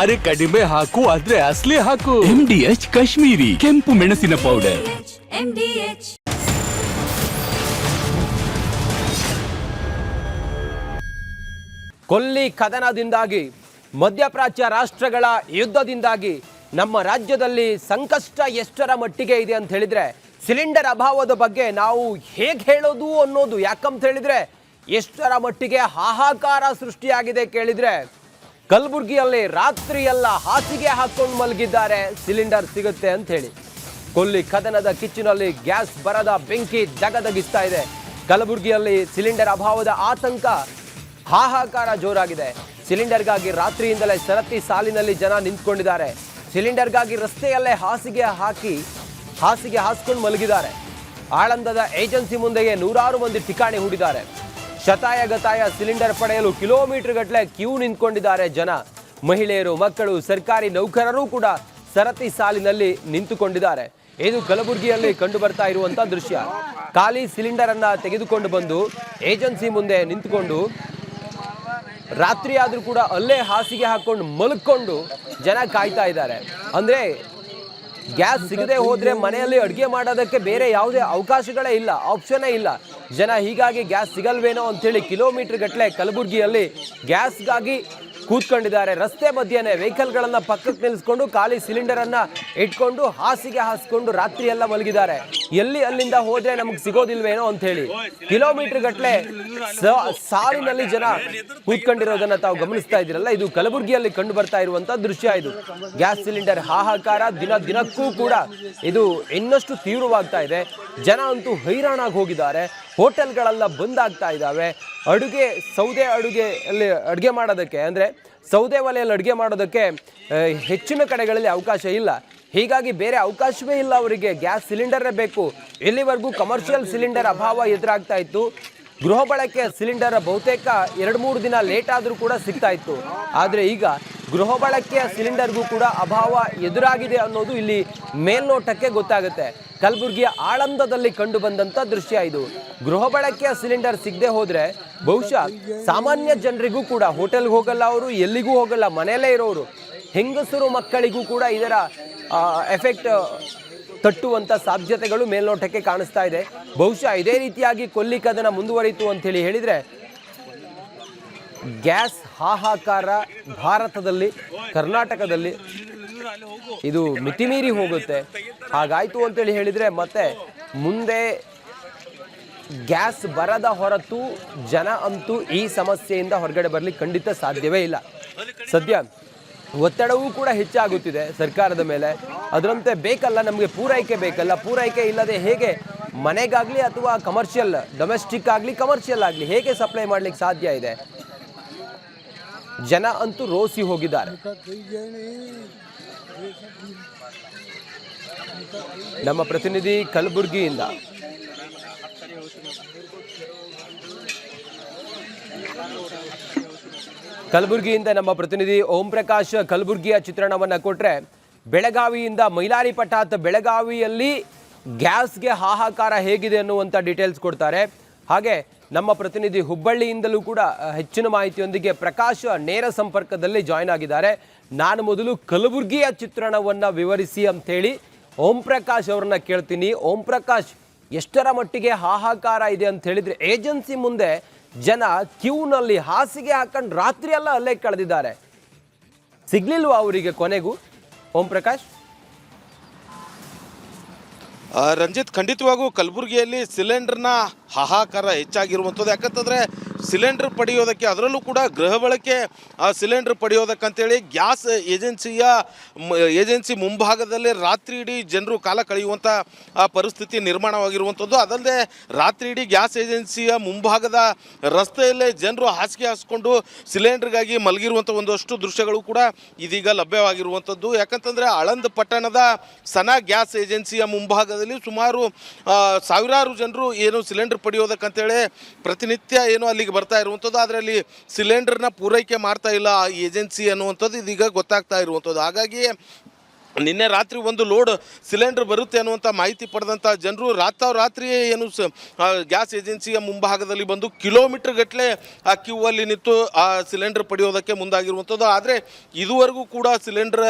ಅರೆ ಕಡಿಮೆ ಹಾಕು ಆದ್ರೆ ಅಸಲಿ ಹಾಕು. MDH ಕಾಶ್ಮೀರಿ ಕೆಂಪು ಮೆಣಸಿನ ಪೌಡರ್. ಕೊಲ್ಲಿ ಕದನದಿಂದಾಗಿ ಮಧ್ಯಪ್ರಾಚ್ಯ ರಾಷ್ಟ್ರಗಳ ಯುದ್ಧದಿಂದಾಗಿ ನಮ್ಮ ರಾಜ್ಯದಲ್ಲಿ ಸಂಕಷ್ಟ ಎಷ್ಟರ ಮಟ್ಟಿಗೆ ಇದೆ ಅಂತ ಹೇಳಿದ್ರೆ ಸಿಲಿಂಡರ್ ಅಭಾವದ ಬಗ್ಗೆ ನಾವು ಹೇಗೆ ಹೇಳೋದು ಅನ್ನೋದು. ಯಾಕಂತ ಹೇಳಿದ್ರೆ ಎಷ್ಟರ ಮಟ್ಟಿಗೆ ಹಾಹಾಕಾರ ಸೃಷ್ಟಿಯಾಗಿದೆ ಕೇಳಿದ್ರೆ, ಕಲಬುರಗಿಯಲ್ಲಿ ರಾತ್ರಿಯೆಲ್ಲ ಹಾಸಿಗೆ ಹಾಕೊಂಡು ಮಲಗಿದ್ದಾರೆ ಸಿಲಿಂಡರ್ ಸಿಗುತ್ತೆ ಅಂತ ಹೇಳಿ. ಕೊಲ್ಲಿ ಕದನದ ಕಿಚ್ಚಿನಲ್ಲಿ ಗ್ಯಾಸ್ ಬರದ ಬೆಂಕಿ ದಗದಗಿಸ್ತಾ ಇದೆ. ಕಲಬುರಗಿಯಲ್ಲಿ ಸಿಲಿಂಡರ್ ಅಭಾವದ ಆತಂಕ, ಹಾಹಾಕಾರ ಜೋರಾಗಿದೆ. ಸಿಲಿಂಡರ್ಗಾಗಿ ರಾತ್ರಿಯಿಂದಲೇ ಸರತಿ ಸಾಲಿನಲ್ಲಿ ಜನ ನಿಂತ್ಕೊಂಡಿದ್ದಾರೆ. ಸಿಲಿಂಡರ್ಗಾಗಿ ರಸ್ತೆಯಲ್ಲೇ ಹಾಸಿಗೆ ಹಾಸ್ಕೊಂಡು ಮಲಗಿದ್ದಾರೆ. ಆಳಂದದ ಏಜೆನ್ಸಿ ಮುಂದೆಯೇ ನೂರಾರು ಮಂದಿ ಠಿಕಾಣಿ ಹೂಡಿದ್ದಾರೆ. ಶತಾಯ ಗತಾಯ ಸಿಲಿಂಡರ್ ಪಡೆಯಲು ಕಿಲೋಮೀಟರ್ ಗಟ್ಟಲೆ ಕ್ಯೂ ನಿಂತ್ಕೊಂಡಿದ್ದಾರೆ ಜನ. ಮಹಿಳೆಯರು, ಮಕ್ಕಳು, ಸರ್ಕಾರಿ ನೌಕರರು ಕೂಡ ಸರತಿ ಸಾಲಿನಲ್ಲಿ ನಿಂತುಕೊಂಡಿದ್ದಾರೆ. ಇದು ಕಲಬುರಗಿಯಲ್ಲಿ ಕಂಡು ಬರ್ತಾ ಇರುವಂತ ದೃಶ್ಯ. ಖಾಲಿ ಸಿಲಿಂಡರ್ ಅನ್ನ ತೆಗೆದುಕೊಂಡು ಬಂದು ಏಜೆನ್ಸಿ ಮುಂದೆ ನಿಂತುಕೊಂಡು ರಾತ್ರಿ ಆದ್ರೂ ಕೂಡ ಅಲ್ಲೇ ಹಾಸಿಗೆ ಹಾಕೊಂಡು ಮಲ್ಕೊಂಡು ಜನ ಕಾಯ್ತಾ ಇದ್ದಾರೆ. ಅಂದ್ರೆ ಗ್ಯಾಸ್ ಸಿಗದೆ ಹೋದ್ರೆ ಮನೆಯಲ್ಲಿ ಅಡುಗೆ ಮಾಡೋದಕ್ಕೆ ಬೇರೆ ಯಾವುದೇ ಅವಕಾಶಗಳೇ ಇಲ್ಲ, ಆಪ್ಷನ್ನೇ ಇಲ್ಲ. ಜನ ಹೀಗಾಗಿ ಗ್ಯಾಸ್ ಸಿಗಲ್ವೇನೋ ಅಂತೇಳಿ ಕಿಲೋಮೀಟರ್ ಗಟ್ಟಲೆ ಕಲಬುರಗಿಯಲ್ಲಿ ಗ್ಯಾಸ್ಗಾಗಿ ಕೂತ್ಕೊಂಡಿದ್ದಾರೆ. ರಸ್ತೆ ಮಧ್ಯೆನೇ ವೆಹಿಕಲ್ಗಳನ್ನ ಪಕ್ಕಕ್ಕೆ ನಿಲ್ಲಿಸ್ಕೊಂಡು ಖಾಲಿ ಸಿಲಿಂಡರ್ ಅನ್ನ ಇಟ್ಕೊಂಡು ಹಾಸಿಗೆ ಹಾಸ್ಕೊಂಡು ರಾತ್ರಿ ಎಲ್ಲ ಮಲಗಿದ್ದಾರೆ. ಅಲ್ಲಿಂದ ಹೋದ್ರೆ ನಮಗೆ ಸಿಗೋದಿಲ್ವೇನೋ ಅಂತ ಹೇಳಿ ಕಿಲೋಮೀಟರ್ ಗಟ್ಟಲೆ ಸಾಲಿನಲ್ಲಿ ಜನ ಕೂತ್ಕೊಂಡಿರೋದನ್ನ ತಾವು ಗಮನಿಸ್ತಾ ಇದ್ದೀರಲ್ಲ. ಇದು ಕಲಬುರಗಿಯಲ್ಲಿ ಕಂಡು ಬರ್ತಾ ಇರುವಂತ ದೃಶ್ಯ. ಇದು ಗ್ಯಾಸ್ ಸಿಲಿಂಡರ್ ಹಾಹಾಕಾರ ದಿನಕ್ಕೂ ಕೂಡ ಇದು ಇನ್ನಷ್ಟು ತೀವ್ರವಾಗ್ತಾ ಇದೆ. ಜನ ಅಂತೂ ಹೈರಾಣಾಗಿ ಹೋಗಿದ್ದಾರೆ. ಹೋಟೆಲ್ಗಳೆಲ್ಲ ಬಂದ್ ಆಗ್ತಾ ಇದ್ದಾವೆ. ಸೌದೆ ಅಡುಗೆ ಮಾಡೋದಕ್ಕೆ ಅಂದರೆ ಸೌದೆ ಒಲೆಯಲ್ಲಿ ಅಡುಗೆ ಮಾಡೋದಕ್ಕೆ ಹೆಚ್ಚಿನ ಕಡೆಗಳಲ್ಲಿ ಅವಕಾಶ ಇಲ್ಲ. ಹೀಗಾಗಿ ಬೇರೆ ಅವಕಾಶವೇ ಇಲ್ಲ ಅವರಿಗೆ, ಗ್ಯಾಸ್ ಸಿಲಿಂಡರೇ ಬೇಕು. ಇಲ್ಲಿವರೆಗೂ ಕಮರ್ಷಿಯಲ್ ಸಿಲಿಂಡರ್ ಅಭಾವ ಎದುರಾಗ್ತಾ ಇತ್ತು. ಗೃಹ ಬಳಕೆ ಸಿಲಿಂಡರ್ ಬಹುತೇಕ 2-3 ದಿನ ಲೇಟ್ ಆದರೂ ಕೂಡ ಸಿಗ್ತಾ ಇತ್ತು. ಆದರೆ ಈಗ ಗೃಹ ಬಳಕೆಯ ಸಿಲಿಂಡರ್ಗೂ ಕೂಡ ಅಭಾವ ಎದುರಾಗಿದೆ ಅನ್ನೋದು ಇಲ್ಲಿ ಮೇಲ್ನೋಟಕ್ಕೆ ಗೊತ್ತಾಗುತ್ತೆ. ಕಲಬುರಗಿಯ ಆಳಂದದಲ್ಲಿ ಕಂಡು ಬಂದಂಥ ದೃಶ್ಯ ಇದು. ಗೃಹ ಬಳಕೆಯ ಸಿಲಿಂಡರ್ ಸಿಗದೆ ಹೋದರೆ ಬಹುಶಃ ಸಾಮಾನ್ಯ ಜನರಿಗೂ ಕೂಡ, ಹೋಟೆಲ್ಗೆ ಹೋಗಲ್ಲ ಅವರು, ಎಲ್ಲಿಗೂ ಹೋಗಲ್ಲ, ಮನೆಯಲ್ಲೇ ಇರೋರು, ಹೆಂಗಸರು ಮಕ್ಕಳಿಗೂ ಕೂಡ ಇದರ ಎಫೆಕ್ಟ್ ತಟ್ಟುವಂಥ ಸಾಧ್ಯತೆಗಳು ಮೇಲ್ನೋಟಕ್ಕೆ ಕಾಣಿಸ್ತಾ ಇದೆ. ಬಹುಶಃ ಇದೇ ರೀತಿಯಾಗಿ ಕೊಲ್ಲಿ ಕದನ ಮುಂದುವರಿತು ಅಂತೇಳಿ ಹೇಳಿದರೆ ಗ್ಯಾಸ್ ಹಾಹಾಕಾರ ಭಾರತದಲ್ಲಿ, ಕರ್ನಾಟಕದಲ್ಲಿ ಇದು ಮಿತಿಮೀರಿ ಹೋಗುತ್ತೆ. ಹಾಗಾಯಿತು ಅಂತೇಳಿ ಹೇಳಿದರೆ ಮತ್ತೆ ಮುಂದೆ ಗ್ಯಾಸ್ ಬರದ ಹೊರತು ಜನ ಅಂತೂ ಈ ಸಮಸ್ಯೆಯಿಂದ ಹೊರಗಡೆ ಬರಲಿಕ್ಕೆ ಖಂಡಿತ ಸಾಧ್ಯವೇ ಇಲ್ಲ. ಸದ್ಯ ಒತ್ತಡವೂ ಕೂಡ ಹೆಚ್ಚಾಗುತ್ತಿದೆ ಸರ್ಕಾರದ ಮೇಲೆ. ಅದರಂತೆ ಬೇಕಲ್ಲ, ನಮಗೆ ಪೂರೈಕೆ ಬೇಕಲ್ಲ. ಪೂರೈಕೆ ಇಲ್ಲದೆ ಹೇಗೆ ಮನೆಗಾಗಲಿ ಅಥವಾ ಕಮರ್ಷಿಯಲ್, ಡೊಮೆಸ್ಟಿಕ್ ಆಗಲಿ ಕಮರ್ಷಿಯಲ್ ಆಗಲಿ ಹೇಗೆ ಸಪ್ಲೈ ಮಾಡಲಿಕ್ಕೆ ಸಾಧ್ಯ ಇದೆ? ಜನ ಅಂತೂ ರೋಸಿ ಹೋಗಿದ್ದಾರೆ. ನಮ್ಮ ಪ್ರತಿನಿಧಿ ಕಲಬುರಗಿಯಿಂದ ನಮ್ಮ ಪ್ರತಿನಿಧಿ ಓಂ ಪ್ರಕಾಶ್ ಕಲಬುರಗಿಯ ಚಿತ್ರಣವನ್ನು ಕೊಟ್ಟರೆ, ಬೆಳಗಾವಿಯಿಂದ ಮೈಲಾರಿ ಪಟಾತ್ ಬೆಳಗಾವಿಯಲ್ಲಿ ಗ್ಯಾಸ್ಗೆ ಹಾಹಾಕಾರ ಹೇಗಿದೆ ಅನ್ನುವಂಥ ಡೀಟೇಲ್ಸ್ ಕೊಡ್ತಾರೆ. ಹಾಗೆ ನಮ್ಮ ಪ್ರತಿನಿಧಿ ಹುಬ್ಬಳ್ಳಿಯಿಂದಲೂ ಕೂಡ ಹೆಚ್ಚಿನ ಮಾಹಿತಿಯೊಂದಿಗೆ ಪ್ರಕಾಶ್ ನೇರ ಸಂಪರ್ಕದಲ್ಲಿ ಜಾಯ್ನ್ ಆಗಿದ್ದಾರೆ. ನಾನು ಮೊದಲು ಕಲಬುರಗಿಯ ಚಿತ್ರಣವನ್ನು ವಿವರಿಸಿ ಅಂಥೇಳಿ ಓಂ ಪ್ರಕಾಶ್ ಅವ್ರನ್ನ ಕೇಳ್ತೀನಿ. ಓಂ ಪ್ರಕಾಶ್, ಎಷ್ಟರ ಮಟ್ಟಿಗೆ ಹಾಹಾಕಾರ ಇದೆ ಅಂತ ಹೇಳಿದ್ರೆ, ಏಜೆನ್ಸಿ ಮುಂದೆ ಜನ ಕ್ಯೂನಲ್ಲಿ ಹಾಸಿಗೆ ಹಾಕೊಂಡು ರಾತ್ರಿ ಎಲ್ಲ ಅಲ್ಲೇ ಕಳೆದಿದ್ದಾರೆ. ಸಿಗ್ಲಿಲ್ವಾ ಅವರಿಗೆ ಕೊನೆಗೂ? ಓಂ ಪ್ರಕಾಶ್, ರಂಜಿತ್, ಖಂಡಿತವಾಗೂ ಕಲಬುರಗಿಯಲ್ಲಿ ಸಿಲಿಂಡರ್ನ ಹಾಹಾಕಾರ ಹೆಚ್ಚಾಗಿರುವಂಥದ್ದು. ಯಾಕಂತಂದರೆ ಸಿಲಿಂಡರ್ ಪಡೆಯೋದಕ್ಕೆ, ಅದರಲ್ಲೂ ಕೂಡ ಗೃಹ ಬಳಕೆ ಸಿಲಿಂಡರ್ ಪಡೆಯೋದಕ್ಕಂತೇಳಿ ಗ್ಯಾಸ್ ಏಜೆನ್ಸಿ ಮುಂಭಾಗದಲ್ಲಿ ರಾತ್ರಿ ಇಡೀ ಜನರು ಕಾಲ ಕಳೆಯುವಂಥ ಪರಿಸ್ಥಿತಿ ನಿರ್ಮಾಣವಾಗಿರುವಂಥದ್ದು. ಅದಲ್ಲದೆ ರಾತ್ರಿ ಇಡೀ ಗ್ಯಾಸ್ ಏಜೆನ್ಸಿಯ ಮುಂಭಾಗದ ರಸ್ತೆಯಲ್ಲೇ ಜನರು ಹಾಸಿಗೆ ಹಾಸ್ಕೊಂಡು ಸಿಲಿಂಡರ್ಗಾಗಿ ಮಲಗಿರುವಂಥ ಒಂದಷ್ಟು ದೃಶ್ಯಗಳು ಕೂಡ ಇದೀಗ ಲಭ್ಯವಾಗಿರುವಂಥದ್ದು. ಯಾಕಂತಂದರೆ ಆಳಂದ ಪಟ್ಟಣದ ಸನಾ ಗ್ಯಾಸ್ ಏಜೆನ್ಸಿಯ ಮುಂಭಾಗದಲ್ಲಿ ಸುಮಾರು ಸಾವಿರಾರು ಜನರು ಏನು ಸಿಲಿಂಡರ್ ಪಡೆಯೋದಕ್ಕಂತೇಳಿ ಪ್ರತಿನಿತ್ಯ ಏನು ಅಲ್ಲಿಗೆ ಬರ್ತಾ ಇರುವಂಥದ್ದು. ಅದರಲ್ಲಿ ಸಿಲಿಂಡರ್ನ ಪೂರೈಕೆ ಮಾಡ್ತಾ ಇಲ್ಲ ಆ ಏಜೆನ್ಸಿ ಅನ್ನುವಂಥದ್ದು ಇದೀಗ ಗೊತ್ತಾಗ್ತಾ ಇರುವಂಥದ್ದು. ಹಾಗಾಗಿ ನಿನ್ನೆ ರಾತ್ರಿ ಒಂದು ಲೋಡ್ ಸಿಲಿಂಡರ್ ಬರುತ್ತೆ ಅನ್ನುವಂಥ ಮಾಹಿತಿ ಪಡೆದಂಥ ಜನರು ರಾತ್ರಿಯೇ ಏನು ಗ್ಯಾಸ್ ಏಜೆನ್ಸಿಯ ಮುಂಭಾಗದಲ್ಲಿ ಬಂದು ಕಿಲೋಮೀಟರ್ ಗಟ್ಟಲೆ ಆ ಕ್ಯೂ ಅಲ್ಲಿ ನಿಂತು ಆ ಸಿಲಿಂಡರ್ ಪಡೆಯೋದಕ್ಕೆ ಮುಂದಾಗಿರುವಂಥದ್ದು. ಆದರೆ ಇದುವರೆಗೂ ಕೂಡ ಸಿಲಿಂಡರ್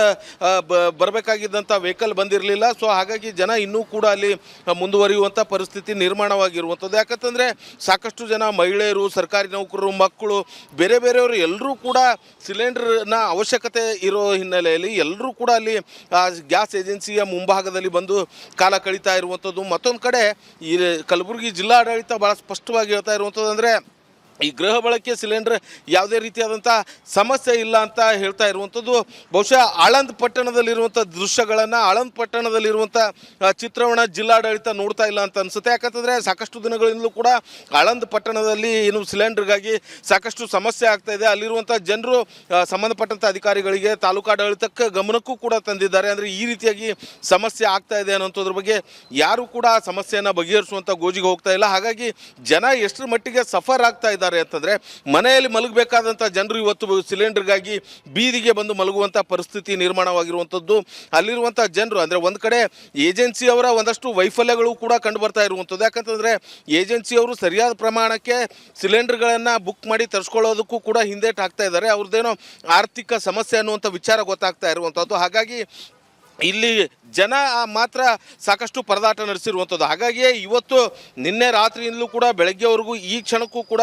ಬರಬೇಕಾಗಿದ್ದಂಥ ವೆಹಿಕಲ್ ಬಂದಿರಲಿಲ್ಲ. ಸೊ ಹಾಗಾಗಿ ಜನ ಇನ್ನೂ ಕೂಡ ಅಲ್ಲಿ ಮುಂದುವರಿಯುವಂಥ ಪರಿಸ್ಥಿತಿ ನಿರ್ಮಾಣವಾಗಿರುವಂಥದ್ದು. ಯಾಕಂತಂದರೆ ಸಾಕಷ್ಟು ಜನ ಮಹಿಳೆಯರು, ಸರ್ಕಾರಿ ನೌಕರರು, ಮಕ್ಕಳು, ಬೇರೆ ಬೇರೆಯವರು ಎಲ್ಲರೂ ಕೂಡ ಸಿಲಿಂಡರ್ನ ಅವಶ್ಯಕತೆ ಇರೋ ಹಿನ್ನೆಲೆಯಲ್ಲಿ ಎಲ್ಲರೂ ಕೂಡ ಅಲ್ಲಿ ಗ್ಯಾಸ್ ಏಜೆನ್ಸಿಯ ಮುಂಭಾಗದಲ್ಲಿ ಬಂದು ಕಾಲ ಕಳೀತಾ ಇರುವಂಥದ್ದು. ಮತ್ತೊಂದು ಕಡೆ ಈ ಕಲಬುರಗಿ ಜಿಲ್ಲಾಡಳಿತ ಭಾಳ ಸ್ಪಷ್ಟವಾಗಿ ಹೇಳ್ತಾ ಇರುವಂಥದ್ದು ಅಂದರೆ ಈ ಗೃಹ ಬಳಕೆ ಸಿಲಿಂಡರ್ ಯಾವುದೇ ರೀತಿಯಾದಂಥ ಸಮಸ್ಯೆ ಇಲ್ಲ ಅಂತ ಹೇಳ್ತಾ ಇರುವಂಥದ್ದು. ಬಹುಶಃ ಆಳಂದ್ ಪಟ್ಟಣದಲ್ಲಿರುವಂಥ ದೃಶ್ಯಗಳನ್ನು, ಆಳಂದ್ ಪಟ್ಟಣದಲ್ಲಿರುವಂಥ ಚಿತ್ರವನ್ನು ಜಿಲ್ಲಾಡಳಿತ ನೋಡ್ತಾ ಇಲ್ಲ ಅಂತ ಅನಿಸುತ್ತೆ. ಯಾಕಂತಂದರೆ ಸಾಕಷ್ಟು ದಿನಗಳಿಂದಲೂ ಕೂಡ ಆಳಂದ್ ಪಟ್ಟಣದಲ್ಲಿ ಏನು ಸಿಲಿಂಡರ್ಗಾಗಿ ಸಾಕಷ್ಟು ಸಮಸ್ಯೆ ಆಗ್ತಾ ಇದೆ. ಅಲ್ಲಿರುವಂಥ ಜನರು ಸಂಬಂಧಪಟ್ಟಂಥ ಅಧಿಕಾರಿಗಳಿಗೆ, ತಾಲೂಕಾಡಳಿತಕ್ಕೆ ಗಮನಕ್ಕೂ ಕೂಡ ತಂದಿದ್ದಾರೆ. ಅಂದರೆ ಈ ರೀತಿಯಾಗಿ ಸಮಸ್ಯೆ ಆಗ್ತಾ ಇದೆ ಅನ್ನೋಂಥದ್ರ ಬಗ್ಗೆ ಯಾರು ಕೂಡ ಸಮಸ್ಯೆಯನ್ನು ಬಗೆಹರಿಸುವಂಥ ಗೋಜಿಗೆ ಹೋಗ್ತಾ ಇಲ್ಲ. ಹಾಗಾಗಿ ಜನ ಎಷ್ಟರ ಮಟ್ಟಿಗೆ ಸಫರ್ ಆಗ್ತಾ ಇದ್ದಾರೆ ಅಂತಂದರೆ, ಮನೆಯಲ್ಲಿ ಮಲಗಬೇಕಾದಂಥ ಜನರು ಇವತ್ತು ಸಿಲಿಂಡರ್ಗಾಗಿ ಬೀದಿಗೆ ಬಂದು ಮಲಗುವಂಥ ಪರಿಸ್ಥಿತಿ ನಿರ್ಮಾಣವಾಗಿರುವಂಥದ್ದು. ಅಲ್ಲಿರುವಂಥ ಜನರು ಅಂದರೆ ಒಂದು ಕಡೆ ಏಜೆನ್ಸಿಯವರ ಒಂದಷ್ಟು ವೈಫಲ್ಯಗಳು ಕೂಡ ಕಂಡು ಬರ್ತಾ ಇರುವಂಥದ್ದು. ಯಾಕಂತಂದರೆ ಏಜೆನ್ಸಿಯವರು ಸರಿಯಾದ ಪ್ರಮಾಣಕ್ಕೆ ಸಿಲಿಂಡರ್ಗಳನ್ನು ಬುಕ್ ಮಾಡಿ ತರಿಸ್ಕೊಳ್ಳೋದಕ್ಕೂ ಕೂಡ ಹಿಂದೇಟು ಹಾಕ್ತಾ ಇದ್ದಾರೆ. ಅವ್ರದ್ದೇನೋ ಆರ್ಥಿಕ ಸಮಸ್ಯೆ ಅನ್ನುವಂಥ ವಿಚಾರ ಗೊತ್ತಾಗ್ತಾ ಇರುವಂಥದ್ದು. ಹಾಗಾಗಿ ಇಲ್ಲಿ ಜನ ಮಾತ್ರ ಸಾಕಷ್ಟು ಪರದಾಟ ನಡೆಸಿರುವಂಥದ್ದು. ಹಾಗಾಗಿಯೇ ಇವತ್ತು ನಿನ್ನೆ ರಾತ್ರಿಯಿಂದಲೂ ಕೂಡ ಬೆಳಗ್ಗೆವರೆಗೂ ಈ ಕ್ಷಣಕ್ಕೂ ಕೂಡ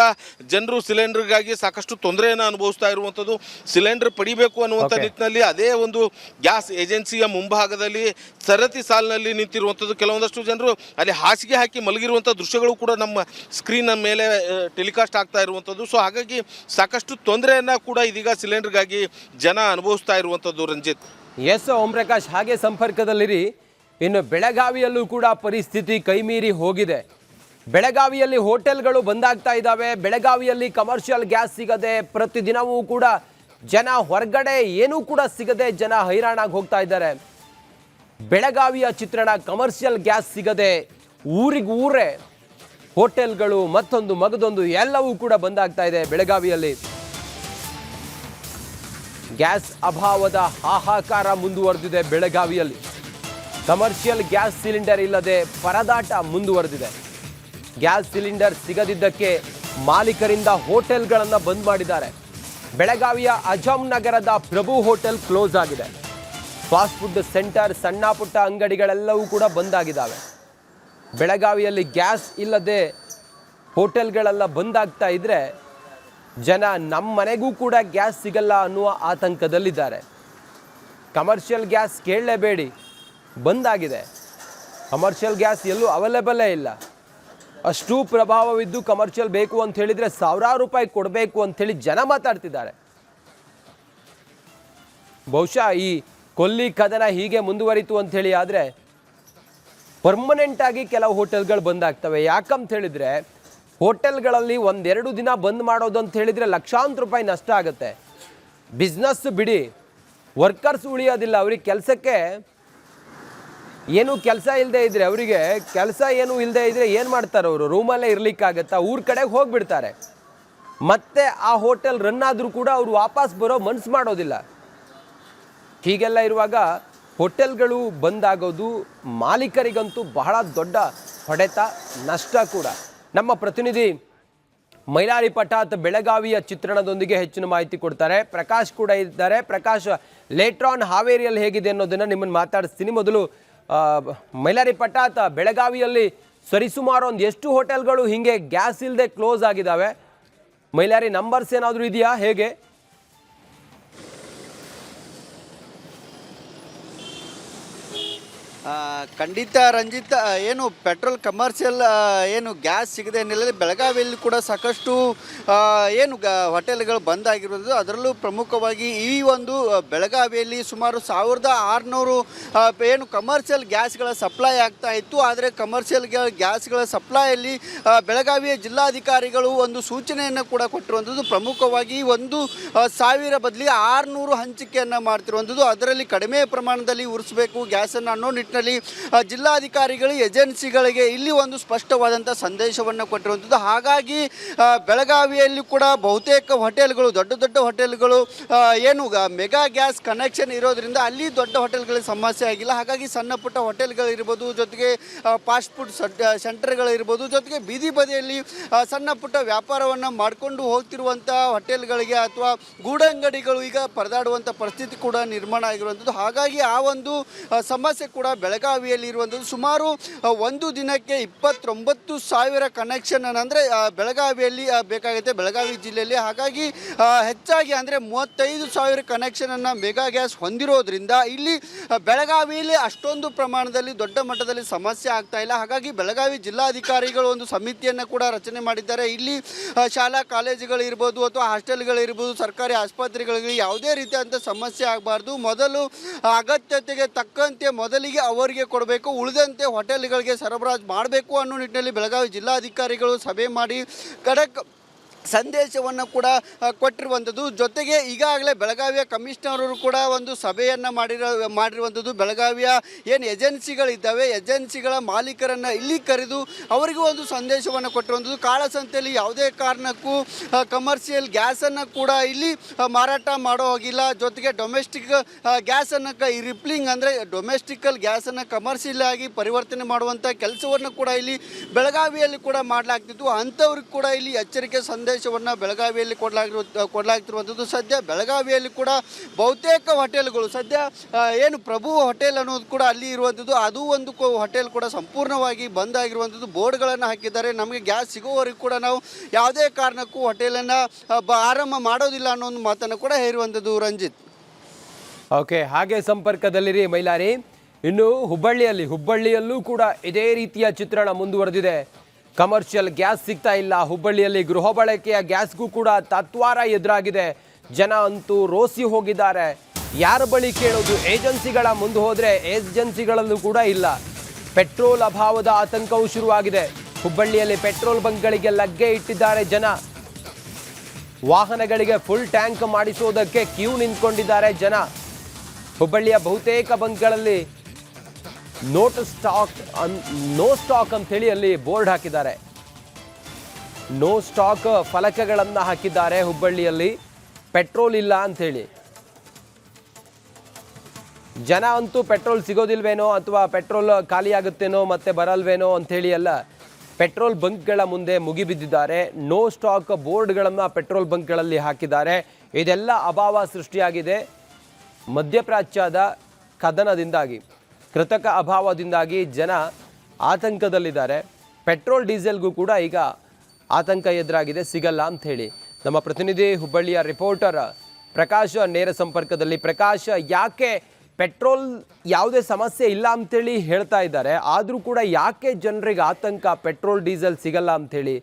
ಜನರು ಸಿಲಿಂಡರ್ಗಾಗಿ ಸಾಕಷ್ಟು ತೊಂದರೆಯನ್ನು ಅನುಭವಿಸ್ತಾ ಇರುವಂಥದ್ದು. ಸಿಲಿಂಡರ್ ಪಡಿಬೇಕು ಅನ್ನುವಂಥ ನಿಟ್ಟಿನಲ್ಲಿ ಅದೇ ಒಂದು ಗ್ಯಾಸ್ ಏಜೆನ್ಸಿಯ ಮುಂಭಾಗದಲ್ಲಿ ಸರತಿ ಸಾಲಿನಲ್ಲಿ ನಿಂತಿರುವಂಥದ್ದು. ಕೆಲವೊಂದಷ್ಟು ಜನರು ಅಲ್ಲಿ ಹಾಸಿಗೆ ಹಾಕಿ ಮಲಗಿರುವಂಥ ದೃಶ್ಯಗಳು ಕೂಡ ನಮ್ಮ ಸ್ಕ್ರೀನ್ ಮೇಲೆ ಟೆಲಿಕಾಸ್ಟ್ ಆಗ್ತಾ ಇರುವಂಥದ್ದು. ಸೊ ಹಾಗಾಗಿ ಸಾಕಷ್ಟು ತೊಂದರೆಯನ್ನು ಕೂಡ ಇದೀಗ ಸಿಲಿಂಡರ್ಗಾಗಿ ಜನ ಅನುಭವಿಸ್ತಾ ಇರುವಂಥದ್ದು. ರಂಜಿತ್. ಎಸ್ ಓಂ ಪ್ರಕಾಶ್, ಹಾಗೆ ಸಂಪರ್ಕದಲ್ಲಿರಿ. ಇನ್ನು ಬೆಳಗಾವಿಯಲ್ಲೂ ಕೂಡ ಪರಿಸ್ಥಿತಿ ಕೈಮೀರಿ ಹೋಗಿದೆ. ಬೆಳಗಾವಿಯಲ್ಲಿ ಹೋಟೆಲ್ಗಳು ಬಂದಾಗ್ತಾ ಇದ್ದಾವೆ. ಬೆಳಗಾವಿಯಲ್ಲಿ ಕಮರ್ಷಿಯಲ್ ಗ್ಯಾಸ್ ಸಿಗದೆ ಪ್ರತಿದಿನವೂ ಕೂಡ ಜನ ಹೊರಗಡೆ ಏನೂ ಕೂಡ ಸಿಗದೆ ಜನ ಹೈರಾಣಾಗಿ ಹೋಗ್ತಾ ಇದ್ದಾರೆ. ಬೆಳಗಾವಿಯ ಚಿತ್ರಣ, ಕಮರ್ಷಿಯಲ್ ಗ್ಯಾಸ್ ಸಿಗದೆ ಊರೇ ಹೋಟೆಲ್ಗಳು ಮತ್ತೊಂದು ಮಗದೊಂದು ಎಲ್ಲವೂ ಕೂಡ ಬಂದಾಗ್ತಾ ಇದೆ ಬೆಳಗಾವಿಯಲ್ಲಿ. ಗ್ಯಾಸ್ ಅಭಾವದ ಹಾಹಾಕಾರ ಮುಂದುವರೆದಿದೆ ಬೆಳಗಾವಿಯಲ್ಲಿ. ಕಮರ್ಷಿಯಲ್ ಗ್ಯಾಸ್ ಸಿಲಿಂಡರ್ ಇಲ್ಲದೆ ಪರದಾಟ ಮುಂದುವರೆದಿದೆ. ಗ್ಯಾಸ್ ಸಿಲಿಂಡರ್ ಸಿಗದಿದ್ದಕ್ಕೆ ಮಾಲೀಕರಿಂದ ಹೋಟೆಲ್ಗಳನ್ನು ಬಂದ್ ಮಾಡಿದ್ದಾರೆ. ಬೆಳಗಾವಿಯ ಅಜಂ ನಗರದ ಪ್ರಭು ಹೋಟೆಲ್ ಕ್ಲೋಸ್ ಆಗಿದೆ. ಫಾಸ್ಟ್ ಫುಡ್ ಸೆಂಟರ್, ಸಣ್ಣ ಪುಟ್ಟ ಅಂಗಡಿಗಳೆಲ್ಲವೂ ಕೂಡ ಬಂದಾಗಿದ್ದಾವೆ. ಬೆಳಗಾವಿಯಲ್ಲಿ ಗ್ಯಾಸ್ ಇಲ್ಲದೆ ಹೋಟೆಲ್ಗಳೆಲ್ಲ ಬಂದಾಗ್ತಾ ಇದ್ರೆ ಜನ ನಮ್ಮ ಮನೆಗೂ ಕೂಡ ಗ್ಯಾಸ್ ಸಿಗಲ್ಲ ಅನ್ನುವ ಆತಂಕದಲ್ಲಿದ್ದಾರೆ. ಕಮರ್ಷಿಯಲ್ ಗ್ಯಾಸ್ ಕೇಳಲೇಬೇಡಿ, ಬಂದಾಗಿದೆ. ಕಮರ್ಷಿಯಲ್ ಗ್ಯಾಸ್ ಎಲ್ಲೂ ಅವೈಲೇಬಲ್ಲೇ ಇಲ್ಲ. ಅಷ್ಟು ಪ್ರಭಾವವಿದ್ದು ಕಮರ್ಷಿಯಲ್ ಬೇಕು ಅಂತ ಹೇಳಿದರೆ ಸಾವಿರಾರು ರೂಪಾಯಿ ಕೊಡಬೇಕು ಅಂಥೇಳಿ ಜನ ಮಾತಾಡ್ತಿದ್ದಾರೆ. ಬಹುಶಃ ಈ ಕೊಲ್ಲಿ ಕದನ ಹೀಗೆ ಮುಂದುವರಿತು ಅಂಥೇಳಿ ಆದರೆ ಪರ್ಮನೆಂಟಾಗಿ ಕೆಲವು ಹೋಟೆಲ್ಗಳು ಬಂದಾಗ್ತವೆ. ಯಾಕಂತ ಹೇಳಿದರೆ ಹೋಟೆಲ್ಗಳಲ್ಲಿ ಒಂದೆರಡು ದಿನ ಬಂದ್ ಮಾಡೋದು ಅಂತ ಹೇಳಿದರೆ ಲಕ್ಷಾಂತರ ರೂಪಾಯಿ ನಷ್ಟ ಆಗುತ್ತೆ. ಬಿಸ್ನೆಸ್ ಬಿಡಿ, ವರ್ಕರ್ಸ್ ಉಳಿಯೋದಿಲ್ಲ. ಅವ್ರಿಗೆ ಕೆಲಸಕ್ಕೆ ಏನು ಕೆಲಸ ಇಲ್ಲದೆ ಇದ್ದರೆ, ಅವರಿಗೆ ಕೆಲಸ ಏನು ಇಲ್ಲದೆ ಇದ್ದರೆ ಏನು ಮಾಡ್ತಾರೆ ಅವರು? ರೂಮಲ್ಲೇ ಇರಲಿಕ್ಕಾಗತ್ತಾ? ಊರ ಕಡೆಗೆ ಹೋಗಿಬಿಡ್ತಾರೆ. ಮತ್ತೆ ಆ ಹೋಟೆಲ್ ರನ್ ಆದರೂ ಕೂಡ ಅವರು ವಾಪಸ್ ಬರೋ ಮನಸ್ಸು ಮಾಡೋದಿಲ್ಲ. ಹೀಗೆಲ್ಲ ಇರುವಾಗ ಹೋಟೆಲ್ಗಳು ಬಂದಾಗೋದು ಮಾಲೀಕರಿಗಂತೂ ಬಹಳ ದೊಡ್ಡ ಹೊಡೆತ, ನಷ್ಟ ಕೂಡ. ನಮ್ಮ ಪ್ರತಿನಿಧಿ ಮೈಲಾರಿ ಪಟಾತ್ ಬೆಳಗಾವಿಯ ಚಿತ್ರಣದೊಂದಿಗೆ ಹೆಚ್ಚಿನ ಮಾಹಿತಿ ಕೊಡ್ತಾರೆ. ಪ್ರಕಾಶ್ ಕೂಡ ಇದ್ದಾರೆ. ಪ್ರಕಾಶ್, ಲೇಟ್ರಾನ್ ಹಾವೇರಿಯಲ್ಲಿ ಹೇಗಿದೆ ಅನ್ನೋದನ್ನು ನಿಮ್ಮನ್ನು ಮಾತಾಡಿಸ್ತೀನಿ. ಮೊದಲು ಮೈಲಾರಿ ಪಟಾತ್, ಬೆಳಗಾವಿಯಲ್ಲಿ ಸರಿಸುಮಾರು ಒಂದು ಎಷ್ಟು ಹೋಟೆಲ್ಗಳು ಹೀಗೆ ಗ್ಯಾಸ್ ಇಲ್ಲದೆ ಕ್ಲೋಸ್ ಆಗಿದ್ದಾವೆ? ಮೈಲಾರಿ, ನಂಬರ್ಸ್ ಏನಾದರೂ ಇದೆಯಾ, ಹೇಗೆ? ಖಂಡಿತ ರಂಜಿತ್, ಏನು ಪೆಟ್ರೋಲ್ ಕಮರ್ಷಿಯಲ್ ಏನು ಗ್ಯಾಸ್ ಸಿಗದೆ ಹಿನ್ನೆಲೆಯಲ್ಲಿ ಬೆಳಗಾವಿಯಲ್ಲಿ ಕೂಡ ಸಾಕಷ್ಟು ಏನು ಹೋಟೆಲ್ಗಳು ಬಂದಾಗಿರೋದು. ಅದರಲ್ಲೂ ಪ್ರಮುಖವಾಗಿ ಈ ಒಂದು ಬೆಳಗಾವಿಯಲ್ಲಿ ಸುಮಾರು 1600 ಏನು ಕಮರ್ಷಿಯಲ್ ಗ್ಯಾಸ್ಗಳ ಸಪ್ಲೈ ಆಗ್ತಾ ಇತ್ತು. ಆದರೆ ಕಮರ್ಷಿಯಲ್ ಗ್ಯಾಸ್ಗಳ ಸಪ್ಲೈಯಲ್ಲಿ ಬೆಳಗಾವಿಯ ಜಿಲ್ಲಾಧಿಕಾರಿಗಳು ಒಂದು ಸೂಚನೆಯನ್ನು ಕೂಡ ಕೊಟ್ಟಿರುವಂಥದ್ದು. ಪ್ರಮುಖವಾಗಿ 1000 ಬದಲಿಗೆ 600 ಹಂಚಿಕೆಯನ್ನು ಮಾಡ್ತಿರುವಂಥದ್ದು. ಅದರಲ್ಲಿ ಕಡಿಮೆ ಪ್ರಮಾಣದಲ್ಲಿ ಉರಿಸಬೇಕು ಗ್ಯಾಸನ್ನು ಅನ್ನೋ ನಿಟ್ಟಿನಲ್ಲಿ ನಿಟ್ಟಿನಲ್ಲಿ ಜಿಲ್ಲಾಧಿಕಾರಿಗಳು ಏಜೆನ್ಸಿಗಳಿಗೆ ಇಲ್ಲಿ ಒಂದು ಸ್ಪಷ್ಟವಾದಂಥ ಸಂದೇಶವನ್ನು ಕೊಟ್ಟಿರುವಂಥದ್ದು. ಹಾಗಾಗಿ ಬೆಳಗಾವಿಯಲ್ಲಿ ಕೂಡ ಬಹುತೇಕ ಹೋಟೆಲ್ಗಳು, ದೊಡ್ಡ ದೊಡ್ಡ ಹೋಟೆಲ್ಗಳು ಏನು ಮೆಗಾ ಗ್ಯಾಸ್ ಕನೆಕ್ಷನ್ ಇರೋದ್ರಿಂದ ಅಲ್ಲಿ ದೊಡ್ಡ ಹೋಟೆಲ್ಗಳಿಗೆ ಸಮಸ್ಯೆ ಆಗಿಲ್ಲ. ಹಾಗಾಗಿ ಸಣ್ಣ ಪುಟ್ಟ ಹೋಟೆಲ್ಗಳಿರ್ಬೋದು, ಜೊತೆಗೆ ಫಾಸ್ಟ್ ಫುಡ್ ಸೆಂಟರ್ಗಳಿರ್ಬೋದು, ಜೊತೆಗೆ ಬೀದಿ ಬದಿಯಲ್ಲಿ ಸಣ್ಣ ಪುಟ್ಟ ವ್ಯಾಪಾರವನ್ನು ಮಾಡಿಕೊಂಡು ಹೋಗ್ತಿರುವಂಥ ಹೋಟೆಲ್ಗಳಿಗೆ ಅಥವಾ ಗೂಡಂಗಡಿಗಳು ಈಗ ಪರದಾಡುವಂಥ ಪರಿಸ್ಥಿತಿ ಕೂಡ ನಿರ್ಮಾಣ ಆಗಿರುವಂಥದ್ದು. ಹಾಗಾಗಿ ಆ ಒಂದು ಸಮಸ್ಯೆ ಕೂಡ ಬೆಳಗಾವಿಯಲ್ಲಿ ಇರುವಂಥದ್ದು. ಸುಮಾರು ಒಂದು ದಿನಕ್ಕೆ 29,000 ಕನೆಕ್ಷನ್ ಅಂದರೆ ಬೆಳಗಾವಿಯಲ್ಲಿ ಬೇಕಾಗುತ್ತೆ, ಬೆಳಗಾವಿ ಜಿಲ್ಲೆಯಲ್ಲಿ. ಹಾಗಾಗಿ ಹೆಚ್ಚಾಗಿ ಅಂದರೆ 35,000 ಕನೆಕ್ಷನನ್ನು ಮೆಗಾ ಗ್ಯಾಸ್ ಹೊಂದಿರೋದ್ರಿಂದ ಇಲ್ಲಿ ಬೆಳಗಾವಿಯಲ್ಲಿ ಅಷ್ಟೊಂದು ಪ್ರಮಾಣದಲ್ಲಿ ದೊಡ್ಡ ಮಟ್ಟದಲ್ಲಿ ಸಮಸ್ಯೆ ಆಗ್ತಾ ಇಲ್ಲ. ಹಾಗಾಗಿ ಬೆಳಗಾವಿ ಜಿಲ್ಲಾಧಿಕಾರಿಗಳು ಒಂದು ಸಮಿತಿಯನ್ನು ಕೂಡ ರಚನೆ ಮಾಡಿದ್ದಾರೆ. ಇಲ್ಲಿ ಶಾಲಾ ಕಾಲೇಜುಗಳಿರ್ಬೋದು ಅಥವಾ ಹಾಸ್ಟೆಲ್ಗಳಿರ್ಬೋದು, ಸರ್ಕಾರಿ ಆಸ್ಪತ್ರೆಗಳಿಗೆ ಯಾವುದೇ ರೀತಿಯಾದಂಥ ಸಮಸ್ಯೆ ಆಗಬಾರ್ದು. ಮೊದಲು ಅಗತ್ಯತೆಗೆ ತಕ್ಕಂತೆ ಮೊದಲಿಗೆ ಅವರಿಗೆ ಕೊಡಬೇಕು, ಉಳಿದಂತೆ ಹೋಟೆಲ್ಗಳಿಗೆ ಸರಬರಾಜು ಮಾಡಬೇಕು ಅನ್ನೋ ನಿಟ್ಟಿನಲ್ಲಿ ಬೆಳಗಾವಿ ಜಿಲ್ಲಾಧಿಕಾರಿಗಳು ಸಭೆ ಮಾಡಿ ಖಡಕ್ ಸಂದೇಶವನ್ನು ಕೂಡ ಕೊಟ್ಟಿರುವಂಥದ್ದು. ಜೊತೆಗೆ ಈಗಾಗಲೇ ಬೆಳಗಾವಿಯ ಕಮಿಷನರು ಕೂಡ ಒಂದು ಸಭೆಯನ್ನು ಮಾಡಿರುವಂಥದ್ದು. ಬೆಳಗಾವಿಯ ಏನು ಏಜೆನ್ಸಿಗಳಿದ್ದಾವೆ, ಏಜೆನ್ಸಿಗಳ ಮಾಲೀಕರನ್ನು ಇಲ್ಲಿ ಕರೆದು ಅವರಿಗೂ ಒಂದು ಸಂದೇಶವನ್ನು ಕೊಟ್ಟಿರುವಂಥದ್ದು. ಕಾಳಸಂತೆಯಲ್ಲಿ ಯಾವುದೇ ಕಾರಣಕ್ಕೂ ಕಮರ್ಷಿಯಲ್ ಗ್ಯಾಸನ್ನು ಕೂಡ ಇಲ್ಲಿ ಮಾರಾಟ ಮಾಡೋ ಹೋಗಿಲ್ಲ. ಜೊತೆಗೆ ಡೊಮೆಸ್ಟಿಕ್ ಗ್ಯಾಸನ್ನು ರಿಪ್ಲಿಂಗ್ ಅಂದರೆ ಡೊಮೆಸ್ಟಿಕಲ್ ಗ್ಯಾಸನ್ನು ಕಮರ್ಷಿಯಲ್ ಆಗಿ ಪರಿವರ್ತನೆ ಮಾಡುವಂಥ ಕೆಲಸವನ್ನು ಕೂಡ ಇಲ್ಲಿ ಬೆಳಗಾವಿಯಲ್ಲಿ ಕೂಡ ಮಾಡಲಾಗ್ತಿತ್ತು. ಅಂಥವ್ರಿಗೆ ಕೂಡ ಇಲ್ಲಿ ಎಚ್ಚರಿಕೆ ಸಂದೇಶವನ್ನು ಬೆಳಗಾವಿಯಲ್ಲಿ ಕೊಡಲಾಗ್ತಿರುವಂಥದ್ದು. ಸದ್ಯ ಬೆಳಗಾವಿಯಲ್ಲಿ ಕೂಡ ಬಹುತೇಕ ಹೋಟೆಲ್ಗಳು ಸದ್ಯ ಏನು ಪ್ರಭು ಹೋಟೆಲ್ ಅನ್ನೋದು ಕೂಡ ಅಲ್ಲಿ ಇರುವಂಥದ್ದು, ಅದು ಒಂದು ಹೋಟೆಲ್ ಕೂಡ ಸಂಪೂರ್ಣವಾಗಿ ಬಂದ್ ಆಗಿರುವಂಥದ್ದು. ಬೋರ್ಡ್ಗಳನ್ನು ಹಾಕಿದ್ದಾರೆ, ನಮಗೆ ಗ್ಯಾಸ್ ಸಿಗೋವರೆಗೂ ಕೂಡ ನಾವು ಯಾವುದೇ ಕಾರಣಕ್ಕೂ ಹೋಟೆಲನ್ನು ಆರಂಭ ಮಾಡೋದಿಲ್ಲ ಅನ್ನೋ ಒಂದು ಮಾತನ್ನು ಕೂಡ ಹೇರುವಂಥದ್ದು. ರಂಜಿತ್, ಓಕೆ, ಹಾಗೆ ಸಂಪರ್ಕದಲ್ಲಿರಿ ಮೈಲಾರಿ. ಇನ್ನು ಹುಬ್ಬಳ್ಳಿಯಲ್ಲೂ ಕೂಡ ಇದೇ ರೀತಿಯ ಚಿತ್ರಣ ಮುಂದುವರೆದಿದೆ. ಕಮರ್ಷಿಯಲ್ ಗ್ಯಾಸ್ ಸಿಗ್ತಾ ಇಲ್ಲ. ಹುಬ್ಬಳ್ಳಿಯಲ್ಲಿ ಗೃಹ ಬಳಕೆಯ ಗ್ಯಾಸ್ಗೂ ಕೂಡ ತತ್ವಾರ ಎದುರಾಗಿದೆ. ಜನ ಅಂತೂ ರೋಸಿ ಹೋಗಿದ್ದಾರೆ. ಯಾರ ಬಳಿ ಕೇಳೋದು? ಏಜೆನ್ಸಿಗಳ ಮುಂದೆ ಹೋದರೆ ಏಜೆನ್ಸಿಗಳಲ್ಲೂ ಕೂಡ ಇಲ್ಲ. ಪೆಟ್ರೋಲ್ ಅಭಾವದ ಆತಂಕವೂ ಶುರುವಾಗಿದೆ. ಹುಬ್ಬಳ್ಳಿಯಲ್ಲಿ ಪೆಟ್ರೋಲ್ ಬಂಕ್ಗಳಿಗೆ ಲಗ್ಗೆ ಇಟ್ಟಿದ್ದಾರೆ ಜನ. ವಾಹನಗಳಿಗೆ ಫುಲ್ ಟ್ಯಾಂಕ್ ಮಾಡಿಸೋದಕ್ಕೆ ಕ್ಯೂ ನಿಂತ್ಕೊಂಡಿದ್ದಾರೆ ಜನ. ಹುಬ್ಬಳ್ಳಿಯ ಬಹುತೇಕ ಬಂಕ್ಗಳಲ್ಲಿ ನೋ ಸ್ಟಾಕ್ ಅಂತೇಳಿ ಅಲ್ಲಿ ಬೋರ್ಡ್ ಹಾಕಿದ್ದಾರೆ. ನೋ ಸ್ಟಾಕ್ ಫಲಕಗಳನ್ನು ಹಾಕಿದ್ದಾರೆ. ಹುಬ್ಬಳ್ಳಿಯಲ್ಲಿ ಪೆಟ್ರೋಲ್ ಇಲ್ಲ ಅಂಥೇಳಿ. ಜನ ಅಂತೂ ಪೆಟ್ರೋಲ್ ಸಿಗೋದಿಲ್ವೇನೋ ಅಥವಾ ಪೆಟ್ರೋಲ್ ಖಾಲಿಯಾಗುತ್ತೇನೋ ಮತ್ತೆ ಬರಲ್ವೇನೋ ಅಂಥೇಳಿ ಎಲ್ಲ ಪೆಟ್ರೋಲ್ ಬಂಕ್ಗಳ ಮುಂದೆ ಮುಗಿಬಿದ್ದಿದ್ದಾರೆ. ನೋ ಸ್ಟಾಕ್ ಬೋರ್ಡ್ಗಳನ್ನು ಪೆಟ್ರೋಲ್ ಬಂಕ್ಗಳಲ್ಲಿ ಹಾಕಿದ್ದಾರೆ. ಇದೆಲ್ಲ ಅಭಾವ ಸೃಷ್ಟಿಯಾಗಿದೆ. ಮಧ್ಯಪ್ರಾಚ್ಯದ ಕದನದಿಂದಾಗಿ, ಕೃತಕ ಅಭಾವದಿಂದಾಗಿ ಜನ ಆತಂಕದಲ್ಲಿದ್ದಾರೆ. ಪೆಟ್ರೋಲ್ ಡೀಸೆಲ್ಗೂ ಕೂಡ ಈಗ ಆತಂಕ ಎದುರಾಗಿದೆ, ಸಿಗಲ್ಲ ಅಂತ ಹೇಳಿ. ನಮ್ಮ ಪ್ರತಿನಿಧಿ ಹುಬ್ಬಳ್ಳಿಯ ರಿಪೋರ್ಟರ್ ಪ್ರಕಾಶ್ ನೇರ ಸಂಪರ್ಕದಲ್ಲಿ. ಪ್ರಕಾಶ್, ಯಾಕೆ ಪೆಟ್ರೋಲ್ ಯಾವುದೇ ಸಮಸ್ಯೆ ಇಲ್ಲ ಅಂಥೇಳಿ ಹೇಳ್ತಾ ಇದ್ದಾರೆ, ಆದರೂ ಕೂಡ ಯಾಕೆ ಜನರಿಗೆ ಆತಂಕ ಪೆಟ್ರೋಲ್ ಡೀಸೆಲ್ ಸಿಗಲ್ಲ ಅಂಥೇಳಿ?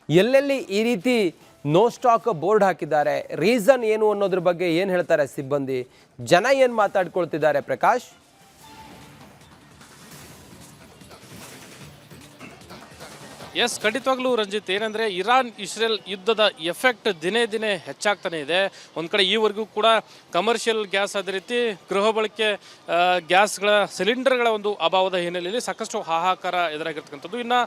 ಎಲ್ಲೆಲ್ಲಿ ಈ ರೀತಿ ನೋ ಸ್ಟಾಕ್ ಬೋರ್ಡ್ ಹಾಕಿದ್ದಾರೆ, ರೀಸನ್ ಏನು ಅನ್ನೋದ್ರ ಬಗ್ಗೆ ಏನು ಹೇಳ್ತಾರೆ ಸಿಬ್ಬಂದಿ? ಜನ ಏನು ಮಾತಾಡ್ಕೊಳ್ತಿದ್ದಾರೆ ಪ್ರಕಾಶ್? ಎಸ್, ಖಂಡಿತವಾಗ್ಲೂ ರಂಜಿತ್, ಏನಂದರೆ ಇರಾನ್ ಇಸ್ರೇಲ್ ಯುದ್ಧದ ಎಫೆಕ್ಟ್ ದಿನೇ ದಿನೇ ಹೆಚ್ಚಾಗ್ತಾನೆ ಇದೆ. ಒಂದು ಕಡೆ ಈವರೆಗೂ ಕೂಡ ಕಮರ್ಷಿಯಲ್ ಗ್ಯಾಸ್, ಅದೇ ರೀತಿ ಗೃಹ ಬಳಕೆ ಗ್ಯಾಸ್ಗಳ ಸಿಲಿಂಡರ್ಗಳ ಒಂದು ಅಭಾವದ ಹಿನ್ನೆಲೆಯಲ್ಲಿ ಸಾಕಷ್ಟು ಹಾಹಾಕಾರ ಎದುರಾಗಿರ್ತಕ್ಕಂಥದ್ದು. ಇನ್ನು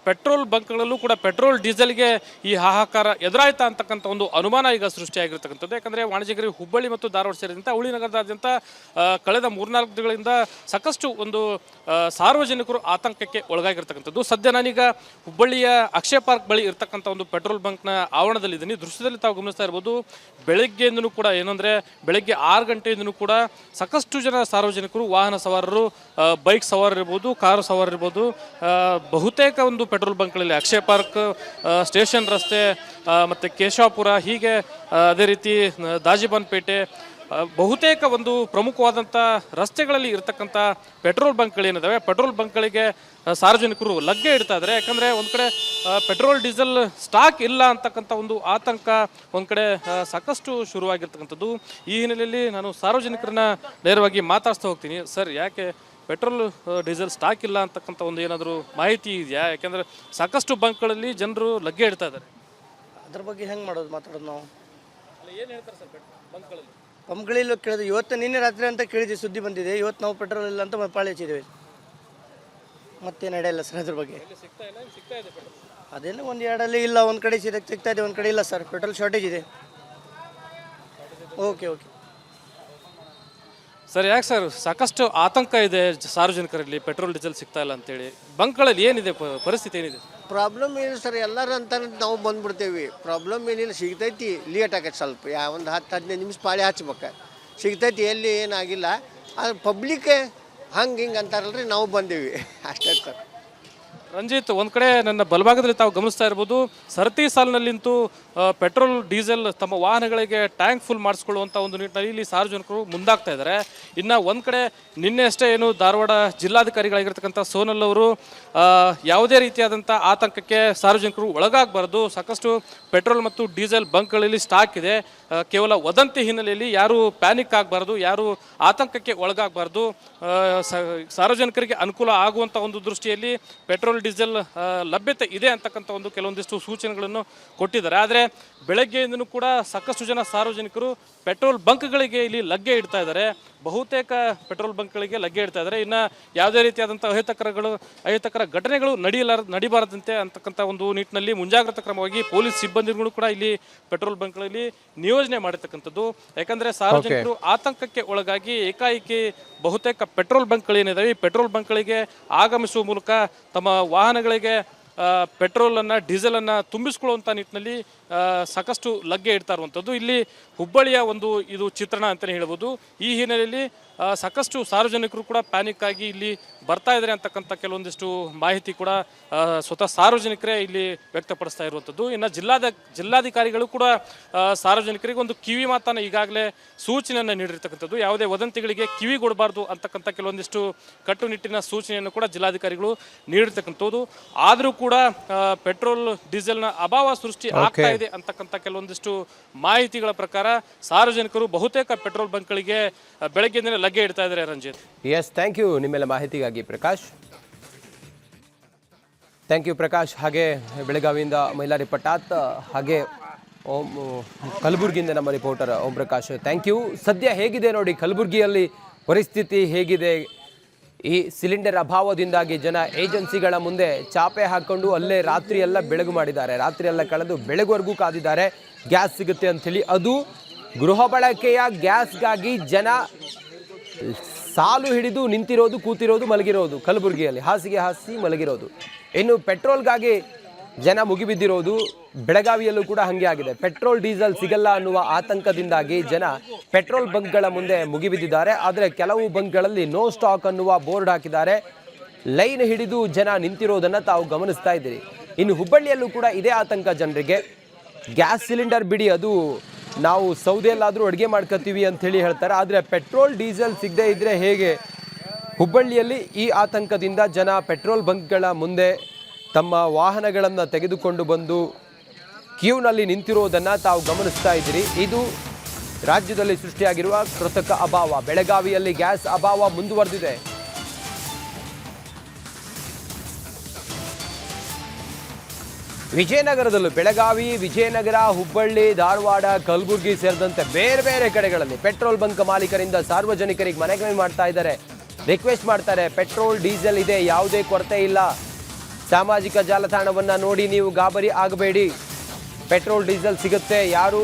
ಪೆಟ್ರೋಲ್ ಬಂಕ್ಗಳಲ್ಲೂ ಕೂಡ ಪೆಟ್ರೋಲ್ ಡೀಸೆಲ್ಗೆ ಈ ಹಾಹಾಕಾರ ಎದುರಾಯ್ತಾ ಅಂತಕ್ಕಂಥ ಒಂದು ಅನುಮಾನ ಈಗ ಸೃಷ್ಟಿಯಾಗಿರ್ತಕ್ಕಂಥದ್ದು. ಯಾಕಂದರೆ ವಾಣಿಜ್ಯಿಕರಿಗೆ ಹುಬ್ಬಳ್ಳಿ ಮತ್ತು ಧಾರವಾಡ ಸೇರಿದಂತೆ ಹುಳಿ ನಗರದಾದ್ಯಂತ ಕಳೆದ 3-4 ದಿನಗಳಿಂದ ಸಾಕಷ್ಟು ಒಂದು ಸಾರ್ವಜನಿಕರು ಆತಂಕಕ್ಕೆ ಒಳಗಾಗಿರ್ತಕ್ಕಂಥದ್ದು. ಸದ್ಯ ನಾನೀಗ ಹುಬ್ಬಳ್ಳಿಯ ಅಕ್ಷಯ ಪಾರ್ಕ್ ಬಳಿ ಇರ್ತಕ್ಕಂಥ ಒಂದು ಪೆಟ್ರೋಲ್ ಬಂಕ್ನ ಆವರಣದಲ್ಲಿದ್ದೀನಿ. ದೃಶ್ಯದಲ್ಲಿ ತಾವು ಗಮನಿಸ್ತಾ ಇರ್ಬೋದು, ಬೆಳಗ್ಗೆಯಿಂದನೂ ಕೂಡ ಏನಂದರೆ ಬೆಳಗ್ಗೆ 6 ಗಂಟೆಯಿಂದನೂ ಕೂಡ ಸಾಕಷ್ಟು ಜನ ಸಾರ್ವಜನಿಕರು, ವಾಹನ ಸವಾರರು, ಬೈಕ್ ಸವಾರರಿರ್ಬೋದು, ಕಾರು ಸವಾರರಿರ್ಬೋದು, ಬಹುತೇಕ ಒಂದು ಪೆಟ್ರೋಲ್ ಬಂಕ್ಗಳಲ್ಲಿ ಅಕ್ಷಯ ಪಾರ್ಕ್, ಸ್ಟೇಷನ್ ರಸ್ತೆ ಮತ್ತು ಕೇಶವಾಪುರ, ಹೀಗೆ ಅದೇ ರೀತಿ ದಾಜಿಬಾನ್ಪೇಟೆ, ಬಹುತೇಕ ಒಂದು ಪ್ರಮುಖವಾದಂಥ ರಸ್ತೆಗಳಲ್ಲಿ ಇರತಕ್ಕಂಥ ಪೆಟ್ರೋಲ್ ಬಂಕ್ಗಳೇನಿದ್ದಾವೆ, ಪೆಟ್ರೋಲ್ ಬಂಕ್ಗಳಿಗೆ ಸಾರ್ವಜನಿಕರು ಲಗ್ಗೆ ಇಡ್ತಾ ಇದ್ದಾರೆ. ಯಾಕಂದರೆ ಒಂದು ಕಡೆ ಪೆಟ್ರೋಲ್ ಡೀಸೆಲ್ ಸ್ಟಾಕ್ ಇಲ್ಲ ಅಂತಕ್ಕಂಥ ಒಂದು ಆತಂಕ ಒಂದು ಕಡೆ ಸಾಕಷ್ಟು ಶುರುವಾಗಿರ್ತಕ್ಕಂಥದ್ದು. ಈ ಹಿನ್ನೆಲೆಯಲ್ಲಿ ನಾನು ಸಾರ್ವಜನಿಕರನ್ನ ನೇರವಾಗಿ ಮಾತಾಡ್ತಾ ಹೋಗ್ತೀನಿ. ಸರ್, ಯಾಕೆ ಪೆಟ್ರೋಲ್ ಡೀಸೆಲ್ ಸ್ಟಾಕ್ ಇಲ್ಲ ಅಂತಕ್ಕಂಥ ಒಂದು ಏನಾದರೂ ಮಾಹಿತಿ ಇದೆಯಾ? ಯಾಕೆಂದರೆ ಸಾಕಷ್ಟು ಬಂಕ್ಗಳಲ್ಲಿ ಜನರು ಲಗ್ಗೆ ಇಡ್ತಾ ಇದ್ದಾರೆ. ಅದ್ರ ಬಗ್ಗೆ ಹೆಂಗೆ ಮಾತಾಡೋದು ನಾವು? ಏನು ಹೇಳ್ತಾರೆ ಸರ್ ಬಂಕ್ಗಳಲ್ಲಿ? ಪಂಪ್ಗಳಿಲ್ಲ ಕೇಳಿದ್ವಿ. ಇವತ್ತು ನಿನ್ನೆ ರಾತ್ರಿ ಅಂತ ಕೇಳಿದ್ವಿ, ಸುದ್ದಿ ಬಂದಿದೆ. ಇವತ್ತು ನಾವು ಪೆಟ್ರೋಲ್ ಇಲ್ಲ ಅಂತ ಪಾಳಿ ಹಚ್ಚಿದ್ದೇವೆ. ಮತ್ತೆ ನಡೆಯಲ್ಲ ಸರ್ ಅದ್ರ ಬಗ್ಗೆ. ಅದೇನೋ ಒಂದು ಎರಡಲ್ಲಿ ಇಲ್ಲ, ಒಂದು ಕಡೆ ಸಿಗ್ತಾ ಇದೆ, ಒಂದು ಕಡೆ ಇಲ್ಲ ಸರ್. ಪೆಟ್ರೋಲ್ ಶಾರ್ಟೇಜ್ ಇದೆ. ಓಕೆ ಸರ್, ಯಾಕೆ ಸರ್ ಸಾಕಷ್ಟು ಆತಂಕ ಇದೆ ಸಾರ್ವಜನಿಕರಲ್ಲಿ, ಪೆಟ್ರೋಲ್ ಡೀಸೆಲ್ ಸಿಗ್ತಾ ಇಲ್ಲ ಅಂತೇಳಿ. ಬಂಕ್ಗಳಲ್ಲಿ ಏನಿದೆ ಪರಿಸ್ಥಿತಿ ಏನಿದೆ? ಪ್ರಾಬ್ಲಮ್ ಏನು ಸರ್, ಎಲ್ಲರೂ ಅಂತಾರೆ ನಾವು ಬಂದ್ಬಿಡ್ತೇವೆ. ಪ್ರಾಬ್ಲಮ್ ಏನಿಲ್ಲ, ಸಿಗ್ತೈತಿ, ಲೇಟ್ ಆಗೈತೆ ಸ್ವಲ್ಪ. ಒಂದು 10-15 ನಿಮಿಷ ಪಾಳಿ ಹಚ್ಬೇಕು, ಸಿಗ್ತೈತಿ. ಎಲ್ಲಿ ಏನಾಗಿಲ್ಲ. ಅದು ಪಬ್ಲಿಕ್ ಹಂಗೆ ಹಿಂಗೆ ಅಂತಾರಲ್ರಿ, ನಾವು ಬಂದೇವಿ ಅಷ್ಟೇ ಸರ್. ರಂಜಿತ್, ಒಂದು ಕಡೆ ನನ್ನ ಬಲಭಾಗದಲ್ಲಿ ತಾವು ಗಮನಿಸ್ತಾ ಇರ್ಬೋದು, ಸರತಿ ಸಾಲಿನಲ್ಲಿಂತೂ ಪೆಟ್ರೋಲ್ ಡೀಸೆಲ್ ತಮ್ಮ ವಾಹನಗಳಿಗೆ ಟ್ಯಾಂಕ್ ಫುಲ್ ಮಾಡಿಸ್ಕೊಳ್ಳುವಂಥ ಒಂದು ನಿಟ್ಟಿನಲ್ಲಿ ಇಲ್ಲಿ ಸಾರ್ವಜನಿಕರು ಮುಂದಾಗ್ತಾ ಇದ್ದಾರೆ. ಇನ್ನು ಒಂದು ಕಡೆ ನಿನ್ನೆ ಅಷ್ಟೇ ಏನು ಧಾರವಾಡ ಜಿಲ್ಲಾಧಿಕಾರಿಗಳಾಗಿರ್ತಕ್ಕಂಥ ಸೋನಲ್ ಅವರು ಯಾವುದೇ ರೀತಿಯಾದಂಥ ಆತಂಕಕ್ಕೆ ಸಾರ್ವಜನಿಕರು ಒಳಗಾಗಬಾರ್ದು, ಸಾಕಷ್ಟು ಪೆಟ್ರೋಲ್ ಮತ್ತು ಡೀಸೆಲ್ ಬಂಕ್ಗಳಲ್ಲಿ ಸ್ಟಾಕ್ ಇದೆ, ಕೇವಲ ವದಂತಿ ಹಿನ್ನೆಲೆಯಲ್ಲಿ ಯಾರು ಪ್ಯಾನಿಕ್ ಆಗಬಾರ್ದು, ಯಾರು ಆತಂಕಕ್ಕೆ ಒಳಗಾಗಬಾರ್ದು, ಸಾರ್ವಜನಿಕರಿಗೆ ಅನುಕೂಲ ಆಗುವಂಥ ಒಂದು ದೃಷ್ಟಿಯಲ್ಲಿ ಪೆಟ್ರೋಲ್ ಡೀಸೆಲ್ ಲಭ್ಯತೆ ಇದೆ ಅಂತಕ್ಕಂಥ ಒಂದು ಕೆಲವೊಂದಿಷ್ಟು ಸೂಚನೆಗಳನ್ನು ಕೊಟ್ಟಿದ್ದಾರೆ. ಆದರೆ ಬೆಳಗ್ಗೆಯಿಂದನೂ ಕೂಡ ಸಾಕಷ್ಟು ಜನ ಸಾರ್ವಜನಿಕರು ಪೆಟ್ರೋಲ್ ಬಂಕ್ಗಳಿಗೆ ಇಲ್ಲಿ ಲಗ್ಗೆ ಇಡ್ತಾ ಇದ್ದಾರೆ. ಬಹುತೇಕ ಪೆಟ್ರೋಲ್ ಬಂಕ್ಗಳಿಗೆ ಲಗ್ಗೆ ಇಡ್ತಾ ಇದ್ದಾರೆ. ಇನ್ನು ಯಾವುದೇ ರೀತಿಯಾದಂಥ ಅಹಿತಕರ ಘಟನೆಗಳು ನಡಿಬಾರದಂತೆ ಅಂತಕ್ಕಂಥ ಒಂದು ನಿಟ್ಟಿನಲ್ಲಿ ಮುಂಜಾಗ್ರತಾ ಕ್ರಮವಾಗಿ ಪೊಲೀಸ್ ಸಿಬ್ಬಂದಿಗಳು ಕೂಡ ಇಲ್ಲಿ ಪೆಟ್ರೋಲ್ ಬಂಕ್ಗಳಲ್ಲಿ ನಿಯೋಜನೆ ಮಾಡಿರ್ತಕ್ಕಂಥದ್ದು. ಯಾಕಂದರೆ ಸಾರ್ವಜನಿಕರು ಆತಂಕಕ್ಕೆ ಒಳಗಾಗಿ ಏಕಾಏಕಿ ಬಹುತೇಕ ಪೆಟ್ರೋಲ್ ಬಂಕ್ಗಳೇನಿದಾವೆ ಈ ಪೆಟ್ರೋಲ್ ಬಂಕ್ಗಳಿಗೆ ಆಗಮಿಸುವ ಮೂಲಕ ತಮ್ಮ ವಾಹನಗಳಿಗೆ ಪೆಟ್ರೋಲನ್ನು ಡೀಸೆಲನ್ನು ತುಂಬಿಸ್ಕೊಳ್ಳುವಂಥ ನಿಟ್ಟಿನಲ್ಲಿ ಸಾಕಷ್ಟು ಲಗ್ಗೆ ಇಡ್ತಾ ಇರುವಂಥದ್ದು ಇಲ್ಲಿ ಹುಬ್ಬಳ್ಳಿಯ ಒಂದು ಇದು ಚಿತ್ರಣ ಅಂತಲೇ ಹೇಳ್ಬೋದು. ಈ ಹಿನ್ನೆಲೆಯಲ್ಲಿ ಸಾಕಷ್ಟು ಸಾರ್ವಜನಿಕರು ಕೂಡ ಪ್ಯಾನಿಕ್ ಆಗಿ ಇಲ್ಲಿ ಬರ್ತಾ ಇದ್ದಾರೆ ಅಂತಕ್ಕಂಥ ಕೆಲವೊಂದಿಷ್ಟು ಮಾಹಿತಿ ಕೂಡ ಸ್ವತಃ ಸಾರ್ವಜನಿಕರೇ ಇಲ್ಲಿ ವ್ಯಕ್ತಪಡಿಸ್ತಾ ಇರುವಂಥದ್ದು. ಇನ್ನು ಜಿಲ್ಲಾಧಿಕಾರಿಗಳು ಕೂಡ ಸಾರ್ವಜನಿಕರಿಗೆ ಒಂದು ಕಿವಿ ಮಾತನ್ನು ಈಗಾಗಲೇ ಸೂಚನೆಯನ್ನು ನೀಡಿರ್ತಕ್ಕಂಥದ್ದು. ಯಾವುದೇ ವದಂತಿಗಳಿಗೆ ಕಿವಿಗೊಡಬಾರ್ದು ಅಂತಕ್ಕಂಥ ಕೆಲವೊಂದಿಷ್ಟು ಕಟ್ಟುನಿಟ್ಟಿನ ಸೂಚನೆಯನ್ನು ಕೂಡ ಜಿಲ್ಲಾಧಿಕಾರಿಗಳು ನೀಡಿರ್ತಕ್ಕಂಥದ್ದು. ಆದರೂ ಕೂಡ ಪೆಟ್ರೋಲ್ ಡೀಸೆಲ್ನ ಅಭಾವ ಸೃಷ್ಟಿ ಆಗ್ತಾ ಇದೆ ಅಂತಕ್ಕಂಥ ಕೆಲವೊಂದಿಷ್ಟು ಮಾಹಿತಿಗಳ ಪ್ರಕಾರ ಸಾರ್ವಜನಿಕರು ಬಹುತೇಕ ಪೆಟ್ರೋಲ್ ಬಂಕ್ಗಳಿಗೆ ಬೆಳಗ್ಗೆಯಿಂದಲೇ ಲಗ್ಗೆ ಇಡ್ತಾ ಇದ್ದಾರೆ. ರಂಜಿತ್, ಎಸ್, ಥ್ಯಾಂಕ್ ಯು ನಿಮ್ಮೆಲ್ಲ ಮಾಹಿತಿಗಾಗಿ ಪ್ರಕಾಶ್. Thank you Prakash. ಹಾಗೆ ಬೆಳಗಾವಿಯಿಂದ ಮೈಲಾರಿ ಪಟಾತ್, ಹಾಗೆ ಕಲಬುರಗಿಯಿಂದ ನಮ್ಮ reporter Om Prakash, thank you. ಸದ್ಯ ಹೇಗಿದೆ ನೋಡಿ ಕಲಬುರಗಿಯಲ್ಲಿ ಪರಿಸ್ಥಿತಿ ಹೇಗಿದೆ. ಈ ಸಿಲಿಂಡರ್ ಅಭಾವದಿಂದಾಗಿ ಜನ ಏಜೆನ್ಸಿಗಳ ಮುಂದೆ ಚಾಪೆ ಹಾಕ್ಕೊಂಡು ಅಲ್ಲೇ ರಾತ್ರಿ ಎಲ್ಲ ಬೆಳಗು ಮಾಡಿದ್ದಾರೆ. ರಾತ್ರಿ ಎಲ್ಲ ಕಳೆದು ಬೆಳಗುವರೆಗೂ ಕಾದಿದ್ದಾರೆ ಗ್ಯಾಸ್ ಸಿಗುತ್ತೆ ಅಂಥೇಳಿ. ಅದು ಗೃಹ ಬಳಕೆಯ ಗ್ಯಾಸ್ಗಾಗಿ ಜನ ಸಾಲು ಹಿಡಿದು ನಿಂತಿರೋದು, ಕೂತಿರೋದು, ಮಲಗಿರೋದು ಕಲಬುರಗಿಯಲ್ಲಿ, ಹಾಸಿಗೆ ಹಾಸಿ ಮಲಗಿರೋದು. ಇನ್ನು ಪೆಟ್ರೋಲ್ಗಾಗಿ ಜನ ಮುಗಿಬಿದ್ದಿರೋದು ಬೆಳಗಾವಿಯಲ್ಲೂ ಕೂಡ ಹಾಗೆ ಆಗಿದೆ. ಪೆಟ್ರೋಲ್ ಡೀಸೆಲ್ ಸಿಗಲ್ಲ ಅನ್ನುವ ಆತಂಕದಿಂದಾಗಿ ಜನ ಪೆಟ್ರೋಲ್ ಬಂಕ್ಗಳ ಮುಂದೆ ಮುಗಿಬಿದ್ದಿದ್ದಾರೆ. ಆದರೆ ಕೆಲವು ಬಂಕ್ಗಳಲ್ಲಿ ನೋ ಸ್ಟಾಕ್ ಅನ್ನುವ ಬೋರ್ಡ್ ಹಾಕಿದ್ದಾರೆ. ಲೈನ್ ಹಿಡಿದು ಜನ ನಿಂತಿರೋದನ್ನು ತಾವು ಗಮನಿಸ್ತಾ ಇದ್ದೀರಿ. ಇನ್ನು ಹುಬ್ಬಳ್ಳಿಯಲ್ಲೂ ಕೂಡ ಇದೇ ಆತಂಕ ಜನರಿಗೆ. ಗ್ಯಾಸ್ ಸಿಲಿಂಡರ್ ಬಿಡಿ, ಅದು ನಾವು ಸೌದೆಯಲ್ಲಾದರೂ ಅಡುಗೆ ಮಾಡ್ಕೊತೀವಿ ಅಂಥೇಳಿ ಹೇಳ್ತಾರೆ. ಆದರೆ ಪೆಟ್ರೋಲ್ ಡೀಸೆಲ್ ಸಿಗದೇ ಇದ್ದರೆ ಹೇಗೆ? ಹುಬ್ಬಳ್ಳಿಯಲ್ಲಿ ಈ ಆತಂಕದಿಂದ ಜನ ಪೆಟ್ರೋಲ್ ಬಂಕ್ಗಳ ಮುಂದೆ ತಮ್ಮ ವಾಹನಗಳನ್ನು ತೆಗೆದುಕೊಂಡು ಬಂದು ಕ್ಯೂನಲ್ಲಿ ನಿಂತಿರೋದನ್ನು ತಾವು ಗಮನಿಸ್ತಾ ಇದ್ದೀರಿ. ಇದು ರಾಜ್ಯದಲ್ಲಿ ಸೃಷ್ಟಿಯಾಗಿರುವ ಕೃತಕ ಅಭಾವ. ಬೆಳಗಾವಿಯಲ್ಲಿ ಗ್ಯಾಸ್ ಅಭಾವ ಮುಂದುವರೆದಿದೆ. ವಿಜಯನಗರದಲ್ಲೂ ಬೆಳಗಾವಿ, ವಿಜಯನಗರ, ಹುಬ್ಬಳ್ಳಿ, ಧಾರವಾಡ, ಕಲಬುರಗಿ ಸೇರಿದಂತೆ ಬೇರೆ ಬೇರೆ ಕಡೆಗಳಲ್ಲಿ ಪೆಟ್ರೋಲ್ ಬಂಕ್ ಮಾಲೀಕರಿಂದ ಸಾರ್ವಜನಿಕರಿಗೆ ಮನವಿ ಮಾಡ್ತಾ ಇದ್ದಾರೆ, ರಿಕ್ವೆಸ್ಟ್ ಮಾಡ್ತಾರೆ. ಪೆಟ್ರೋಲ್ ಡೀಸೆಲ್ ಇದೆ, ಯಾವುದೇ ಕೊರತೆ ಇಲ್ಲ. ಸಾಮಾಜಿಕ ಜಾಲತಾಣವನ್ನು ನೋಡಿ ನೀವು ಗಾಬರಿ ಆಗಬೇಡಿ. ಪೆಟ್ರೋಲ್ ಡೀಸೆಲ್ ಸಿಗುತ್ತೆ. ಯಾರು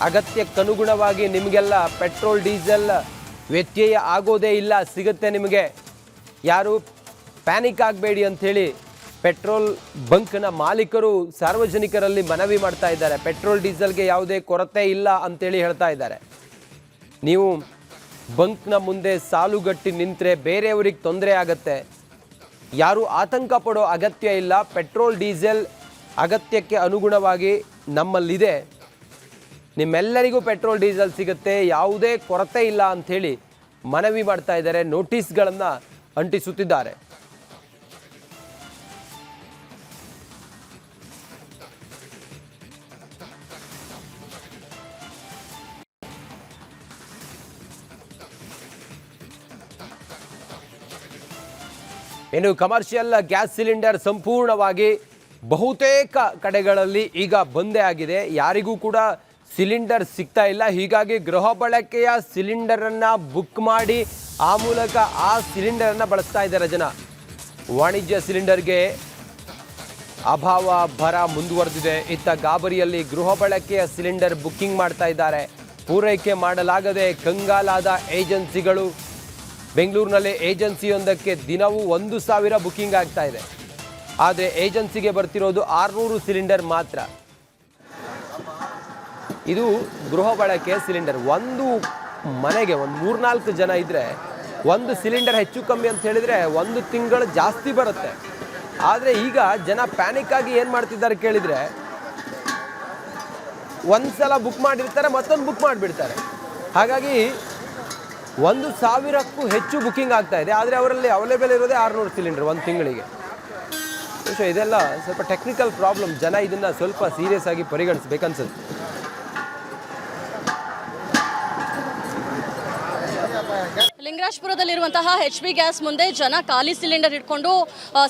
ಅಗತ್ಯಕ್ಕನುಗುಣವಾಗಿ ನಿಮಗೆಲ್ಲ ಪೆಟ್ರೋಲ್ ಡೀಸೆಲ್ ವ್ಯತ್ಯಯ ಆಗೋದೇ ಇಲ್ಲ, ಸಿಗುತ್ತೆ ನಿಮಗೆ. ಯಾರು ಪ್ಯಾನಿಕ್ ಆಗಬೇಡಿ ಅಂಥೇಳಿ ಪೆಟ್ರೋಲ್ ಬಂಕ್ನ ಮಾಲೀಕರು ಸಾರ್ವಜನಿಕರಲ್ಲಿ ಮನವಿ ಮಾಡ್ತಾ ಇದ್ದಾರೆ. ಪೆಟ್ರೋಲ್ ಡೀಸೆಲ್ಗೆ ಯಾವುದೇ ಕೊರತೆ ಇಲ್ಲ ಅಂತೇಳಿ ಹೇಳ್ತಾ ಇದ್ದಾರೆ. ನೀವು ಬಂಕ್ನ ಮುಂದೆ ಸಾಲುಗಟ್ಟಿ ನಿಂತರೆ ಬೇರೆಯವ್ರಿಗೆ ತೊಂದರೆ ಆಗತ್ತೆ. ಯಾರು ಆತಂಕ ಪಡೋ ಅಗತ್ಯ ಇಲ್ಲ. ಪೆಟ್ರೋಲ್ ಡೀಸೆಲ್ ಅಗತ್ಯಕ್ಕೆ ಅನುಗುಣವಾಗಿ ನಮ್ಮಲ್ಲಿದೆ. ನಿಮ್ಮೆಲ್ಲರಿಗೂ ಪೆಟ್ರೋಲ್ ಡೀಸೆಲ್ ಸಿಗುತ್ತೆ, ಯಾವುದೇ ಕೊರತೆ ಇಲ್ಲ ಅಂಥೇಳಿ ಮನವಿ ಮಾಡ್ತಾ ಇದ್ದಾರೆ. ನೋಟಿಸ್ಗಳನ್ನು ಅಂಟಿಸುತ್ತಿದ್ದಾರೆ. ಇನ್ನು ಕಮರ್ಷಿಯಲ್ ಗ್ಯಾಸ್ ಸಿಲಿಂಡರ್ ಸಂಪೂರ್ಣವಾಗಿ ಬಹುತೇಕ ಕಡೆಗಳಲ್ಲಿ ಈಗ ಬಂದೇ ಆಗಿದೆ. ಯಾರಿಗೂ ಕೂಡ ಸಿಲಿಂಡರ್ ಸಿಗ್ತಾ ಇಲ್ಲ. ಹೀಗಾಗಿ ಗೃಹ ಬಳಕೆಯ ಸಿಲಿಂಡರನ್ನು ಬುಕ್ ಮಾಡಿ ಆ ಮೂಲಕ ಆ ಸಿಲಿಂಡರನ್ನು ಬಳಸ್ತಾ ಇದ್ದಾರೆ ಜನ. ವಾಣಿಜ್ಯ ಸಿಲಿಂಡರ್ಗೆ ಅಭಾವ, ಭರ ಮುಂದುವರೆದಿದೆ. ಇತ್ತ ಗಾಬರಿಯಲ್ಲಿ ಗೃಹ ಬಳಕೆಯ ಸಿಲಿಂಡರ್ ಬುಕ್ಕಿಂಗ್ ಮಾಡ್ತಾ ಇದ್ದಾರೆ. ಪೂರೈಕೆ ಮಾಡಲಾಗದೆ ಕಂಗಾಲಾದ ಏಜೆನ್ಸಿಗಳು. ಬೆಂಗಳೂರಿನಲ್ಲಿ ಏಜೆನ್ಸಿಯೊಂದಕ್ಕೆ ದಿನವೂ 1,000 ಬುಕ್ಕಿಂಗ್ ಆಗ್ತಾ ಇದೆ. ಆದರೆ ಏಜೆನ್ಸಿಗೆ ಬರ್ತಿರೋದು 600 ಸಿಲಿಂಡರ್ ಮಾತ್ರ. ಇದು ಗೃಹ ಬಳಕೆಯ ಸಿಲಿಂಡರ್. ಒಂದು ಮನೆಗೆ ಒಂದು 3-4 ಜನ ಇದ್ದರೆ ಒಂದು ಸಿಲಿಂಡರ್ ಹೆಚ್ಚು ಕಮ್ಮಿ ಅಂತ ಹೇಳಿದರೆ 1 ತಿಂಗಳು ಜಾಸ್ತಿ ಬರುತ್ತೆ. ಆದರೆ ಈಗ ಜನ ಪ್ಯಾನಿಕ್ ಆಗಿ ಏನು ಮಾಡ್ತಿದ್ದಾರೆ ಕೇಳಿದರೆ, ಒಂದು ಸಲ ಬುಕ್ ಮಾಡಿರ್ತಾರೆ, ಮತ್ತೊಂದು ಬುಕ್ ಮಾಡಿಬಿಡ್ತಾರೆ. ಹಾಗಾಗಿ 1,000ಕ್ಕೂ ಹೆಚ್ಚು ಬುಕ್ಕಿಂಗ್ ಆಗ್ತಾ ಇದೆ. ಆದರೆ ಅವರಲ್ಲಿ ಅವೈಲೇಬಲ್ ಇರೋದೇ 600 ಸಿಲಿಂಡರ್ ಒಂದು ತಿಂಗಳಿಗೆ. ಇದೆಲ್ಲ ಸ್ವಲ್ಪ ಟೆಕ್ನಿಕಲ್ ಪ್ರಾಬ್ಲಮ್. ಜನ ಇದನ್ನು ಸ್ವಲ್ಪ ಸೀರಿಯಸ್ ಆಗಿ ಪರಿಗಣಿಸ್ಬೇಕನ್ಸುತ್ತೆ. ಲಿಂಗರಾಜಪುರದಲ್ಲಿರುವಂತಹ HB ಗ್ಯಾಸ್ ಮುಂದೆ ಜನ ಖಾಲಿ ಸಿಲಿಂಡರ್ ಇಟ್ಕೊಂಡು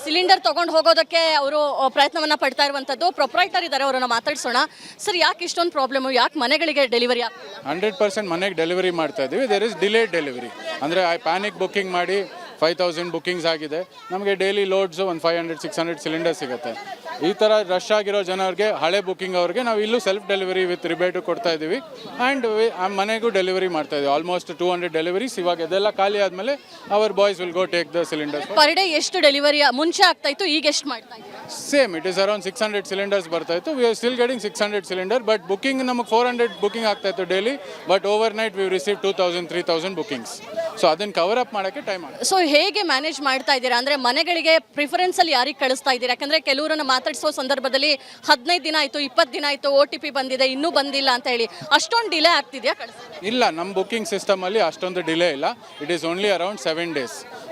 ಸಿಲಿಂಡರ್ ತಗೊಂಡು ಹೋಗೋದಕ್ಕೆ ಅವರು ಪ್ರಯತ್ನವನ್ನ ಪಡ್ತಾ ಇರುವಂಥದ್ದು. ಪ್ರೊಪ್ರೈಟರ್ ಇದ್ದಾರೆ, ಅವರನ್ನು ಮಾತಾಡ್ಸೋಣ. ಸರ್, ಯಾಕೆ ಇಷ್ಟೊಂದು ಪ್ರಾಬ್ಲಮ್? ಯಾಕೆ ಮನೆಗಳಿಗೆ ಡೆಲಿವರಿ 100% ಮನೆಗೆ ಡೆಲಿವರಿ ಮಾಡ್ತಾ ಇದ್ದೀವಿ. There is delayed delivery. ಅಂದರೆ ಪ್ಯಾನಿಕ್ ಬುಕ್ಕಿಂಗ್ ಮಾಡಿ 5,000 ಬುಕ್ಕಿಂಗ್ಸ್ ಆಗಿದೆ. ನಮಗೆ ಡೈಲಿ ಲೋಡ್ಸು ಒಂದು 500-600 ಸಿಲಿಂಡರ್ ಸಿಗುತ್ತೆ. ಈ ಥರ ರಶ್ ಆಗಿರೋ ಜನರಿಗೆ, ಹಳೆ ಬುಕ್ಕಿಂಗ್ ಅವ್ರಿಗೆ ನಾವು ಇಲ್ಲೂ ಸೆಲ್ಫ್ ಡೆಲಿವರಿ ವಿತ್ ರಿಬೇಟು ಕೊಡ್ತಾ ಇದ್ದೀವಿ. ಆ್ಯಂಡ್ ಮನೆಗೂ ಡೆಲಿವರಿ ಮಾಡ್ತಾ ಇದ್ದೀವಿ. Almost 200 deliveries. ಇವಾಗ ಇದೆಲ್ಲ ಖಾಲಿ ಆದಮೇಲೆ hour boys will go take the cylinders. Per day ಎಷ್ಟು ಡೆಲಿವರಿ ಮುಂಚೆ ಆಗ್ತಾ ಇತ್ತು, ಈಗ ಎಷ್ಟು ಮಾಡ್ತಾ ಇದ್ದೀರಾ? Same, it is around 600 cylinders ಬರ್ತಾ ಇತ್ತು. We are still getting 600 cylinder. But booking ನಮಗೆ 400 ಬುಕ್ಕಿಂಗ್ ಆಗ್ತಾ ಇತ್ತು daily. But over night V receive 2,000-3,000 bookings. So ಅದನ್ನು ಕವರ್ ಅಪ್ ಮಾಡೋಕ್ಕೆ ಟೈಮ್ ಆಗುತ್ತೆ. ಸೊ ಹೇಗೆ ಮ್ಯಾನೇಜ್ ಮಾಡ್ತಾ ಇದ್ದೀರಾ? ಅಂದರೆ ಮನೆಗಳಿಗೆ ಪ್ರಿಫರೆನ್ಸ್ ಅಲ್ಲಿ ಯಾರಿಗೆ ಕಳಿಸ್ತಾ ಇದ್ದೀರಾ? ಯಾಕಂದರೆ ಕೆಲವರನ್ನು ಮಾತಾಡಿಸೋ ಸಂದರ್ಭದಲ್ಲಿ 15 ದಿನ ಆಯಿತು, 20 ದಿನ ಆಯಿತು, OTP ಬಂದಿದೆ, ಇನ್ನೂ ಬಂದಿಲ್ಲ ಅಂತ ಹೇಳಿ ಅಷ್ಟೊಂದು ಡಿಲೇ ಆಗ್ತಿದೆಯಾ? ಇಲ್ಲ, ನಮ್ಮ ಬುಕ್ಕಿಂಗ್ ಸಿಸ್ಟಮಲ್ಲಿ ಅಷ್ಟೊಂದು ಡಿಲೇ ಇಲ್ಲ. It is only around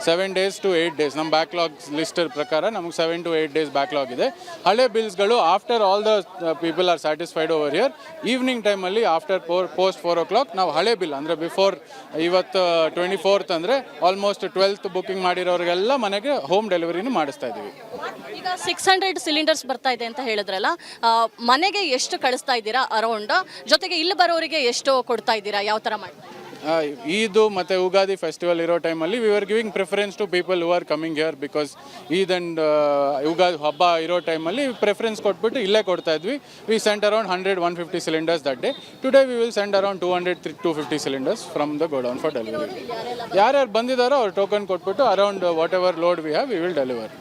7 days to 8 days. ನಮ್ಮ ಬ್ಯಾಕ್ಲಾಗ್ ಲಿಸ್ಟ್ ಪ್ರಕಾರ ನಮಗೆ 7 to 8 days ಬ್ಯಾಕ್ಲಾಗ್ ಇದೆ. ಹಳೆ ಬಿಲ್ಸ್ಗಳು after all the people are satisfied over here, evening ಟೈಮಲ್ಲಿ ಆಫ್ಟರ್ ಪೋಸ್ಟ್ 4 o'clock ನಾವು ಹಳೆ ಬಿಲ್ ಅಂದರೆ ಬಿಫೋರ್ ಇವತ್ತು 24th ಅಂದರೆ ಆಲ್ಮೋಸ್ಟ್ 12th ಬುಕ್ಕಿಂಗ್ ಮಾಡಿರೋರಿಗೆಲ್ಲ ಮನೆಗೆ ಹೋಮ್ ಡೆಲಿವರಿನೂ ಮಾಡಿಸ್ತಾ ಇದ್ದೀವಿ. ಈಗ 600 ಸಿಲಿಂಡರ್ಸ್ ಬರ್ತಾ ಇದೆ ಅಂತ ಹೇಳಿದ್ರಲ್ಲ, ಮನೆಗೆ ಎಷ್ಟು ಕಳಿಸ್ತಾ ಇದ್ದೀರಾ ಅರೌಂಡ್? ಜೊತೆಗೆ ಇಲ್ಲಿ ಬರೋರಿಗೆ ಎಷ್ಟು ಕೊಡ್ತಾ ಇದ್ದೀರಾ? ಯಾವ ಥರ ಮಾಡ್ತಾ ಇದ್ದೀರಾ? ಈದು ಮತ್ತು ಉಗಾದಿ ಫೆಸ್ಟಿವಲ್ ಇರೋ ಟೈಮಲ್ಲಿ we are giving preference to people who are coming here. Because Eid and Ugadi ಹಬ್ಬ ಇರೋ ಟೈಮಲ್ಲಿ ಪ್ರಿಫರೆನ್ಸ್ ಕೊಟ್ಬಿಟ್ಟು ಇಲ್ಲೇ ಕೊಡ್ತಾ ಇದ್ವಿ. We sent around 100-150 cylinders that day. Today we will send around 200-250 cylinders from the godown for delivery. ಯಾರ್ಯಾರು ಬಂದಿದ್ದಾರೋ ಅವ್ರು ಟೋಕನ್ ಕೊಟ್ಬಿಟ್ಟು around whatever load we have we will deliver.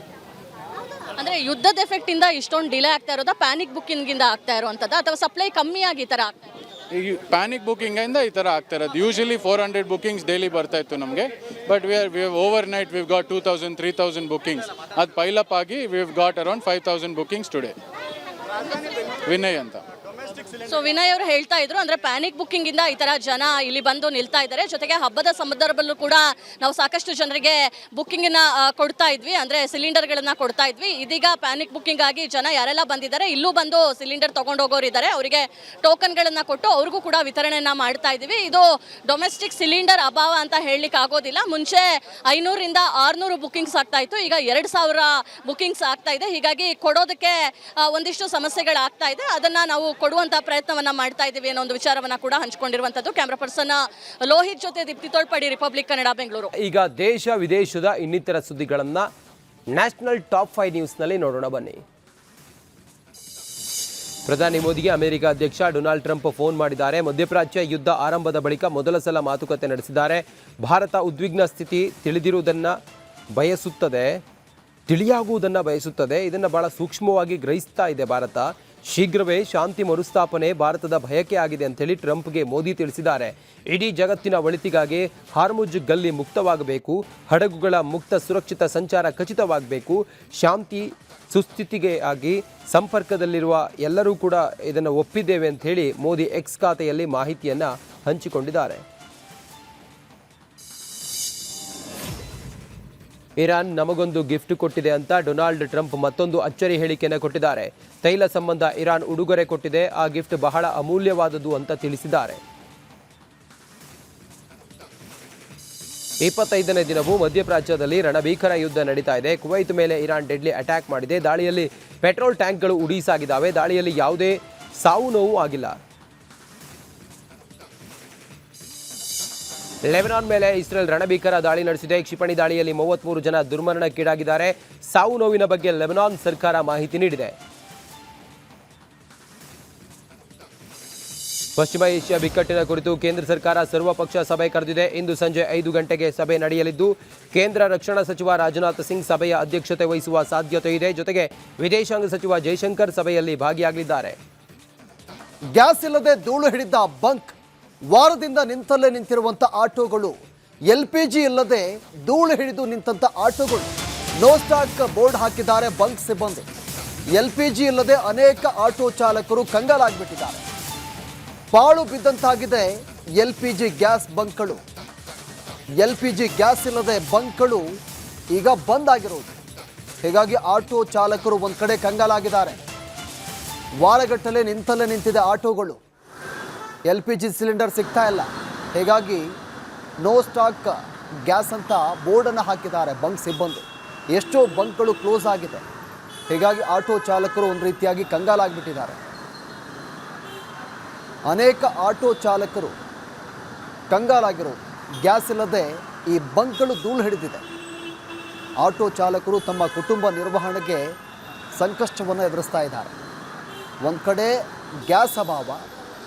ಅಂದರೆ ಯುದ್ಧದ ಎಫೆಕ್ಟ್ ಇಂದ ಇಷ್ಟೊಂದು ಡಿಲೇ ಆಗ್ತಾ ಇರೋದಾ, ಪ್ಯಾನಿಕ್ ಬುಕ್ಕಿಂಗ್ ಇಂದ ಆಗ್ತಾ ಇರುವಂಥದ್ದು, ಅಥವಾ ಸಪ್ಲೈ ಕಮ್ಮಿ ಆಗಿ ಈ ಥರ ಆಗ್ತಾ ಇದೆ? ಈಗ ಪ್ಯಾನಿಕ್ ಬುಕ್ಕಿಂಗಿಂದ ಈ ಥರ ಆಗ್ತಾ ಇರೋದು. ಯೂಶಲಿ 400 ಬುಕ್ಕಿಂಗ್ಸ್ ಡೈಲಿ ಬರ್ತಾ ಇತ್ತು ನಮಗೆ. But we have over night view got 2,000-3,000 bookings. ಅದು ಪೈಲಪ್ ಆಗಿ view got around 5,000 bookings today. Vinay ಅಂತ. ಸೊ ವಿನಯ್ ಅವರು ಹೇಳ್ತಾ ಇದ್ರು, ಅಂದರೆ ಪ್ಯಾನಿಕ್ ಬುಕ್ಕಿಂಗ್ ಇಂದ ಈ ಥರ ಜನ ಇಲ್ಲಿ ಬಂದು ನಿಲ್ತಾ ಇದ್ದಾರೆ. ಜೊತೆಗೆ ಹಬ್ಬದ ಸಂದರ್ಭದಲ್ಲೂ ಕೂಡ ನಾವು ಸಾಕಷ್ಟು ಜನರಿಗೆ ಬುಕ್ಕಿಂಗನ್ನ ಕೊಡ್ತಾ ಇದ್ವಿ, ಅಂದರೆ ಸಿಲಿಂಡರ್ಗಳನ್ನ ಕೊಡ್ತಾ ಇದ್ವಿ. ಇದೀಗ ಪ್ಯಾನಿಕ್ ಬುಕ್ಕಿಂಗ್ ಆಗಿ ಜನ ಯಾರೆಲ್ಲ ಬಂದಿದ್ದಾರೆ ಇಲ್ಲೂ ಬಂದು ಸಿಲಿಂಡರ್ ತಗೊಂಡು ಹೋಗೋರು ಇದ್ದಾರೆ, ಅವರಿಗೆ ಟೋಕನ್ಗಳನ್ನು ಕೊಟ್ಟು ಅವ್ರಿಗೂ ಕೂಡ ವಿತರಣೆಯನ್ನು ಮಾಡ್ತಾ ಇದ್ವಿ. ಇದು ಡೊಮೆಸ್ಟಿಕ್ ಸಿಲಿಂಡರ್ ಅಭಾವ ಅಂತ ಹೇಳಲಿಕ್ಕೆ ಆಗೋದಿಲ್ಲ. ಮುಂಚೆ 500-600 ಬುಕ್ಕಿಂಗ್ಸ್ ಆಗ್ತಾ ಇತ್ತು, ಈಗ 2,000 ಬುಕ್ಕಿಂಗ್ಸ್ ಆಗ್ತಾ ಇದೆ. ಹೀಗಾಗಿ ಕೊಡೋದಕ್ಕೆ ಒಂದಿಷ್ಟು ಸಮಸ್ಯೆಗಳಾಗ್ತಾ ಇದೆ. ಅದನ್ನು ನಾವು ಕೊಡುವಂಥ ಪ್ರಯತ್ನವನ್ನ ಮಾಡ್ತಾ ಇದ್ದೀವಿ ಅನ್ನೋ ಒಂದು ವಿಚಾರವನ್ನ ಕೂಡ ಹಂಚಿಕೊಂಡಿರುವಂಥದ್ದು. ಕ್ಯಾಮ್ರಾ ಪರ್ಸನ್ ಲೋಹಿತ್ ಜೊತೆ ದೀಪ್ತಿ ತೋಳ್ಪಡಿ, ರಿಪಬ್ಲಿಕ್ ಕನ್ನಡ, ಬೆಂಗಳೂರು. ಈಗ ದೇಶ ವಿದೇಶದ ಇನ್ನಿತರ ಸುದ್ದಿಗಳನ್ನ ನ್ಯಾಷನಲ್ ಟಾಪ್ 5 ನ್ಯೂಸ್ನಲ್ಲಿ ನೋಡೋಣ ಬನ್ನಿ. ಪ್ರಧಾನಿ ಮೋದಿಗೆ ಅಮೆರಿಕ ಅಧ್ಯಕ್ಷ ಡೊನಾಲ್ಡ್ ಟ್ರಂಪ್ ಫೋನ್ ಮಾಡಿದ್ದಾರೆ. ಮಧ್ಯಪ್ರಾಚ್ಯ ಯುದ್ಧ ಆರಂಭದ ಬಳಿಕ ಮೊದಲ ಸಲ ಮಾತುಕತೆ ನಡೆಸಿದ್ದಾರೆ. ಭಾರತ ಉದ್ವಿಗ್ನ ಸ್ಥಿತಿ ತಿಳಿಯಾಗುವುದನ್ನು ಬಯಸುತ್ತದೆ. ಇದನ್ನು ಬಹಳ ಸೂಕ್ಷ್ಮವಾಗಿ ಗ್ರಹಿಸ್ತಾ ಇದೆ ಭಾರತ. ಶೀಘ್ರವೇ ಶಾಂತಿ ಮರುಸ್ಥಾಪನೆ ಭಾರತದ ಬಯಕೆ ಆಗಿದೆ ಅಂತೇಳಿ ಟ್ರಂಪ್ಗೆ ಮೋದಿ ತಿಳಿಸಿದ್ದಾರೆ. ಇಡೀ ಜಗತ್ತಿನ ಒಳಿತಿಗಾಗಿ ಹಾರ್ಮುಜ್ ಗಲ್ಲಿ ಮುಕ್ತವಾಗಬೇಕು, ಹಡಗುಗಳ ಮುಕ್ತ ಸುರಕ್ಷಿತ ಸಂಚಾರ ಖಚಿತವಾಗಬೇಕು, ಶಾಂತಿ ಸುಸ್ಥಿತಿಗೆ ಆಗಿ ಸಂಪರ್ಕದಲ್ಲಿರುವ ಎಲ್ಲರೂ ಕೂಡ ಇದನ್ನು ಒಪ್ಪಿದ್ದೇವೆ ಅಂತ ಹೇಳಿ ಮೋದಿ ಎಕ್ಸ್ ಖಾತೆಯಲ್ಲಿ ಮಾಹಿತಿಯನ್ನು ಹಂಚಿಕೊಂಡಿದ್ದಾರೆ. ಇರಾನ್ ನಮಗೊಂದು ಗಿಫ್ಟ್ ಕೊಟ್ಟಿದೆ ಅಂತ ಡೊನಾಲ್ಡ್ ಟ್ರಂಪ್ ಮತ್ತೊಂದು ಅಚ್ಚರಿ ಹೇಳಿಕೆಯನ್ನು ಕೊಟ್ಟಿದ್ದಾರೆ. ತೈಲ ಸಂಬಂಧ ಇರಾನ್ ಉಡುಗೊರೆ ಕೊಟ್ಟಿದೆ, ಆ ಗಿಫ್ಟ್ ಬಹಳ ಅಮೂಲ್ಯವಾದದ್ದು ಅಂತ ತಿಳಿಸಿದ್ದಾರೆ. 25ನೇ ದಿನವೂ ಮಧ್ಯಪ್ರಾಚ್ಯದಲ್ಲಿ ರಣಭೀಕರ ಯುದ್ಧ ನಡೀತಾ ಇದೆ. ಕುವೈತ್ ಮೇಲೆ ಇರಾನ್ ಡೆಡ್ಲಿ ಅಟ್ಯಾಕ್ ಮಾಡಿದೆ. ದಾಳಿಯಲ್ಲಿ ಪೆಟ್ರೋಲ್ ಟ್ಯಾಂಕ್ಗಳು ಉಡೀಸಾಗಿದ್ದಾವೆ. ದಾಳಿಯಲ್ಲಿ ಯಾವುದೇ ಸಾವು ನೋವು ಆಗಿಲ್ಲ. ಲೆಬನಾನ್ ಮೇಲೆ ಇಸ್ರೇಲ್ ರಣಭೀಕರ ದಾಳಿ ನಡೆಸಿದೆ. ಕ್ಷಿಪಣಿ ದಾಳಿಯಲ್ಲಿ 33 ಜನ ದುರ್ಮರಣಕ್ಕೀಡಾಗಿದ್ದಾರೆ. ಸಾವು ನೋವಿನ ಬಗ್ಗೆ ಲೆಬನಾನ್ ಸರ್ಕಾರ ಮಾಹಿತಿ ನೀಡಿದೆ. ಪಶ್ಚಿಮ ಏಷ್ಯಾ ಬಿಕ್ಕಟ್ಟಿನ ಕುರಿತು ಕೇಂದ್ರ ಸರ್ಕಾರ ಸರ್ವಪಕ್ಷ ಸಭೆ ಕರೆದಿದೆ. ಇಂದು ಸಂಜೆ 5 ಗಂಟೆಗೆ ಸಭೆ ನಡೆಯಲಿದ್ದು ಕೇಂದ್ರ ರಕ್ಷಣಾ ಸಚಿವ ರಾಜನಾಥ್ ಸಿಂಗ್ ಸಭೆಯ ಅಧ್ಯಕ್ಷತೆ ವಹಿಸುವ ಸಾಧ್ಯತೆ ಇದೆ. ಜೊತೆಗೆ ವಿದೇಶಾಂಗ ಸಚಿವ ಜೈಶಂಕರ್ ಸಭೆಯಲ್ಲಿ ಭಾಗಿಯಾಗಲಿದ್ದಾರೆ. ಗ್ಯಾಸ್ ಇಲ್ಲದೆ ಧೂಳು ಹಿಡಿದ ಬಂಕ್, ವಾರದಿಂದ ನಿಂತಲ್ಲೇ ನಿಂತಿರುವಂಥ ಆಟೋಗಳು, LPG ಇಲ್ಲದೆ ಧೂಳು ಹಿಡಿದು ನಿಂತಂಥ ಆಟೋಗಳು. ನೋ ಸ್ಟಾಕ್ ಬೋರ್ಡ್ ಹಾಕಿದ್ದಾರೆ ಬಂಕ್ ಸಿಬ್ಬಂದಿ. LPG ಇಲ್ಲದೆ ಅನೇಕ ಆಟೋ ಚಾಲಕರು ಕಂಗಾಲಾಗಿಬಿಟ್ಟಿದ್ದಾರೆ. ಪಾಳು ಬಿದ್ದಂತಾಗಿದೆ LPG ಗ್ಯಾಸ್ ಬಂಕ್ಗಳು. LPG ಗ್ಯಾಸ್ ಇಲ್ಲದೆ ಬಂಕ್ಗಳು ಈಗ ಬಂದ್ ಆಗಿರೋದು. ಹೀಗಾಗಿ ಆಟೋ ಚಾಲಕರು ಒಂದು ಕಡೆ ಕಂಗಾಲಾಗಿದ್ದಾರೆ. ವಾರಗಟ್ಟಲೆ ನಿಂತಲ್ಲೇ ನಿಂತಿದೆ ಆಟೋಗಳು. LPG ಸಿಲಿಂಡರ್ ಸಿಗ್ತಾ ಇಲ್ಲ. ಹೀಗಾಗಿ ನೋ ಸ್ಟಾಕ್ ಗ್ಯಾಸ್ ಅಂತ ಬೋರ್ಡನ್ನು ಹಾಕಿದ್ದಾರೆ ಬಂಕ್ ಸಿಬ್ಬಂದಿ. ಎಷ್ಟೋ ಬಂಕ್ಗಳು ಕ್ಲೋಸ್ ಆಗಿದೆ. ಹೀಗಾಗಿ ಆಟೋ ಚಾಲಕರು ಒಂದು ರೀತಿಯಾಗಿ ಕಂಗಾಲಾಗಿಬಿಟ್ಟಿದ್ದಾರೆ. ಅನೇಕ ಆಟೋ ಚಾಲಕರು ಕಂಗಾಲಾಗಿರೋದು. ಗ್ಯಾಸ್ ಇಲ್ಲದೆ ಈ ಬಂಕ್ಗಳು ಧೂಳು ಹಿಡಿದಿದೆ. ಆಟೋ ಚಾಲಕರು ತಮ್ಮ ಕುಟುಂಬ ನಿರ್ವಹಣೆಗೆ ಸಂಕಷ್ಟವನ್ನು ಎದುರಿಸ್ತಾ ಇದ್ದಾರೆ. ಒಂದು ಕಡೆ ಗ್ಯಾಸ್ ಅಭಾವ,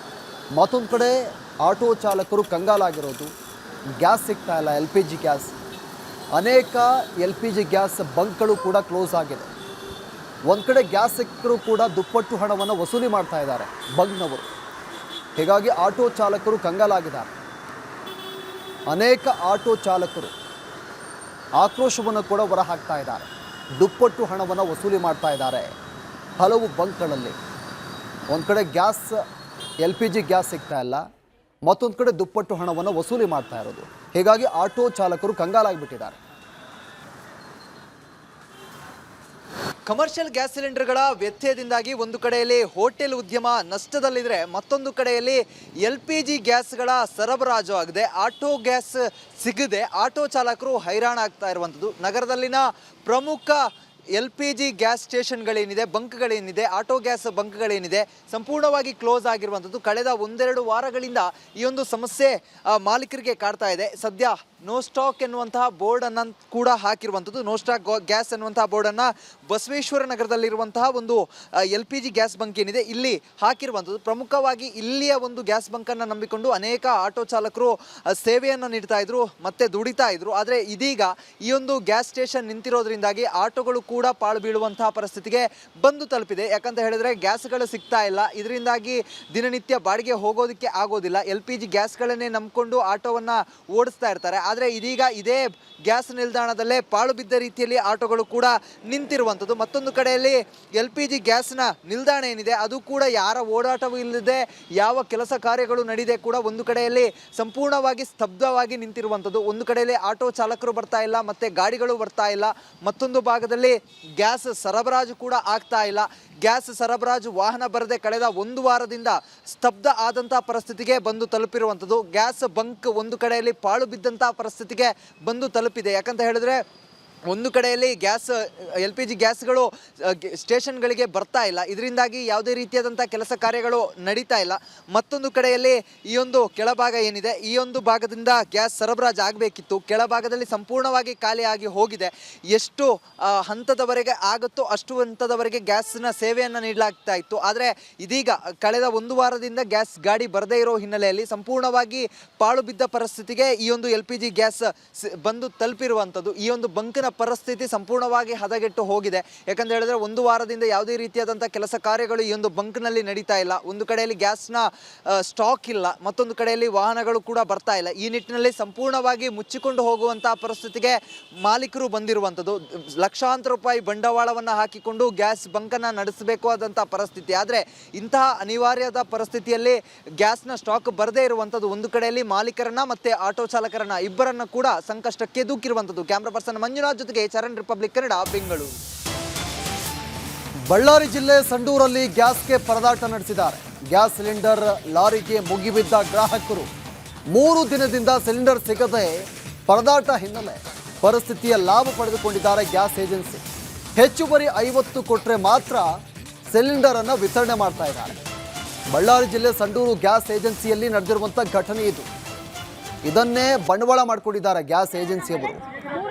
ಮತ್ತೊಂದು ಕಡೆ ಆಟೋ ಚಾಲಕರು ಕಂಗಾಲಾಗಿರೋದು. ಗ್ಯಾಸ್ ಸಿಗ್ತಾ ಇಲ್ಲ, LPG ಗ್ಯಾಸ್. ಅನೇಕ LPG ಗ್ಯಾಸ್ ಬಂಕ್ಗಳು ಕೂಡ ಕ್ಲೋಸ್ ಆಗಿದೆ. ಒಂದು ಕಡೆ ಗ್ಯಾಸ್ ಸಿಕ್ಕರೂ ಕೂಡ ದುಪ್ಪಟ್ಟು ಹಣವನ್ನು ವಸೂಲಿ ಮಾಡ್ತಾ ಇದ್ದಾರೆ ಬಂಕ್ನವರು. ಹೀಗಾಗಿ ಆಟೋ ಚಾಲಕರು ಕಂಗಾಲಾಗಿದ್ದಾರೆ. ಅನೇಕ ಆಟೋ ಚಾಲಕರು ಆಕ್ರೋಶವನ್ನು ಕೂಡ ಹೊರಹಾಕ್ತಾ ಇದ್ದಾರೆ. ದುಪ್ಪಟ್ಟು ಹಣವನ್ನು ವಸೂಲಿ ಮಾಡ್ತಾ ಇದ್ದಾರೆ ಹಲವು ಬಂಕ್ಗಳಲ್ಲಿ. ಒಂದು ಕಡೆ ಗ್ಯಾಸ್ LPG ಗ್ಯಾಸ್ ಸಿಗ್ತಾ ಇಲ್ಲ, ಮತ್ತೊಂದು ಕಡೆ ದುಪ್ಪಟ್ಟು ಹಣವನ್ನು ವಸೂಲಿ ಮಾಡ್ತಾ ಇರೋದು. ಹೀಗಾಗಿ ಆಟೋ ಚಾಲಕರು ಕಂಗಾಲಾಗಿಬಿಟ್ಟಿದ್ದಾರೆ. ಕಮರ್ಷಿಯಲ್ ಗ್ಯಾಸ್ ಸಿಲಿಂಡರ್ಗಳ ವ್ಯತ್ಯಯದಿಂದಾಗಿ ಒಂದು ಕಡೆಯಲ್ಲಿ ಹೋಟೆಲ್ ಉದ್ಯಮ ನಷ್ಟದಲ್ಲಿದ್ದರೆ, ಮತ್ತೊಂದು ಕಡೆಯಲ್ಲಿ LPG ಗ್ಯಾಸ್ಗಳ ಸರಬರಾಜು ಆಗದೆ ಆಟೋ ಗ್ಯಾಸ್ ಸಿಗದೆ ಆಟೋ ಚಾಲಕರು ಹೈರಾಣ ಆಗ್ತಾ ಇರುವಂಥದ್ದು. ನಗರದಲ್ಲಿನ ಪ್ರಮುಖ LPG ಗ್ಯಾಸ್ ಸ್ಟೇಷನ್ಗಳೇನಿದೆ, ಬಂಕ್ಗಳೇನಿದೆ, ಆಟೋ ಗ್ಯಾಸ್ ಬಂಕ್ಗಳೇನಿದೆ ಸಂಪೂರ್ಣವಾಗಿ ಕ್ಲೋಸ್ ಆಗಿರುವಂಥದ್ದು. ಕಳೆದ 1-2 ವಾರಗಳಿಂದ ಈ ಒಂದು ಸಮಸ್ಯೆ ಮಾಲೀಕರಿಗೆ ಕಾಡ್ತಾ ಇದೆ. ಸದ್ಯ ನೋ ಸ್ಟಾಕ್ ಎನ್ನುವಂತಹ ಬೋರ್ಡನ್ನು ಕೂಡ ಹಾಕಿರುವಂಥದ್ದು. ನೋ ಸ್ಟಾಕ್ ಗ್ಯಾಸ್ ಎನ್ನುವಂತಹ ಬೋರ್ಡನ್ನು ಬಸವೇಶ್ವರ ನಗರದಲ್ಲಿರುವಂತಹ ಒಂದು LPG ಗ್ಯಾಸ್ ಬಂಕ್ ಏನಿದೆ ಇಲ್ಲಿ ಹಾಕಿರುವಂಥದ್ದು. ಪ್ರಮುಖವಾಗಿ ಇಲ್ಲಿಯ ಒಂದು ಗ್ಯಾಸ್ ಬಂಕನ್ನು ನಂಬಿಕೊಂಡು ಅನೇಕ ಆಟೋ ಚಾಲಕರು ಸೇವೆಯನ್ನು ನೀಡ್ತಾ ಇದ್ರು, ಮತ್ತೆ ದುಡಿತಾ ಇದ್ರು. ಆದರೆ ಇದೀಗ ಈ ಒಂದು ಗ್ಯಾಸ್ ಸ್ಟೇಷನ್ ನಿಂತಿರೋದ್ರಿಂದಾಗಿ ಆಟೋಗಳು ಕೂಡ ಪಾಳು ಬೀಳುವಂತಹ ಪರಿಸ್ಥಿತಿಗೆ ಬಂದು ತಲುಪಿದೆ. ಯಾಕಂತ ಹೇಳಿದ್ರೆ ಗ್ಯಾಸ್ಗಳು ಸಿಗ್ತಾ ಇಲ್ಲ. ಇದರಿಂದಾಗಿ ದಿನನಿತ್ಯ ಬಾಡಿಗೆ ಹೋಗೋದಕ್ಕೆ ಆಗೋದಿಲ್ಲ. LPG ಗ್ಯಾಸ್ಗಳನ್ನೇ ನಂಬಿಕೊಂಡು ಆಟೋವನ್ನು ಓಡಿಸ್ತಾ ಇರ್ತಾರೆ. ಆದರೆ ಇದೀಗ ಇದೇ ಗ್ಯಾಸ್ ನಿಲ್ದಾಣದಲ್ಲೇ ಪಾಳು ಬಿದ್ದ ರೀತಿಯಲ್ಲಿ ಆಟೋಗಳು ಕೂಡ ನಿಂತಿರುವಂಥದ್ದು. ಮತ್ತೊಂದು ಕಡೆಯಲ್ಲಿ LPG ಗ್ಯಾಸ್ನ ನಿಲ್ದಾಣ ಏನಿದೆ ಅದು ಕೂಡ ಯಾರ ಓಡಾಟವೂ ಇಲ್ಲದೆ, ಯಾವ ಕೆಲಸ ಕಾರ್ಯಗಳು ನಡೆಯದೆ ಕೂಡ ಒಂದು ಕಡೆಯಲ್ಲಿ ಸಂಪೂರ್ಣವಾಗಿ ಸ್ತಬ್ಧವಾಗಿ ನಿಂತಿರುವಂಥದ್ದು. ಒಂದು ಕಡೆಯಲ್ಲಿ ಆಟೋ ಚಾಲಕರು ಬರ್ತಾ ಇಲ್ಲ, ಮತ್ತೆ ಗಾಡಿಗಳು ಬರ್ತಾ ಇಲ್ಲ. ಮತ್ತೊಂದು ಭಾಗದಲ್ಲಿ ಗ್ಯಾಸ್ ಸರಬರಾಜು ಕೂಡ ಆಗ್ತಾ ಇಲ್ಲ. ಗ್ಯಾಸ್ ಸರಬರಾಜು ವಾಹನ ಬರದೆ ಕಳೆದ 1 ವಾರದಿಂದ ಸ್ತಬ್ಧ ಆದಂತಹ ಪರಿಸ್ಥಿತಿಗೆ ಬಂದು ತಲುಪಿರುವಂಥದ್ದು. ಗ್ಯಾಸ್ ಬಂಕ್ ಒಂದು ಕಡೆಯಲ್ಲಿ ಪಾಳು ಬಿದ್ದಂತಹ ಪರಿಸ್ಥಿತಿಗೆ ಬಂದು ತಲುಪಿದೆ. ಯಾಕಂತ ಹೇಳಿದ್ರೆ ಒಂದು ಕಡೆಯಲ್ಲಿ LPG ಗ್ಯಾಸ್ಗಳು ಸ್ಟೇಷನ್ಗಳಿಗೆ ಬರ್ತಾ ಇಲ್ಲ. ಇದರಿಂದಾಗಿ ಯಾವುದೇ ರೀತಿಯಾದಂಥ ಕೆಲಸ ಕಾರ್ಯಗಳು ನಡೀತಾ ಇಲ್ಲ. ಮತ್ತೊಂದು ಕಡೆಯಲ್ಲಿ ಈ ಒಂದು ಕೆಳಭಾಗ ಏನಿದೆ, ಈ ಒಂದು ಭಾಗದಿಂದ ಗ್ಯಾಸ್ ಸರಬರಾಜು ಆಗಬೇಕಿತ್ತು. ಕೆಳಭಾಗದಲ್ಲಿ ಸಂಪೂರ್ಣವಾಗಿ ಖಾಲಿಯಾಗಿ ಹೋಗಿದೆ. ಎಷ್ಟು ಹಂತದವರೆಗೆ ಆಗುತ್ತೋ ಅಷ್ಟು ಹಂತದವರೆಗೆ ಗ್ಯಾಸ್ನ ಸೇವೆಯನ್ನು ನೀಡಲಾಗ್ತಾ ಇತ್ತು. ಆದರೆ ಇದೀಗ ಕಳೆದ 1 ವಾರದಿಂದ ಗ್ಯಾಸ್ ಗಾಡಿ ಬರದೇ ಇರೋ ಹಿನ್ನೆಲೆಯಲ್ಲಿ ಸಂಪೂರ್ಣವಾಗಿ ಪಾಳು ಬಿದ್ದ ಪರಿಸ್ಥಿತಿಗೆ ಈ ಒಂದು LPG ಗ್ಯಾಸ್ ಬಂದು ತಲುಪಿರುವಂಥದ್ದು. ಈ ಒಂದು ಬಂಕ್ನ ಪರಿಸ್ಥಿತಿ ಸಂಪೂರ್ಣವಾಗಿ ಹದಗೆಟ್ಟು ಹೋಗಿದೆ. ಯಾಕಂತ ಹೇಳಿದ್ರೆ 1 ವಾರದಿಂದ ಯಾವುದೇ ರೀತಿಯಾದಂಥ ಕೆಲಸ ಕಾರ್ಯಗಳು ಈ ಒಂದು ಬಂಕ್ನಲ್ಲಿ ನಡೀತಾ ಇಲ್ಲ. ಒಂದು ಕಡೆಯಲ್ಲಿ ಗ್ಯಾಸ್ನ ಸ್ಟಾಕ್ ಇಲ್ಲ, ಮತ್ತೊಂದು ಕಡೆಯಲ್ಲಿ ವಾಹನಗಳು ಕೂಡ ಬರ್ತಾ ಇಲ್ಲ. ಈ ನಿಟ್ಟಿನಲ್ಲಿ ಸಂಪೂರ್ಣವಾಗಿ ಮುಚ್ಚಿಕೊಂಡು ಹೋಗುವಂತಹ ಪರಿಸ್ಥಿತಿಗೆ ಮಾಲೀಕರು ಬಂದಿರುವಂಥದ್ದು. ಲಕ್ಷಾಂತರ ರೂಪಾಯಿ ಬಂಡವಾಳವನ್ನು ಹಾಕಿಕೊಂಡು ಗ್ಯಾಸ್ ಬಂಕನ್ನು ನಡೆಸಬೇಕು ಆದಂಥ ಪರಿಸ್ಥಿತಿ. ಆದರೆ ಇಂತಹ ಅನಿವಾರ್ಯದ ಪರಿಸ್ಥಿತಿಯಲ್ಲಿ ಗ್ಯಾಸ್ನ ಸ್ಟಾಕ್ ಬರದೇ ಇರುವಂಥದ್ದು ಒಂದು ಕಡೆಯಲ್ಲಿ ಮಾಲೀಕರನ್ನ ಮತ್ತೆ ಆಟೋ ಚಾಲಕರನ್ನ ಇಬ್ಬರನ್ನ ಕೂಡ ಸಂಕಷ್ಟಕ್ಕೆ ದೂಕಿರುವಂಥದ್ದು. ಕ್ಯಾಮ್ರಾ ಪರ್ಸನ್ ಮಂಜುನಾಥ್ ಜೊತೆಗೆ ಚರಣ್, ರಿಪಬ್ಲಿಕ್ ಕನ್ನಡ, ಬೆಂಗಳೂರು. ಬಳ್ಳಾರಿ ಜಿಲ್ಲೆ ಸಂಡೂರಲ್ಲಿ ಗ್ಯಾಸ್ಗೆ ಪರದಾಟ ನಡೆಸಿದ್ದಾರೆ. ಗ್ಯಾಸ್ ಸಿಲಿಂಡರ್ ಲಾರಿಗೆ ಮುಗಿಬಿದ್ದ ಗ್ರಾಹಕರು 3 ದಿನದಿಂದ ಸಿಲಿಂಡರ್ ಸಿಗದೆ ಪರದಾಟ ಹಿನ್ನೆಲೆ ಪರಿಸ್ಥಿತಿಯ ಲಾಭ ಪಡೆದುಕೊಂಡಿದ್ದಾರೆ ಗ್ಯಾಸ್ ಏಜೆನ್ಸಿ. ಹೆಚ್ಚುವರಿ 50 ಕೊಟ್ಟರೆ ಮಾತ್ರ ಸಿಲಿಂಡರ್ ಅನ್ನು ವಿತರಣೆ ಮಾಡ್ತಾ ಇದ್ದಾರೆ. ಬಳ್ಳಾರಿ ಜಿಲ್ಲೆ ಸಂಡೂರು ಗ್ಯಾಸ್ ಏಜೆನ್ಸಿಯಲ್ಲಿ ನಡೆದಿರುವಂಥ ಘಟನೆ ಇದು. ಇದನ್ನೇ ಬಂಡವಾಳ ಮಾಡಿಕೊಂಡಿದ್ದಾರೆ ಗ್ಯಾಸ್ ಏಜೆನ್ಸಿಯವರು.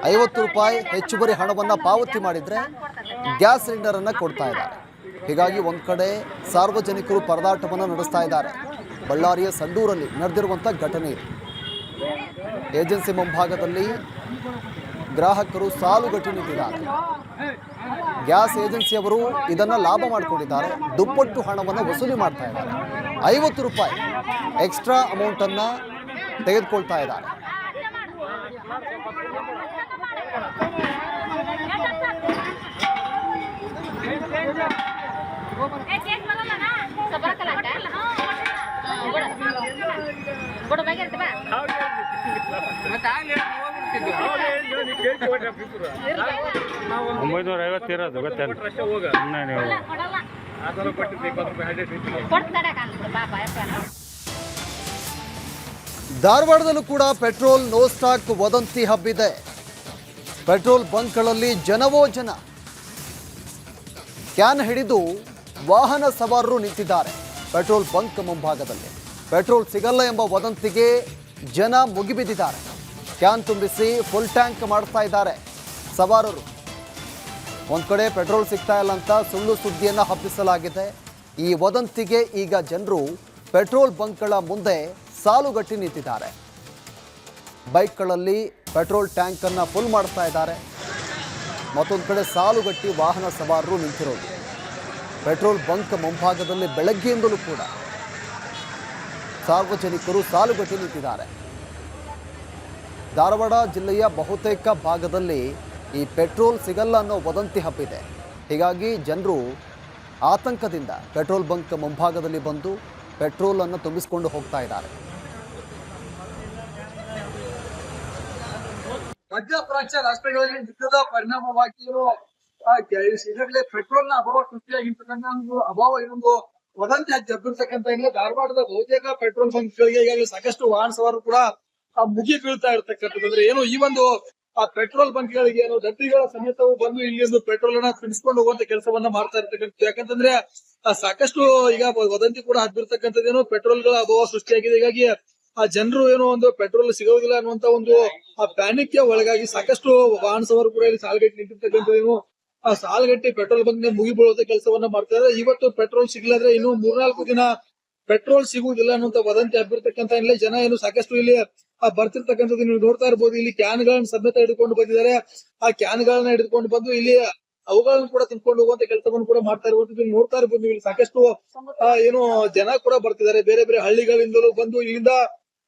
50 ರೂಪಾಯಿ ಹೆಚ್ಚುವರಿ ಹಣವನ್ನು ಪಾವತಿ ಮಾಡಿದರೆ ಗ್ಯಾಸ್ ಸಿಲಿಂಡರನ್ನು ಕೊಡ್ತಾ ಇದ್ದಾರೆ. ಹೀಗಾಗಿ ಒಂದು ಕಡೆ ಸಾರ್ವಜನಿಕರು ಪರದಾಟವನ್ನು ನಡೆಸ್ತಾ ಇದ್ದಾರೆ. ಬಳ್ಳಾರಿಯ ಸಂಡೂರಲ್ಲಿ ನಡೆದಿರುವಂಥ ಘಟನೆ ಇದು. ಏಜೆನ್ಸಿ ಮುಂಭಾಗದಲ್ಲಿ ಗ್ರಾಹಕರು ಸಾಲುಗಟ್ಟಿ ನಿಂತಿದ್ದಾರೆ. ಗ್ಯಾಸ್ ಏಜೆನ್ಸಿಯವರು ಇದನ್ನು ಲಾಭ ಮಾಡಿಕೊಂಡಿದ್ದಾರೆ. ದುಪ್ಪಟ್ಟು ಹಣವನ್ನು ವಸೂಲಿ ಮಾಡ್ತಾ ಇದ್ದಾರೆ. 50 ರೂಪಾಯಿ ಎಕ್ಸ್ಟ್ರಾ ಅಮೌಂಟನ್ನು ತೆಗೆದುಕೊಳ್ತಾ ಇದ್ದಾರೆ. ಧಾರವಾಡದಲ್ಲೂ ಕೂಡ ಪೆಟ್ರೋಲ್ ನೋ ಸ್ಟಾಕ್ ವದಂತಿ ಹಬ್ಬಿದೆ. ಪೆಟ್ರೋಲ್ ಬಂಕ್ಗಳಲ್ಲಿ ಜನವೋ ಜನ. ಕ್ಯಾನ್ ಹಿಡಿದು ವಾಹನ ಸವಾರರು ನಿಂತಿದ್ದಾರೆ ಪೆಟ್ರೋಲ್ ಬಂಕ್ ಮುಂಭಾಗದಲ್ಲಿ. ಪೆಟ್ರೋಲ್ ಸಿಗಲ್ಲ ಎಂಬ ವದಂತಿಗೆ ಜನ ಮುಗಿಬಿದ್ದಿದ್ದಾರೆ. ಕ್ಯಾನ್ ತುಂಬಿಸಿ ಫುಲ್ ಟ್ಯಾಂಕ್ ಮಾಡ್ತಾ ಇದ್ದಾರೆ ಸವಾರರು. ಒಂದು ಕಡೆ ಪೆಟ್ರೋಲ್ ಸಿಗ್ತಾ ಇಲ್ಲ ಅಂತ ಸುಳ್ಳು ಸುದ್ದಿಯನ್ನು ಹಬ್ಬಿಸಲಾಗಿದೆ. ಈ ವದಂತಿಗೆ ಈಗ ಜನರು ಪೆಟ್ರೋಲ್ ಬಂಕ್ಗಳ ಮುಂದೆ ಸಾಲುಗಟ್ಟಿ ನಿಂತಿದ್ದಾರೆ. ಬೈಕ್ಗಳಲ್ಲಿ ಪೆಟ್ರೋಲ್ ಟ್ಯಾಂಕನ್ನು ಫುಲ್ ಮಾಡ್ತಾ ಇದ್ದಾರೆ. ಮತ್ತೊಂದು ಕಡೆ ಸಾಲುಗಟ್ಟಿ ವಾಹನ ಸವಾರರು ನಿಂತಿರೋದು. ಪೆಟ್ರೋಲ್ ಬಂಕ್ ಮುಂಭಾಗದಲ್ಲಿ ಬೆಳಗ್ಗೆಯಿಂದಲೂ ಕೂಡ ಸಾರ್ವಜನಿಕರು ಸಾಲುಗಟ್ಟಿ ನಿಂತಿದ್ದಾರೆ. ಧಾರವಾಡ ಜಿಲ್ಲೆಯ ಬಹುತೇಕ ಭಾಗದಲ್ಲಿ ಈ ಪೆಟ್ರೋಲ್ ಸಿಗಲ್ಲ ಅನ್ನೋ ವದಂತಿ ಹಬ್ಬಿದೆ. ಹೀಗಾಗಿ ಜನರು ಆತಂಕದಿಂದ ಪೆಟ್ರೋಲ್ ಬಂಕ್ ಮುಂಭಾಗದಲ್ಲಿ ಬಂದು ಪೆಟ್ರೋಲನ್ನು ತುಂಬಿಸಿಕೊಂಡು ಹೋಗ್ತಾ ಇದ್ದಾರೆ. ಮಧ್ಯಪ್ರಾಚ್ಯ ರಾಷ್ಟ್ರಗಳಲ್ಲಿ ಯುದ್ಧದ ಪರಿಣಾಮವಾಗಿಯೂ ಈಗಾಗಲೇ ಪೆಟ್ರೋಲ್ನ ಅಭಾವ ಸೃಷ್ಟಿಯಾಗಿರ್ತಕ್ಕಂಥ ಒಂದು ಅಭಾವ ಇನ್ನೊಂದು ವದಂತಿ ಹಬ್ಬಿರ್ತಕ್ಕಂಥ ಧಾರವಾಡದ ಬಹುತೇಕ ಪೆಟ್ರೋಲ್ ಬಂಕ್ಗಳಿಗೆ ಈಗಾಗಲೇ ಸಾಕಷ್ಟು ವಾಹನ ಸವಾರರು ಕೂಡ ಮುಗಿ ಬೀಳ್ತಾ ಇರ್ತಕ್ಕಂಥದ್ದು. ಅಂದ್ರೆ ಏನು ಈ ಒಂದು ಆ ಪೆಟ್ರೋಲ್ ಬಂಕ್ಗಳಿಗೆ ಏನು ದತ್ತಿಗಳ ಸಮೇತವು ಬಂದು ಇಲ್ಲಿ ಒಂದು ಪೆಟ್ರೋಲ್ ಅನ್ನ ತುಂಬಿಸ್ಕೊಂಡು ಹೋಗುವಂತ ಕೆಲಸವನ್ನ ಮಾಡ್ತಾ ಇರ್ತಕ್ಕಂಥದ್ದು. ಯಾಕಂತಂದ್ರೆ ಸಾಕಷ್ಟು ಈಗ ವದಂತಿ ಕೂಡ ಹಬ್ಬಿರ್ತಕ್ಕಂಥದ್ದೇನು ಪೆಟ್ರೋಲ್ಗಳ ಅಭಾವ ಸೃಷ್ಟಿಯಾಗಿದೆ. ಹೀಗಾಗಿ ಆ ಜನರು ಏನೋ ಒಂದು ಪೆಟ್ರೋಲ್ ಸಿಗೋದಿಲ್ಲ ಅನ್ನುವಂತ ಒಂದು ಆ ಪ್ಯಾನಿಕ್ ಗೆ ಒಳಗಾಗಿ ಸಾಕಷ್ಟು ವಾಹನ ಸವಾರರು ಕೂಡ ಇಲ್ಲಿ ಸಾಲುಗಟ್ಟಿ ನಿಂತಿರ್ತಕ್ಕಂಥದ್ದೇನು ಆ ಸಾಲುಗಟ್ಟಿ ಪೆಟ್ರೋಲ್ ಬಂಕ್ ಮುಗಿ ಬೀಳುವಂತ ಕೆಲಸವನ್ನ ಮಾಡ್ತಾ ಇದ್ದಾರೆ. ಇವತ್ತು ಪೆಟ್ರೋಲ್ ಸಿಗ್ಲಾದ್ರೆ ಇನ್ನು 3-4 ದಿನ ಪೆಟ್ರೋಲ್ ಸಿಗುವುದಿಲ್ಲ ಅನ್ನುವಂತ ವದಂತಿ ಹಬ್ಬಿರ್ತಕ್ಕಂಥ ಇಲ್ಲಿ ಜನ ಏನು ಸಾಕಷ್ಟು ಇಲ್ಲಿ ಬರ್ತಿರ್ತಕ್ಕಂಥದ್ದು ನೀವು ನೋಡ್ತಾ ಇರ್ಬೋದು. ಇಲ್ಲಿ ಕ್ಯಾನ್ ಗಳನ್ನ ಸಮೇತ ಹಿಡ್ಕೊಂಡು ಬಂದಿದ್ದಾರೆ. ಆ ಕ್ಯಾನ್ ಗಳನ್ನ ಹಿಡಿದುಕೊಂಡು ಬಂದು ಇಲ್ಲಿ ಅವುಗಳನ್ನು ಕೂಡ ತುಂಬಿಕೊಂಡು ಹೋಗುವಂತ ಕೆಲಸವನ್ನು ಕೂಡ ಮಾಡ್ತಾ ಇರ್ಬೋದು. ನೋಡ್ತಾ ಇರ್ಬೋದು ನೀವು ಇಲ್ಲಿ ಸಾಕಷ್ಟು ಏನು ಜನ ಕೂಡ ಬರ್ತಿದ್ದಾರೆ. ಬೇರೆ ಬೇರೆ ಹಳ್ಳಿಗಳಿಂದಲೂ ಬಂದು ಇಲ್ಲಿಂದ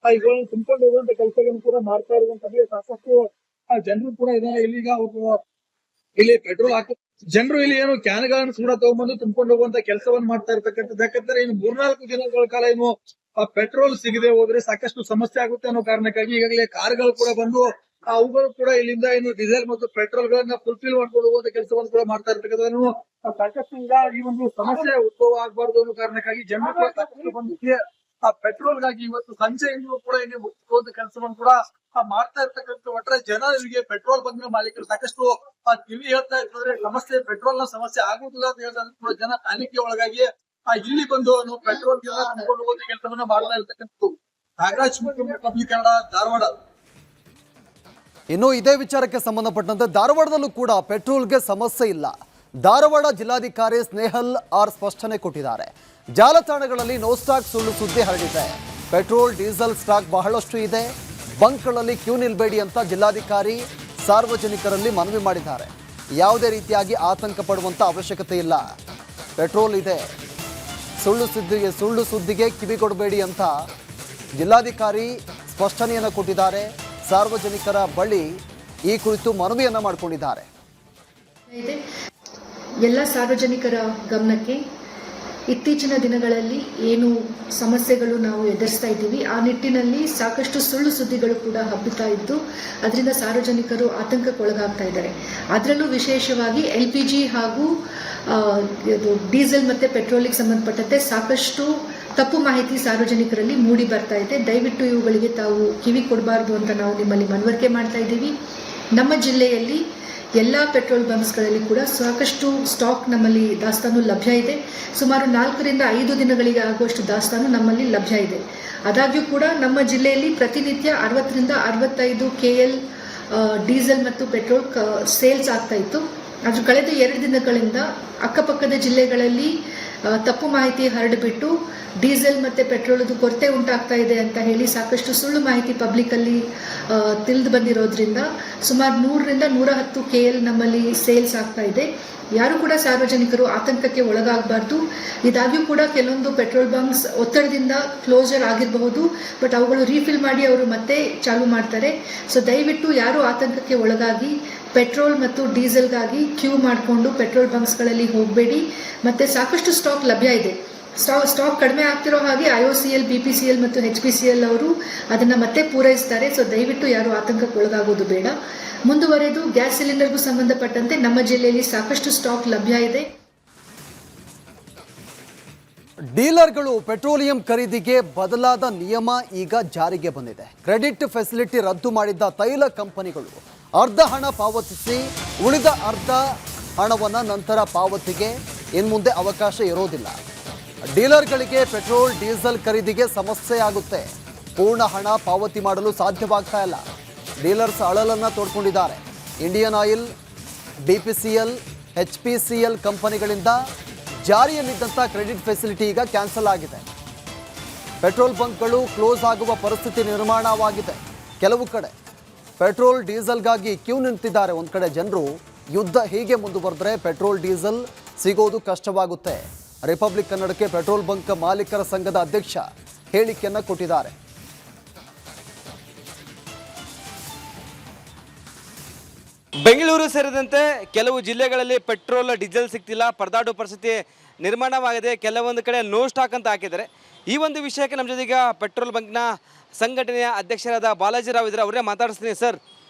ಇವುಗಳನ್ನು ತುಂಬಿಕೊಂಡು ಹೋಗುವಂತ ಕೆಲಸಗಳನ್ನು ಕೂಡ ಮಾಡ್ತಾ ಇರುವಂತದ್ದು. ಸಾಕಷ್ಟು ಜನರು ಕೂಡ ಇದ್ದಾರೆ. ಇಲ್ಲಿಗ ಇಲ್ಲಿ ಪೆಟ್ರೋಲ್ ಹಾಕಿ ಜನರು ಇಲ್ಲಿ ಏನು ಕ್ಯಾನ್ ಗಳನ್ನು ಕೂಡ ತಗೊಂಡ್ಬಂದು ತುಂಬಿಕೊಂಡು ಹೋಗುವಂತ ಕೆಲಸವನ್ನು ಮಾಡ್ತಾ ಇರ್ತಕ್ಕಂಥದ್ದು. ಯಾಕಂದ್ರೆ ಇನ್ನು 3-4 ದಿನಗಳ ಕಾಲ ಏನು ಆ ಪೆಟ್ರೋಲ್ ಸಿಗದೆ ಹೋದ್ರೆ ಸಾಕಷ್ಟು ಸಮಸ್ಯೆ ಆಗುತ್ತೆ ಅನ್ನೋ ಕಾರಣಕ್ಕಾಗಿ ಈಗಾಗಲೇ ಕಾರ್ಗಳು ಕೂಡ ಬಂದು ಅವುಗಳು ಕೂಡ ಇಲ್ಲಿಂದ ಏನು ಡೀಸೆಲ್ ಮತ್ತು ಪೆಟ್ರೋಲ್ ಗಳನ್ನ ಫುಲ್ಫಿಲ್ ಮಾಡ್ಕೊಂಡು ಹೋಗುವಂತ ಕೆಲಸವನ್ನು ಕೂಡ ಮಾಡ್ತಾ ಇರ್ತಕ್ಕಂಥದ್ದು. ಸಾಕಷ್ಟು ಈಗ ಈ ಒಂದು ಸಮಸ್ಯೆ ಉದ್ಭವ ಆಗಬಾರ್ದು ಅನ್ನೋ ಕಾರಣಕ್ಕಾಗಿ ಜನರು ಕೂಡ ಸಾಕಷ್ಟು ಬಂದಿದೆ ಆ ಪೆಟ್ರೋಲ್ ಗಾಗಿ ಇವತ್ತು ಸಂಜೆಯಿಂದ ಕೂಡ ಇಲ್ಲಿ ಮುಗಿಸುವಂತ ಕೆಲಸವನ್ನು ಕೂಡ ಮಾಡ್ತಾ ಇರ್ತಕ್ಕಂಥ. ಒಟ್ಟರೆ ಜನರಿಗೆ ಪೆಟ್ರೋಲ್ ಬಂಕ್ ಮಾಲೀಕರು ಸಾಕಷ್ಟು ಕಿವಿ ಹೇಳ್ತಾ ಇರ್ತದ್ರೆ ಸಮಸ್ಯೆ ಪೆಟ್ರೋಲ್ ನ ಸಮಸ್ಯೆ ಆಗುದಿಲ್ಲ ಅಂತ ಹೇಳಿದ್ರೆ ಕೂಡ ಜನ ಪ್ಯಾನಿಕ್ ಒಳಗಾಗಿ ಇಲ್ಲಿ ಬಂದು ಪೆಟ್ರೋಲ್ ತುಂಬಿಕೊಂಡು ಹೋಗುವಂತ ಕೆಲಸವನ್ನ ಮಾಡ್ತಾ ಇರ್ತಕ್ಕಂಥದ್ದು. ನಾಗರಾಜ್ ಪಬ್ಲಿಕ್ ಕನ್ನಡ, ಧಾರವಾಡ. ಇನ್ನು ಇದೇ ವಿಚಾರಕ್ಕೆ ಸಂಬಂಧಪಟ್ಟಂತೆ ಧಾರವಾಡದಲ್ಲೂ ಕೂಡ ಪೆಟ್ರೋಲ್ಗೆ ಸಮಸ್ಯೆ ಇಲ್ಲ. ಧಾರವಾಡ ಜಿಲ್ಲಾಧಿಕಾರಿ ಸ್ನೇಹಲ್ ಆರ್ ಸ್ಪಷ್ಟನೆ ಕೊಟ್ಟಿದ್ದಾರೆ. ಜಾಲತಾಣಗಳಲ್ಲಿ ನೋ ಸ್ಟಾಕ್ ಸುಳ್ಳು ಸುದ್ದಿ ಹರಡಿದೆ. ಪೆಟ್ರೋಲ್ ಡೀಸೆಲ್ ಸ್ಟಾಕ್ ಬಹಳಷ್ಟು ಇದೆ. ಬಂಕ್ಗಳಲ್ಲಿ ಕ್ಯೂ ನಿಲ್ಬೇಡಿ ಅಂತ ಜಿಲ್ಲಾಧಿಕಾರಿ ಸಾರ್ವಜನಿಕರಲ್ಲಿ ಮನವಿ ಮಾಡಿದ್ದಾರೆ. ಯಾವುದೇ ರೀತಿಯಾಗಿ ಆತಂಕ ಪಡುವಂಥ ಅವಶ್ಯಕತೆ ಇಲ್ಲ. ಪೆಟ್ರೋಲ್ ಇದೆ. ಸುಳ್ಳು ಸುದ್ದಿಗೆ ಕಿವಿಗೊಡಬೇಡಿ ಅಂತ ಜಿಲ್ಲಾಧಿಕಾರಿ ಸ್ಪಷ್ಟನೆಯನ್ನು ಕೊಟ್ಟಿದ್ದಾರೆ. ಸಾರ್ವಜನಿಕರ ಬಳಿ ಈ ಕುರಿತು ಮನವಿಯನ್ನು ಮಾಡಿಕೊಂಡಿದ್ದಾರೆ. ಎಲ್ಲ ಸಾರ್ವಜನಿಕರ ಗಮನಕ್ಕೆ ಇತ್ತೀಚಿನ ದಿನಗಳಲ್ಲಿ ಏನು ಸಮಸ್ಯೆಗಳು ನಾವು ಎದುರಿಸ್ತಾ ಇದ್ದೀವಿ ಆ ನಿಟ್ಟಿನಲ್ಲಿ ಸಾಕಷ್ಟು ಸುಳ್ಳು ಸುದ್ದಿಗಳು ಕೂಡ ಹಬ್ಬುತ್ತಾ ಇದ್ದು ಅದರಿಂದ ಸಾರ್ವಜನಿಕರು ಆತಂಕಕ್ಕೊಳಗಾಗ್ತಾ ಇದ್ದಾರೆ. ಅದರಲ್ಲೂ ವಿಶೇಷವಾಗಿ LPG ಹಾಗೂ ಡೀಸೆಲ್ ಮತ್ತು ಪೆಟ್ರೋಲಿಗೆ ಸಂಬಂಧಪಟ್ಟಂತೆ ಸಾಕಷ್ಟು ತಪ್ಪು ಮಾಹಿತಿ ಸಾರ್ವಜನಿಕರಲ್ಲಿ ಮೂಡಿ ಬರ್ತಾ ಇದೆ. ದಯವಿಟ್ಟು ಇವುಗಳಿಗೆ ತಾವು ಕಿವಿ ಕೊಡಬಾರ್ದು ಅಂತ ನಾವು ನಿಮ್ಮಲ್ಲಿ ಮನವರಿಕೆ ಮಾಡ್ತಾ ಇದ್ದೀವಿ. ನಮ್ಮ ಜಿಲ್ಲೆಯಲ್ಲಿ ಎಲ್ಲ ಪೆಟ್ರೋಲ್ ಬಂಕ್ಸ್ಗಳಲ್ಲಿ ಕೂಡ ಸಾಕಷ್ಟು ಸ್ಟಾಕ್ ನಮ್ಮಲ್ಲಿ ದಾಸ್ತಾನು ಲಭ್ಯ ಇದೆ. ಸುಮಾರು 4 ರಿಂದ 5 ದಿನಗಳಿಗೆ ಆಗುವಷ್ಟು ದಾಸ್ತಾನು ನಮ್ಮಲ್ಲಿ ಲಭ್ಯ ಇದೆ. ಆದಾಗ್ಯೂ ಕೂಡ ನಮ್ಮ ಜಿಲ್ಲೆಯಲ್ಲಿ ಪ್ರತಿನಿತ್ಯ 60 ರಿಂದ 65 KL ಡೀಸೆಲ್ ಮತ್ತು ಪೆಟ್ರೋಲ್ ಸೇಲ್ಸ್ ಆಗ್ತಾ ಇತ್ತು. ಅದು ಕಳೆದ 2 ದಿನಗಳಿಂದ ಅಕ್ಕಪಕ್ಕದ ಜಿಲ್ಲೆಗಳಲ್ಲಿ ತಪ್ಪು ಮಾಹಿತಿ ಹರಡಿಬಿಟ್ಟು ಡೀಸೆಲ್ ಮತ್ತು ಪೆಟ್ರೋಲದು ಕೊರತೆ ಉಂಟಾಗ್ತಾ ಇದೆ ಅಂತ ಹೇಳಿ ಸಾಕಷ್ಟು ಸುಳ್ಳು ಮಾಹಿತಿ ಪಬ್ಲಿಕ್ಕಲ್ಲಿ ತಿಳಿದು ಬಂದಿರೋದ್ರಿಂದ ಸುಮಾರು 100 ರಿಂದ 110 KL ನಮ್ಮಲ್ಲಿ ಸೇಲ್ಸ್ ಆಗ್ತಾ ಇದೆ. ಯಾರು ಕೂಡ ಸಾರ್ವಜನಿಕರು ಆತಂಕಕ್ಕೆ ಒಳಗಾಗಬಾರ್ದು. ಇದಾಗ್ಯೂ ಕೂಡ ಕೆಲವೊಂದು ಪೆಟ್ರೋಲ್ ಬಂಕ್ಸ್ ಒತ್ತಡದಿಂದ ಕ್ಲೋಸರ್ ಆಗಿರಬಹುದು, ಬಟ್ ಅವುಗಳು ರೀಫಿಲ್ ಮಾಡಿ ಅವರು ಮತ್ತೆ ಚಾಲೂ ಮಾಡ್ತಾರೆ. ಸೊ ದಯವಿಟ್ಟು ಯಾರು ಆತಂಕಕ್ಕೆ ಒಳಗಾಗಿ ಪೆಟ್ರೋಲ್ ಮತ್ತು ಡೀಸೆಲ್ಗಾಗಿ ಕ್ಯೂ ಮಾಡಿಕೊಂಡು ಪೆಟ್ರೋಲ್ ಬಂಕ್ಸ್ಗಳಲ್ಲಿ ಹೋಗಬೇಡಿ. ಮತ್ತು ಸಾಕಷ್ಟು ಸ್ಟಾಕ್ ಲಭ್ಯ ಇದೆ. ಸ್ಟಾಕ್ ಕಡಿಮೆ ಆಗ್ತಿರೋ ಹಾಗೆ IOCL, BPCL ಮತ್ತು HPCL ಅವರು ಅದನ್ನು ಮತ್ತೆ ಪೂರೈಸ್ತಾರೆ. ಸೊ ದಯವಿಟ್ಟು ಯಾರು ಆತಂಕಕ್ಕೆ ಒಳಗಾಗೋದು ಬೇಡ. ಮುಂದುವರೆದು ಗ್ಯಾಸ್ ಸಿಲಿಂಡರ್ಗೂ ಸಂಬಂಧಪಟ್ಟಂತೆ ನಮ್ಮ ಜಿಲ್ಲೆಯಲ್ಲಿ ಸಾಕಷ್ಟು ಸ್ಟಾಕ್ ಲಭ್ಯ ಇದೆ. ಡೀಲರ್ಗಳು ಪೆಟ್ರೋಲಿಯಂ ಖರೀದಿಗೆ ಬದಲಾದ ನಿಯಮ ಈಗ ಜಾರಿಗೆ ಬಂದಿದೆ. ಕ್ರೆಡಿಟ್ ಫೆಸಿಲಿಟಿ ರದ್ದು ಮಾಡಿದ್ದ ತೈಲ ಕಂಪನಿಗಳು ಅರ್ಧ ಹಣ ಪಾವತಿಸಿ ಉಳಿದ ಅರ್ಧ ಹಣವನ್ನು ನಂತರ ಪಾವತಿಗೆ ಇನ್ಮುಂದೆ ಅವಕಾಶ ಇರೋದಿಲ್ಲ. ಡೀಲರ್ಗಳಿಗೆ ಪೆಟ್ರೋಲ್ ಡೀಸೆಲ್ ಖರೀದಿಗೆ ಸಮಸ್ಯೆ ಆಗುತ್ತೆ. ಪೂರ್ಣ ಹಣ ಪಾವತಿ ಮಾಡಲು ಸಾಧ್ಯವಾಗ್ತಾ ಇಲ್ಲ. ಡೀಲರ್ಸ್ ಅಳಲನ್ನು ತೋಡ್ಕೊಂಡಿದ್ದಾರೆ. ಇಂಡಿಯನ್ ಆಯಿಲ್, BPCL, HPCL ಕಂಪನಿಗಳಿಂದ ಜಾರಿಯಲ್ಲಿದ್ದಂಥ ಕ್ರೆಡಿಟ್ ಫೆಸಿಲಿಟಿ ಈಗ ಕ್ಯಾನ್ಸಲ್ ಆಗಿದೆ. ಪೆಟ್ರೋಲ್ ಬಂಕ್ಗಳು ಕ್ಲೋಸ್ ಆಗುವ ಪರಿಸ್ಥಿತಿ ನಿರ್ಮಾಣವಾಗಿದೆ. ಕೆಲವು ಕಡೆ ಪೆಟ್ರೋಲ್ ಡೀಸೆಲ್ಗಾಗಿ ಕ್ಯೂ ನಿಂತಿದ್ದಾರೆ. ಒಂದು ಕಡೆ ಜನರು ಯುದ್ಧ ಹೀಗೆ ಮುಂದುವರೆದ್ರೆ ಪೆಟ್ರೋಲ್ ಡೀಸೆಲ್ ಸಿಗೋದು ಕಷ್ಟವಾಗುತ್ತೆ. ರಿಪಬ್ಲಿಕ್ ಕನ್ನಡಕ್ಕೆ ಪೆಟ್ರೋಲ್ ಬಂಕ್ ಮಾಲೀಕರ ಸಂಘದ ಅಧ್ಯಕ್ಷ ಹೇಳಿಕೆಯನ್ನು ಕೊಟ್ಟಿದ್ದಾರೆ. ಬೆಂಗಳೂರು ಸೇರಿದಂತೆ ಕೆಲವು ಜಿಲ್ಲೆಗಳಲ್ಲಿ ಪೆಟ್ರೋಲ್ ಡೀಸೆಲ್ ಸಿಗ್ತಿಲ್ಲ, ಪರದಾಡು ಪರಿಸ್ಥಿತಿ ನಿರ್ಮಾಣವಾಗಿದೆ. ಕೆಲವೊಂದು ಕಡೆ ನೋ ಸ್ಟಾಕ್ ಅಂತ ಹಾಕಿದ್ದಾರೆ. ಈ ಒಂದು ವಿಷಯಕ್ಕೆ ನಮ್ಮ ಜೊತೆಗೆ ಪೆಟ್ರೋಲ್ ಬಂಕ್ನ ಸಂಘಟನೆಯ ಅಧ್ಯಕ್ಷರಾದ ಬಾಲಾಜಿ ರಾವ್ ಇದ್ದಾರೆ. ಅವರೇ ಮಾತಾಡಿಸ್ತೀನಿ. ಸರ್,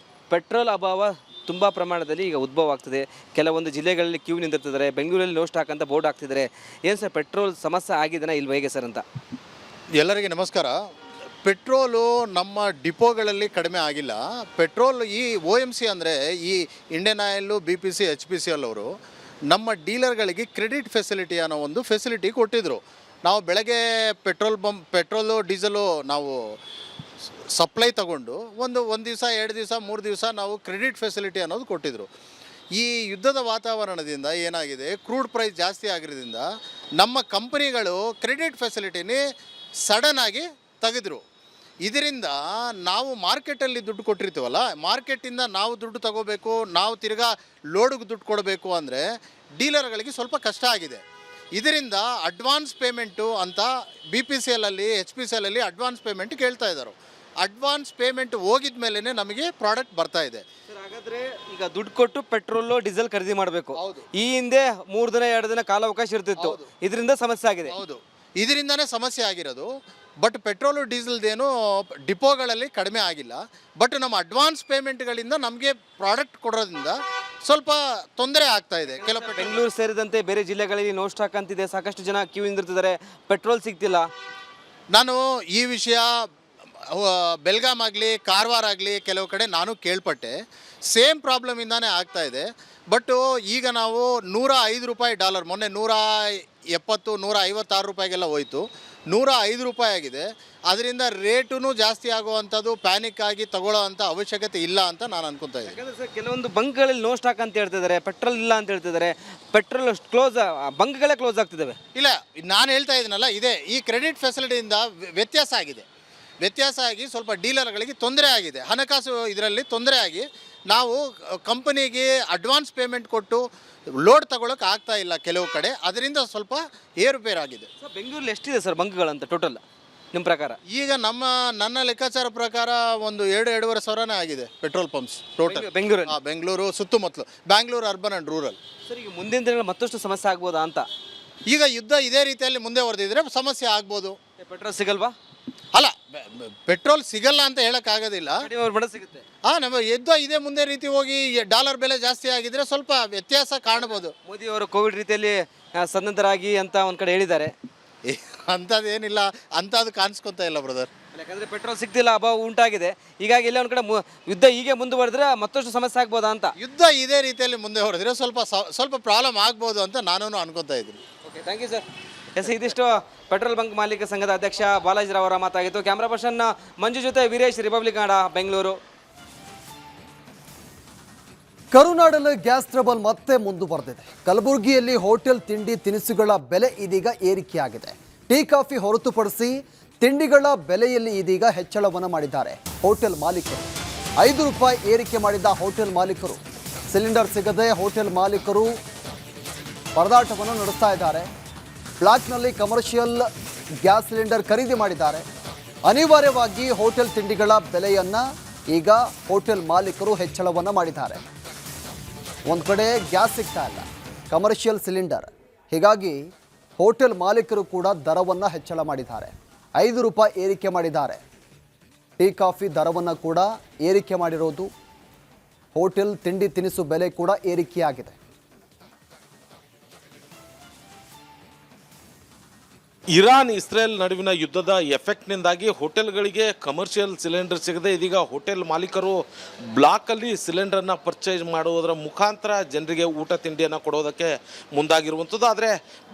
ಪೆಟ್ರೋಲ್ ಅಭಾವ ತುಂಬ ಪ್ರಮಾಣದಲ್ಲಿ ಈಗ ಉದ್ಭವ ಆಗ್ತದೆ. ಕೆಲವೊಂದು ಜಿಲ್ಲೆಗಳಲ್ಲಿ ಕ್ಯೂ ನಿಂತಿರ್ತಿದ್ದಾರೆ. ಬೆಂಗಳೂರಲ್ಲಿ ನೋ ಸ್ಟಾಕ್ ಅಂತ ಬೋರ್ಡ್ ಹಾಕ್ತಿದ್ದಾರೆ. ಏನು ಸರ್, ಪೆಟ್ರೋಲ್ ಸಮಸ್ಯೆ ಆಗಿದೆನಾ ಇಲ್ವ, ಹೇಗೆ ಸರ್ ಅಂತ? ಎಲ್ಲರಿಗೆ ನಮಸ್ಕಾರ. ಪೆಟ್ರೋಲು ನಮ್ಮ ಡಿಪೋಗಳಲ್ಲಿ ಕಡಿಮೆ ಆಗಿಲ್ಲ. ಪೆಟ್ರೋಲ್ ಈ OMC ಅಂದರೆ ಈ ಇಂಡಿಯನ್ ಆಯಿಲ್ಲು, BPC, HPCL ಅವರು ನಮ್ಮ ಡೀಲರ್ಗಳಿಗೆ ಕ್ರೆಡಿಟ್ ಫೆಸಿಲಿಟಿ ಅನ್ನೋ ಒಂದು ಫೆಸಿಲಿಟಿ ಕೊಟ್ಟಿದ್ದರು. ನಾವು ಬೆಳಗ್ಗೆ ಪೆಟ್ರೋಲು ಡೀಸೆಲು ನಾವು ಸಪ್ಲೈ ತಗೊಂಡು ಒಂದು ದಿವಸ, 2 ದಿವಸ, 3 ದಿವಸ ನಾವು ಕ್ರೆಡಿಟ್ ಫೆಸಿಲಿಟಿ ಅನ್ನೋದು ಕೊಟ್ಟಿದ್ದರು. ಈ ಯುದ್ಧದ ವಾತಾವರಣದಿಂದ ಏನಾಗಿದೆ, ಕ್ರೂಡ್ ಪ್ರೈಸ್ ಜಾಸ್ತಿ ಆಗಿರೋದ್ರಿಂದ ನಮ್ಮ ಕಂಪನಿಗಳು ಕ್ರೆಡಿಟ್ ಫೆಸಿಲಿಟಿನೇ ಸಡನ್ನಾಗಿ ತೆಗೆದ್ರು. ಇದರಿಂದ ನಾವು ಮಾರ್ಕೆಟಲ್ಲಿ ದುಡ್ಡು ಕೊಟ್ಟಿರ್ತೀವಲ್ಲ, ಮಾರ್ಕೆಟಿಂದ ನಾವು ದುಡ್ಡು ತಗೋಬೇಕು, ನಾವು ತಿರ್ಗಾ ಲೋಡಿಗೆ ದುಡ್ಡು ಕೊಡಬೇಕು ಅಂದರೆ ಡೀಲರ್ಗಳಿಗೆ ಸ್ವಲ್ಪ ಕಷ್ಟ ಆಗಿದೆ. ಇದರಿಂದ ಅಡ್ವಾನ್ಸ್ ಪೇಮೆಂಟು ಅಂತ BPCLಲ್ಲಿ, HPCLಲ್ಲಿ ಅಡ್ವಾನ್ಸ್ ಪೇಮೆಂಟ್ ಕೇಳ್ತಾ ಇದ್ದಾರೆ. ಅಡ್ವಾನ್ಸ್ ಪೇಮೆಂಟ್ ಹೋಗಿದ ಮೇಲೇ ನಮಗೆ ಪ್ರಾಡಕ್ಟ್ ಬರ್ತಾ ಇದೆ. ಸರ್, ಹಾಗಾದರೆ ಈಗ ದುಡ್ಡು ಕೊಟ್ಟು ಪೆಟ್ರೋಲು ಡೀಸೆಲ್ ಖರೀದಿ ಮಾಡಬೇಕು. ಈ ಹಿಂದೆ 3 ದಿನ 2 ದಿನ ಕಾಲಾವಕಾಶ ಇರ್ತಿತ್ತು. ಇದರಿಂದ ಸಮಸ್ಯೆ ಆಗಿದೆ. ಹೌದು, ಇದರಿಂದನೇ ಸಮಸ್ಯೆ ಆಗಿರೋದು. ಬಟ್ ಪೆಟ್ರೋಲು ಡೀಸೆಲ್ದೇನು ಡಿಪೋಗಳಲ್ಲಿ ಕಡಿಮೆ ಆಗಿಲ್ಲ. ಬಟ್ ನಮ್ಮ ಅಡ್ವಾನ್ಸ್ ಪೇಮೆಂಟ್ಗಳಿಂದ ನಮಗೆ ಪ್ರಾಡಕ್ಟ್ ಕೊಡೋದ್ರಿಂದ ಸ್ವಲ್ಪ ತೊಂದರೆ ಆಗ್ತಾ ಇದೆ. ಕೆಲವು ಬೆಂಗಳೂರು ಸೇರಿದಂತೆ ಬೇರೆ ಜಿಲ್ಲೆಗಳಲ್ಲಿ ನೋ ಸ್ಟಾಕ್ ಅಂತಿದೆ. ಸಾಕಷ್ಟು ಜನ ಕ್ಯೂ ನಿಂತಿರ್ತಿದ್ದಾರೆ, ಪೆಟ್ರೋಲ್ ಸಿಗ್ತಿಲ್ಲ. ನಾನು ಈ ವಿಷಯ ಬೆಲ್ಗಾಮ್ ಆಗಲಿ, ಕಾರವಾರ ಆಗಲಿ ಕೆಲವು ಕಡೆ ನಾನು ಕೇಳ್ಪಟ್ಟೆ. ಸೇಮ್ ಪ್ರಾಬ್ಲಮಿಂದಾನೇ ಆಗ್ತಾ ಇದೆ. ಬಟ್ಟು ಈಗ ನಾವು $105 ಮೊನ್ನೆ 170, 156 ರೂಪಾಯಿಗೆಲ್ಲ ಹೋಯಿತು. 105 ರೂಪಾಯಿ ಆಗಿದೆ. ಅದರಿಂದ ರೇಟೂ ಜಾಸ್ತಿ ಆಗುವಂಥದ್ದು, ಪ್ಯಾನಿಕ್ ಆಗಿ ತಗೊಳ್ಳೋ ಅಂಥ ಅವಶ್ಯಕತೆ ಇಲ್ಲ ಅಂತ ನಾನು ಅನ್ಕೊತಾ ಇದ್ದೀನಿ. ಯಾಕಂದರೆ ಸರ್, ಕೆಲವೊಂದು ಬಂಕ್ಗಳಲ್ಲಿ ನೋ ಸ್ಟಾಕ್ ಅಂತ ಹೇಳ್ತಿದ್ದಾರೆ, ಪೆಟ್ರೋಲ್ ಇಲ್ಲ ಅಂತ ಹೇಳ್ತಿದ್ದಾರೆ. ಪೆಟ್ರೋಲ್ ಕ್ಲೋಸ್, ಬಂಕ್ಗಳೇ ಕ್ಲೋಸ್ ಆಗ್ತಿದ್ದಾವೆ. ಇಲ್ಲ, ನಾನು ಹೇಳ್ತಾ ಇದ್ದೀನಲ್ಲ, ಇದೆ ಈ ಕ್ರೆಡಿಟ್ ಫೆಸಿಲಿಟಿಯಿಂದ ವ್ಯತ್ಯಾಸ ಆಗಿದೆ. ವ್ಯತ್ಯಾಸ ಆಗಿ ಸ್ವಲ್ಪ ಡೀಲರ್ಗಳಿಗೆ ತೊಂದರೆ ಆಗಿದೆ. ಹಣಕಾಸು ಇದರಲ್ಲಿ ತೊಂದರೆ ಆಗಿ ನಾವು ಕಂಪನಿಗೆ ಅಡ್ವಾನ್ಸ್ ಪೇಮೆಂಟ್ ಕೊಟ್ಟು ಲೋಡ್ ತಗೊಳ್ಳೋಕೆ ಆಗ್ತಾ ಇಲ್ಲ ಕೆಲವು ಕಡೆ. ಅದರಿಂದ ಸ್ವಲ್ಪ ಏರುಪೇರಾಗಿದೆ. ಸರ್, ಬೆಂಗಳೂರಲ್ಲಿ ಎಷ್ಟಿದೆ ಸರ್ ಬಂಕ್ಗಳಂತ ಟೋಟಲ್ ನಿಮ್ಮ ಪ್ರಕಾರ? ಈಗ ನನ್ನ ಲೆಕ್ಕಾಚಾರ ಪ್ರಕಾರ ಒಂದು 2-2.5 ಸಾವಿರನೇ ಆಗಿದೆ petrol pumps total Bengaluru. Bengaluru ಸುತ್ತಮುತ್ತಲು, Bangalore urban and rural. Sir, ಈಗ ಮುಂದಿನ ದಿನಗಳಲ್ಲಿ ಮತ್ತಷ್ಟು ಸಮಸ್ಯೆ ಆಗ್ಬೋದಾ ಅಂತ? ಈಗ ಯುದ್ಧ ಇದೇ ರೀತಿಯಲ್ಲಿ ಮುಂದೆ ಹೊರದಿದ್ರೆ ಸಮಸ್ಯೆ ಆಗ್ಬೋದು. ಪೆಟ್ರೋಲ್ ಸಿಗಲ್ವಾ? ಅಲ್ಲ, ಪೆಟ್ರೋಲ್ ಸಿಗಲ್ಲ ಅಂತ ಹೇಳೋಕ್ಕಾಗೋದಿಲ್ಲ. ಸಿಗುತ್ತೆ. ನಮ್ಮ ಯುದ್ಧ ಇದೇ ಮುಂದೆ ರೀತಿ ಹೋಗಿ ಡಾಲರ್ ಬೆಲೆ ಜಾಸ್ತಿ ಆಗಿದ್ರೆ ಸ್ವಲ್ಪ ವ್ಯತ್ಯಾಸ ಕಾಣಬಹುದು. ಮೋದಿ ಅವರು ಕೋವಿಡ್ ರೀತಿಯಲ್ಲಿ ಸನ್ನದ್ಧರಾಗಿ ಅಂತ ಒಂದು ಕಡೆ ಹೇಳಿದ್ದಾರೆ. ಅಂಥದ್ದೇನಿಲ್ಲ, ಅಂಥದ್ದು ಕಾಣಿಸ್ಕೊತಾ ಇಲ್ಲ ಬ್ರದರ್. ಯಾಕಂದರೆ ಪೆಟ್ರೋಲ್ ಸಿಗ್ತಿಲ್ಲ, ಅಭಾವ ಉಂಟಾಗಿದೆ. ಹೀಗಾಗಿ ಎಲ್ಲ ಒಂದು ಕಡೆ ಯುದ್ಧ ಹೀಗೆ ಮುಂದುವರೆದ್ರೆ ಮತ್ತಷ್ಟು ಸಮಸ್ಯೆ ಆಗ್ಬೋದಾ ಅಂತ. ಯುದ್ಧ ಇದೇ ರೀತಿಯಲ್ಲಿ ಮುಂದೆ ಹೊರದ್ರೆ ಸ್ವಲ್ಪ ಪ್ರಾಬ್ಲಮ್ ಆಗ್ಬೋದು ಅಂತ ನಾನು ಅನ್ಕೋತಾ ಇದ್ದೀನಿ. Okay, thank you sir. Yes, ಇದಿಷ್ಟು ಪೆಟ್ರೋಲ್ ಬಂಕ್ ಮಾಲೀಕ ಸಂಘದ ಅಧ್ಯಕ್ಷ ಬಾಲಾಜಿರಾವ್ ಅವರ ಮಾತಾಗಿತ್ತು. ಕ್ಯಾಮ್ರಾ ಪರ್ಸನ್ ಮಂಜು ಜೊತೆ ವೀರೇಶ್, ರಿಪಬ್ಲಿಕ್ ಕನ್ನಡ, ಬೆಂಗಳೂರು. ಕರುನಾಡಲ್ಲಿ ಗ್ಯಾಸ್ ಟ್ರಬಲ್ ಮತ್ತೆ ಮುಂದುವರೆದಿದೆ. ಕಲಬುರಗಿಯಲ್ಲಿ ಹೋಟೆಲ್ ತಿಂಡಿ ತಿನಿಸುಗಳ ಬೆಲೆ ಇದೀಗ ಏರಿಕೆಯಾಗಿದೆ. ಟೀ ಕಾಫಿ ಹೊರತುಪಡಿಸಿ ತಿಂಡಿಗಳ ಬೆಲೆಯಲ್ಲಿ ಇದೀಗ ಹೆಚ್ಚಳವನ್ನು ಮಾಡಿದ್ದಾರೆ ಹೋಟೆಲ್ ಮಾಲೀಕರು. 5 ರೂಪಾಯಿ ಏರಿಕೆ ಮಾಡಿದ್ದ ಹೋಟೆಲ್ ಮಾಲೀಕರು, ಸಿಲಿಂಡರ್ ಸಿಗದೆ ಹೋಟೆಲ್ ಮಾಲೀಕರು ಪರದಾಟವನ್ನು ನಡೆಸ್ತಾ ಇದ್ದಾರೆ. ಬ್ಲಾಕ್ನಲ್ಲಿ ಕಮರ್ಷಿಯಲ್ ಗ್ಯಾಸ್ ಸಿಲಿಂಡರ್ ಖರೀದಿ ಮಾಡಿದ್ದಾರೆ. ಅನಿವಾರ್ಯವಾಗಿ ಹೋಟೆಲ್ ತಿಂಡಿಗಳ ಬೆಲೆಯನ್ನು ಈಗ ಹೋಟೆಲ್ ಮಾಲೀಕರು ಹೆಚ್ಚಳವನ್ನು ಮಾಡಿದ್ದಾರೆ. ಒಂದು ಕಡೆ ಗ್ಯಾಸ್ ಸಿಗ್ತಾ ಇಲ್ಲ, ಕಮರ್ಷಿಯಲ್ ಸಿಲಿಂಡರ್, ಹೀಗಾಗಿ ಹೋಟೆಲ್ ಮಾಲೀಕರು ಕೂಡ ದರವನ್ನು ಹೆಚ್ಚಳ ಮಾಡಿದ್ದಾರೆ. 5 ರೂಪಾಯಿ ಏರಿಕೆ ಮಾಡಿದ್ದಾರೆ. ಟೀ ಕಾಫಿ ದರವನ್ನು ಕೂಡ ಏರಿಕೆ ಮಾಡಿರೋದು. ಹೋಟೆಲ್ ತಿಂಡಿ ತಿನಿಸು ಬೆಲೆ ಕೂಡ ಏರಿಕೆಯಾಗಿದೆ. ಇರಾನ್ ಇಸ್ರೇಲ್ ನಡುವಿನ ಯುದ್ಧದ ಎಫೆಕ್ಟ್ನಿಂದಾಗಿ ಹೋಟೆಲ್ಗಳಿಗೆ ಕಮರ್ಷಿಯಲ್ ಸಿಲಿಂಡರ್ ಸಿಗದೆ ಇದೀಗ ಹೋಟೆಲ್ ಮಾಲೀಕರು ಬ್ಲಾಕಲ್ಲಿ ಸಿಲಿಂಡರ್ನ ಪರ್ಚೇಸ್ ಮಾಡುವುದರ ಮುಖಾಂತರ ಜನರಿಗೆ ಊಟ ತಿಂಡಿಯನ್ನು ಕೊಡೋದಕ್ಕೆ ಮುಂದಾಗಿರುವಂಥದ್ದು. ಆದರೆ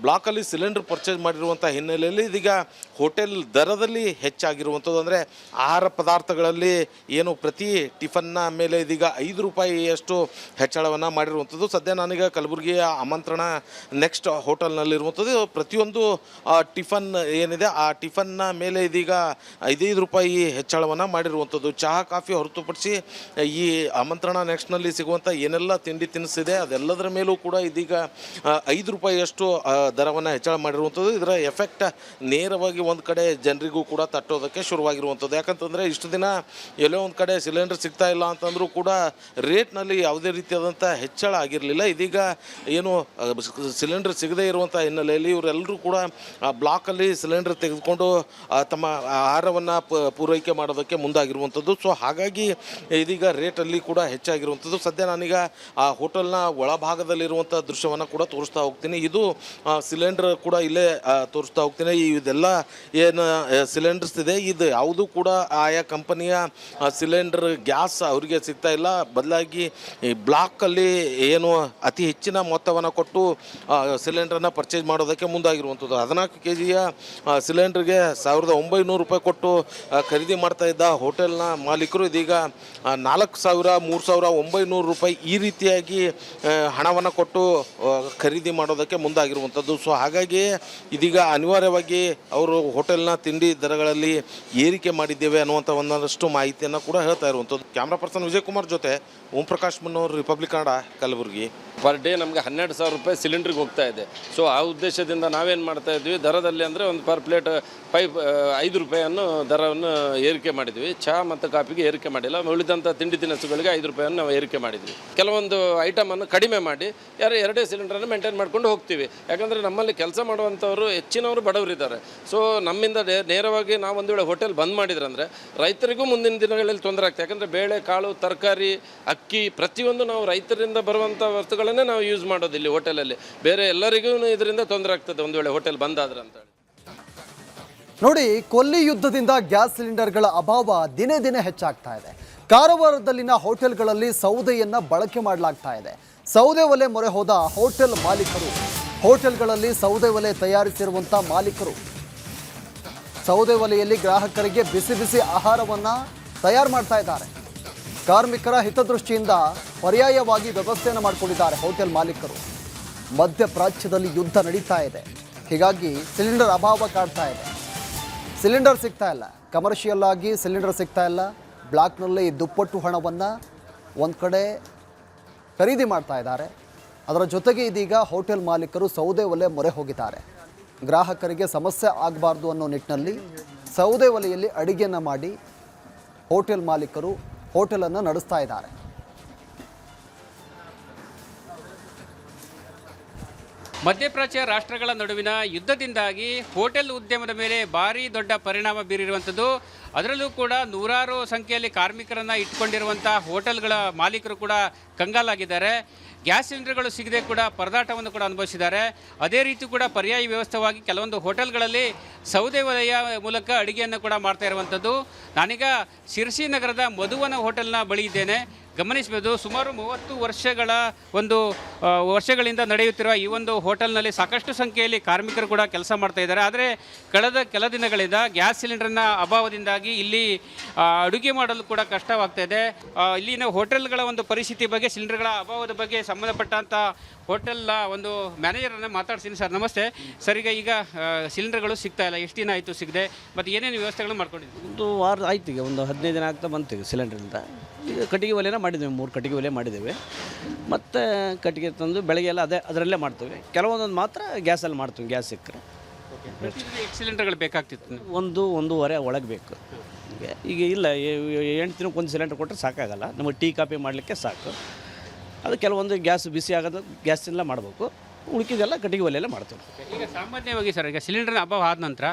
ಬ್ಲಾಕಲ್ಲಿ ಸಿಲಿಂಡರ್ ಪರ್ಚೇಸ್ ಮಾಡಿರುವಂಥ ಹಿನ್ನೆಲೆಯಲ್ಲಿ ಇದೀಗ ಹೋಟೆಲ್ ದರದಲ್ಲಿ ಹೆಚ್ಚಾಗಿರುವಂಥದ್ದು. ಅಂದರೆ ಆಹಾರ ಪದಾರ್ಥಗಳಲ್ಲಿ ಏನು ಪ್ರತಿ ಟಿಫನ್ನ ಮೇಲೆ ಇದೀಗ 5 ರೂಪಾಯಿಯಷ್ಟು ಹೆಚ್ಚಳವನ್ನು ಮಾಡಿರುವಂಥದ್ದು. ಸದ್ಯ ನಾನೀಗ ಕಲಬುರಗಿಯ ಆಮಂತ್ರಣ ನೆಕ್ಸ್ಟ್ ಹೋಟೆಲ್ನಲ್ಲಿರುವಂಥದ್ದು. ಪ್ರತಿಯೊಂದು ಟಿಫನ್ ಏನಿದೆ ಆ ಟಿಫನ್ನ ಮೇಲೆ ಇದೀಗ 5 ರೂಪಾಯಿ ಹೆಚ್ಚಳವನ್ನು ಮಾಡಿರುವಂಥದ್ದು. ಚಹಾ ಕಾಫಿ ಹೊರತುಪಡಿಸಿ ಈ ಆಮಂತ್ರಣ ನೆಕ್ಸ್ಟ್ನಲ್ಲಿ ಸಿಗುವಂಥ ಏನೆಲ್ಲ ತಿಂಡಿ ತಿನಿಸಿದೆ ಅದೆಲ್ಲದರ ಮೇಲೂ ಕೂಡ ಇದೀಗ 5 ರೂಪಾಯಿಯಷ್ಟು ದರವನ್ನು ಹೆಚ್ಚಳ ಮಾಡಿರುವಂಥದ್ದು. ಇದರ ಎಫೆಕ್ಟ್ ನೇರವಾಗಿ ಒಂದು ಕಡೆ ಜನರಿಗೂ ಕೂಡ ತಟ್ಟೋದಕ್ಕೆ ಶುರುವಾಗಿರುವಂಥದ್ದು. ಯಾಕಂತಂದರೆ ಇಷ್ಟು ದಿನ ಎಲ್ಲೋ ಒಂದು ಕಡೆ ಸಿಲಿಂಡರ್ ಸಿಗ್ತಾ ಇಲ್ಲ ಅಂತಂದರೂ ಕೂಡ ರೇಟ್ನಲ್ಲಿ ಯಾವುದೇ ರೀತಿಯಾದಂಥ ಹೆಚ್ಚಳ ಆಗಿರಲಿಲ್ಲ. ಇದೀಗ ಏನು ಸಿಲಿಂಡರ್ ಸಿಗದೇ ಇರುವಂಥ ಹಿನ್ನೆಲೆಯಲ್ಲಿ ಇವರೆಲ್ಲರೂ ಕೂಡ ಬ್ಲಾಕಲ್ಲಿ ಸಿಲಿಂಡರ್ ತೆಗೆದುಕೊಂಡು ತಮ್ಮ ಆಹಾರವನ್ನು ಪೂರೈಕೆ ಮಾಡೋದಕ್ಕೆ ಮುಂದಾಗಿರುವಂಥದ್ದು. ಸೊ ಹಾಗಾಗಿ ಇದೀಗ ರೇಟಲ್ಲಿ ಕೂಡ ಹೆಚ್ಚಾಗಿರುವಂಥದ್ದು. ಸದ್ಯ ನಾನೀಗ ಆ ಹೋಟೆಲ್ನ ಒಳಭಾಗದಲ್ಲಿರುವಂಥ ದೃಶ್ಯವನ್ನು ಕೂಡ ತೋರಿಸ್ತಾ ಹೋಗ್ತೀನಿ. ಇದು ಸಿಲಿಂಡರ್ ಕೂಡ ಇಲ್ಲೇ ತೋರಿಸ್ತಾ ಹೋಗ್ತೀನಿ. ಇದೆಲ್ಲ ಏನು ಸಿಲಿಂಡರ್ಸ್ ಇದೆ ಇದು ಯಾವುದೂ ಕೂಡ ಆಯಾ ಕಂಪನಿಯ ಸಿಲಿಂಡರ್ ಗ್ಯಾಸ್ ಅವರಿಗೆ ಸಿಗ್ತಾ ಇಲ್ಲ. ಬದಲಾಗಿ ಈ ಬ್ಲಾಕಲ್ಲಿ ಏನು ಅತಿ ಹೆಚ್ಚಿನ ಮೊತ್ತವನ್ನು ಕೊಟ್ಟು ಸಿಲಿಂಡರ್ನ ಪರ್ಚೇಸ್ ಮಾಡೋದಕ್ಕೆ ಮುಂದಾಗಿರುವಂಥದ್ದು. 14 kg ಸಿಲಿಂಡರ್ಗೆ 1900 ರೂಪಾಯಿ ಕೊಟ್ಟು ಖರೀದಿ ಮಾಡ್ತಾ ಇದ್ದ ಹೋಟೆಲ್ನ ಮಾಲೀಕರು ಇದೀಗ 4000, 3900 ರೂಪಾಯಿ ಈ ರೀತಿಯಾಗಿ ಹಣವನ್ನು ಕೊಟ್ಟು ಖರೀದಿ ಮಾಡೋದಕ್ಕೆ ಮುಂದಾಗಿರುವಂಥದ್ದು. ಸೊ ಹಾಗಾಗಿ ಇದೀಗ ಅನಿವಾರ್ಯವಾಗಿ ಅವರು ಹೋಟೆಲ್ನ ತಿಂಡಿ ದರಗಳಲ್ಲಿ ಏರಿಕೆ ಮಾಡಿದ್ದೇವೆ ಅನ್ನುವಂಥ ಒಂದಷ್ಟು ಮಾಹಿತಿಯನ್ನು ಕೂಡ ಹೇಳ್ತಾ ಇರುವಂಥದ್ದು. ಕ್ಯಾಮ್ರಾ ಪರ್ಸನ್ ವಿಜಯ್ ಕುಮಾರ್ ಜೊತೆ ಓಂ ಪ್ರಕಾಶ್ ಮುನ್ನೂರು, republic Kannada, Kalaburagi. Per day ನಮಗೆ 12,000 ರೂಪಾಯಿ ಸಿಲಿಂಡ್ರಿಗೆ ಹೋಗ್ತಾ ಇದೆ. ಸೊ ಆ ಉದ್ದೇಶದಿಂದ ನಾವೇನು ಮಾಡ್ತಾ ಇದ್ವಿ, ದರದಲ್ಲಿ ಅಂದರೆ ಒಂದು ಪರ್ ಪ್ಲೇಟ್ 5 ರೂಪಾಯಿಯನ್ನು ದರವನ್ನು ಏರಿಕೆ ಮಾಡಿದ್ವಿ. ಚಹಾ ಮತ್ತು ಕಾಫಿಗೆ ಏರಿಕೆ ಮಾಡಿಲ್ಲ. ಉಳಿದಂಥ ತಿಂಡಿ ತಿನಿಸುಗಳಿಗೆ 5 ರೂಪಾಯಿಯನ್ನು ನಾವು ಏರಿಕೆ ಮಾಡಿದ್ವಿ. ಕೆಲವೊಂದು ಐಟಮನ್ನು ಕಡಿಮೆ ಮಾಡಿ ಎರಡೇ ಸಿಲಿಂಡರನ್ನು ಮೇಂಟೈನ್ ಮಾಡ್ಕೊಂಡು ಹೋಗ್ತೀವಿ. ಯಾಕಂದರೆ ನಮ್ಮಲ್ಲಿ ಕೆಲಸ ಮಾಡುವಂಥವರು ಹೆಚ್ಚಿನವರು ಬಡವರಿದ್ದಾರೆ. ಸೊ ನಮ್ಮಿಂದ ನೇರವಾಗಿ ನಾವು ಒಂದು ವೇಳೆ ಹೋಟೆಲ್ ಬಂದ್ ಮಾಡಿದ್ರೆ ಅಂದರೆ ರೈತರಿಗೂ ಮುಂದಿನ ದಿನಗಳಲ್ಲಿ ತೊಂದರೆ ಆಗ್ತದೆ. ಯಾಕಂದರೆ ಬೇಳೆ, ಕಾಳು, ತರಕಾರಿ, ಅಕ್ಕಿ ಪ್ರತಿಯೊಂದು ನಾವು ರೈತರಿಂದ ಬರುವಂಥ ವಸ್ತುಗಳನ್ನೇ ನಾವು ಯೂಸ್ ಮಾಡೋದು ಇಲ್ಲಿ ಹೋಟೆಲಲ್ಲಿ. ಬೇರೆ ಎಲ್ಲರಿಗೂ ಇದರಿಂದ ತೊಂದರೆ ಆಗ್ತದೆ ಒಂದು ವೇಳೆ ಹೋಟೆಲ್ ಬಂದಾದ್ರೆ ಅಂತ ಹೇಳಿ. ನೋಡಿ, ಕೊಲ್ಲಿ ಯುದ್ಧದಿಂದ ಗ್ಯಾಸ್ ಸಿಲಿಂಡರ್ಗಳ ಅಭಾವ ದಿನೇ ದಿನೇ ಹೆಚ್ಚಾಗ್ತಾ ಇದೆ. ಕಾರವಾರದಲ್ಲಿನ ಹೋಟೆಲ್ಗಳಲ್ಲಿ ಸೌದೆಯನ್ನ ಬಳಕೆ ಮಾಡಲಾಗ್ತಾ ಇದೆ. ಸೌದೆ ಒಲೆ ಮೊರೆ ಹೋದ ಹೋಟೆಲ್ ಮಾಲೀಕರು, ಹೋಟೆಲ್ಗಳಲ್ಲಿ ಸೌದೆ ಒಲೆ ತಯಾರಿಸಿರುವಂಥ ಮಾಲೀಕರು ಸೌದೆ ಒಲೆಯಲ್ಲಿ ಗ್ರಾಹಕರಿಗೆ ಬಿಸಿ ಬಿಸಿ ಆಹಾರವನ್ನು ತಯಾರು ಮಾಡ್ತಾ ಇದ್ದಾರೆ. ಕಾರ್ಮಿಕರ ಹಿತದೃಷ್ಟಿಯಿಂದ ಪರ್ಯಾಯವಾಗಿ ವ್ಯವಸ್ಥೆಯನ್ನು ಮಾಡಿಕೊಂಡಿದ್ದಾರೆ ಹೋಟೆಲ್ ಮಾಲೀಕರು. ಮಧ್ಯಪ್ರಾಚ್ಯದಲ್ಲಿ ಯುದ್ಧ ನಡೀತಾ ಇದೆ, ಹೀಗಾಗಿ ಸಿಲಿಂಡರ್ ಅಭಾವ ಕಾಡ್ತಾ ಇದೆ. ಸಿಲಿಂಡರ್ ಸಿಗ್ತಾ ಇಲ್ಲ, ಕಮರ್ಷಿಯಲ್ ಆಗಿ ಸಿಲಿಂಡರ್ ಸಿಗ್ತಾ ಇಲ್ಲ. ಬ್ಲಾಕ್ನಲ್ಲಿ ದುಪ್ಪಟ್ಟು ಹಣವನ್ನು ಒಂದು ಕಡೆ ಖರೀದಿ ಮಾಡ್ತಾ ಇದ್ದಾರೆ. ಅದರ ಜೊತೆಗೆ ಇದೀಗ ಹೋಟೆಲ್ ಮಾಲೀಕರು ಸೌದೆ ಒಲೆ ಮೊರೆ ಹೋಗಿದ್ದಾರೆ. ಗ್ರಾಹಕರಿಗೆ ಸಮಸ್ಯೆ ಆಗಬಾರ್ದು ಅನ್ನೋ ನಿಟ್ಟಿನಲ್ಲಿ ಸೌದೆ ಒಲೆಯಲ್ಲಿ ಅಡಿಗೆಯನ್ನು ಮಾಡಿ ಹೋಟೆಲ್ ಮಾಲೀಕರು ಹೋಟೆಲನ್ನು ನಡೆಸ್ತಾ ಇದ್ದಾರೆ. ಮಧ್ಯಪ್ರಾಚ್ಯ ರಾಷ್ಟ್ರಗಳ ನಡುವಿನ ಯುದ್ಧದಿಂದಾಗಿ ಹೋಟೆಲ್ ಉದ್ಯಮದ ಮೇಲೆ ಭಾರಿ ದೊಡ್ಡ ಪರಿಣಾಮ ಬೀರಿರುವಂಥದ್ದು. ಅದರಲ್ಲೂ ಕೂಡ ನೂರಾರು ಸಂಖ್ಯೆಯಲ್ಲಿ ಕಾರ್ಮಿಕರನ್ನು ಇಟ್ಕೊಂಡಿರುವಂಥ ಹೋಟೆಲ್ಗಳ ಮಾಲೀಕರು ಕೂಡ ಕಂಗಾಲಾಗಿದ್ದಾರೆ. ಗ್ಯಾಸ್ ಸಿಲಿಂಡರ್ಗಳು ಸಿಗದೆ ಕೂಡ ಪರದಾಟವನ್ನು ಕೂಡ ಅನುಭವಿಸಿದ್ದಾರೆ. ಅದೇ ರೀತಿ ಕೂಡ ಪರ್ಯಾಯ ವ್ಯವಸ್ಥೆವಾಗಿ ಕೆಲವೊಂದು ಹೋಟೆಲ್ಗಳಲ್ಲಿ ಸೌದೆ ಒಲೆಯ ಮೂಲಕ ಅಡುಗೆಯನ್ನು ಕೂಡ ಮಾಡ್ತಾ ಇರುವಂಥದ್ದು. ನಾನೀಗ ಶಿರ್ಸಿ ನಗರದ ಮಧುವನ ಹೋಟೆಲ್ನ ಬಳಿ ಇದ್ದೇನೆ. ಗಮನಿಸಬಹುದು, ಸುಮಾರು 30 ವರ್ಷಗಳಿಂದ ನಡೆಯುತ್ತಿರುವ ಈ ಒಂದು ಹೋಟೆಲ್ನಲ್ಲಿ ಸಾಕಷ್ಟು ಸಂಖ್ಯೆಯಲ್ಲಿ ಕಾರ್ಮಿಕರು ಕೂಡ ಕೆಲಸ ಮಾಡ್ತಾ ಇದ್ದಾರೆ. ಆದರೆ ಕಳೆದ ಕೆಲ ದಿನಗಳಿಂದ ಗ್ಯಾಸ್ ಸಿಲಿಂಡರ್ನ ಅಭಾವದಿಂದಾಗಿ ಇಲ್ಲಿ ಅಡುಗೆ ಮಾಡಲು ಕೂಡ ಕಷ್ಟವಾಗ್ತಾ ಇದೆ. ಇಲ್ಲಿನ ಹೋಟೆಲ್ಗಳ ಒಂದು ಪರಿಸ್ಥಿತಿ ಬಗ್ಗೆ, ಸಿಲಿಂಡರ್ಗಳ ಅಭಾವದ ಬಗ್ಗೆ ಸಂಬಂಧಪಟ್ಟಂಥ ಹೋಟೆಲ್ನ ಒಂದು ಮ್ಯಾನೇಜರನ್ನು ಮಾತಾಡ್ತೀನಿ. ಸರ್ ನಮಸ್ತೆ. ಸರ್, ಈಗ ಸಿಲಿಂಡರ್ಗಳು ಸಿಗ್ತಾ ಇಲ್ಲ, ಎಷ್ಟು ದಿನ ಆಯಿತು ಸಿಗದೆ, ಮತ್ತು ಏನೇನು ವ್ಯವಸ್ಥೆಗಳು ಮಾಡ್ಕೊಂಡಿದ್ದೀವಿ? ಒಂದು ವಾರ ಆಯ್ತು, ಈಗ ಒಂದು 15 ದಿನ ಆಗ್ತಾ ಬಂತು ಈಗ ಸಿಲಿಂಡ್ರಿಂದ. ಈಗ ಕಟ್ಟಿಗೆ ಒಲೆನ ಮಾಡಿದ್ದೇವೆ, 3 ಕಟ್ಟಿಗೆ ಒಲೆ ಮಾಡಿದ್ದೇವೆ. ಮತ್ತು ಕಟ್ಟಿಗೆ ತಂದು ಬೆಳಗ್ಗೆ ಎಲ್ಲ ಅದರಲ್ಲೇ ಮಾಡ್ತೇವೆ. ಕೆಲವೊಂದೊಂದು ಮಾತ್ರ ಗ್ಯಾಸಲ್ಲಿ ಮಾಡ್ತೀವಿ, ಗ್ಯಾಸ್ ಸಿಕ್ಕರೆ. ಎಷ್ಟು ಸಿಲಿಂಡರ್ಗಳು ಬೇಕಾಗ್ತಿತ್ತು? 1-1.5 ಒಳಗೆ ಬೇಕು. ಈಗ ಇಲ್ಲ, 8 ದಿನಕ್ಕೆ ಒಂದು ಸಿಲಿಂಡರ್ ಕೊಟ್ಟರೆ ಸಾಕಾಗಲ್ಲ. ನಮಗೆ ಟೀ ಕಾಫಿ ಮಾಡಲಿಕ್ಕೆ ಸಾಕು. ಅದು ಕೆಲವೊಂದು ಗ್ಯಾಸ್ ಬಿಸಿ ಆಗೋದು ಗ್ಯಾಸೆಲ್ಲ ಮಾಡಬೇಕು, ಉಳಿಕಿದೆಲ್ಲ ಕಟ್ಟಿಗೆ ಒಲೆಯಲ್ಲೇ ಮಾಡ್ತೇವೆ. ಈಗ ಸಾಮಾನ್ಯವಾಗಿ ಸರ್, ಈಗ ಸಿಲಿಂಡರ್ನ ಅಭಾವ ಆದ ನಂತರ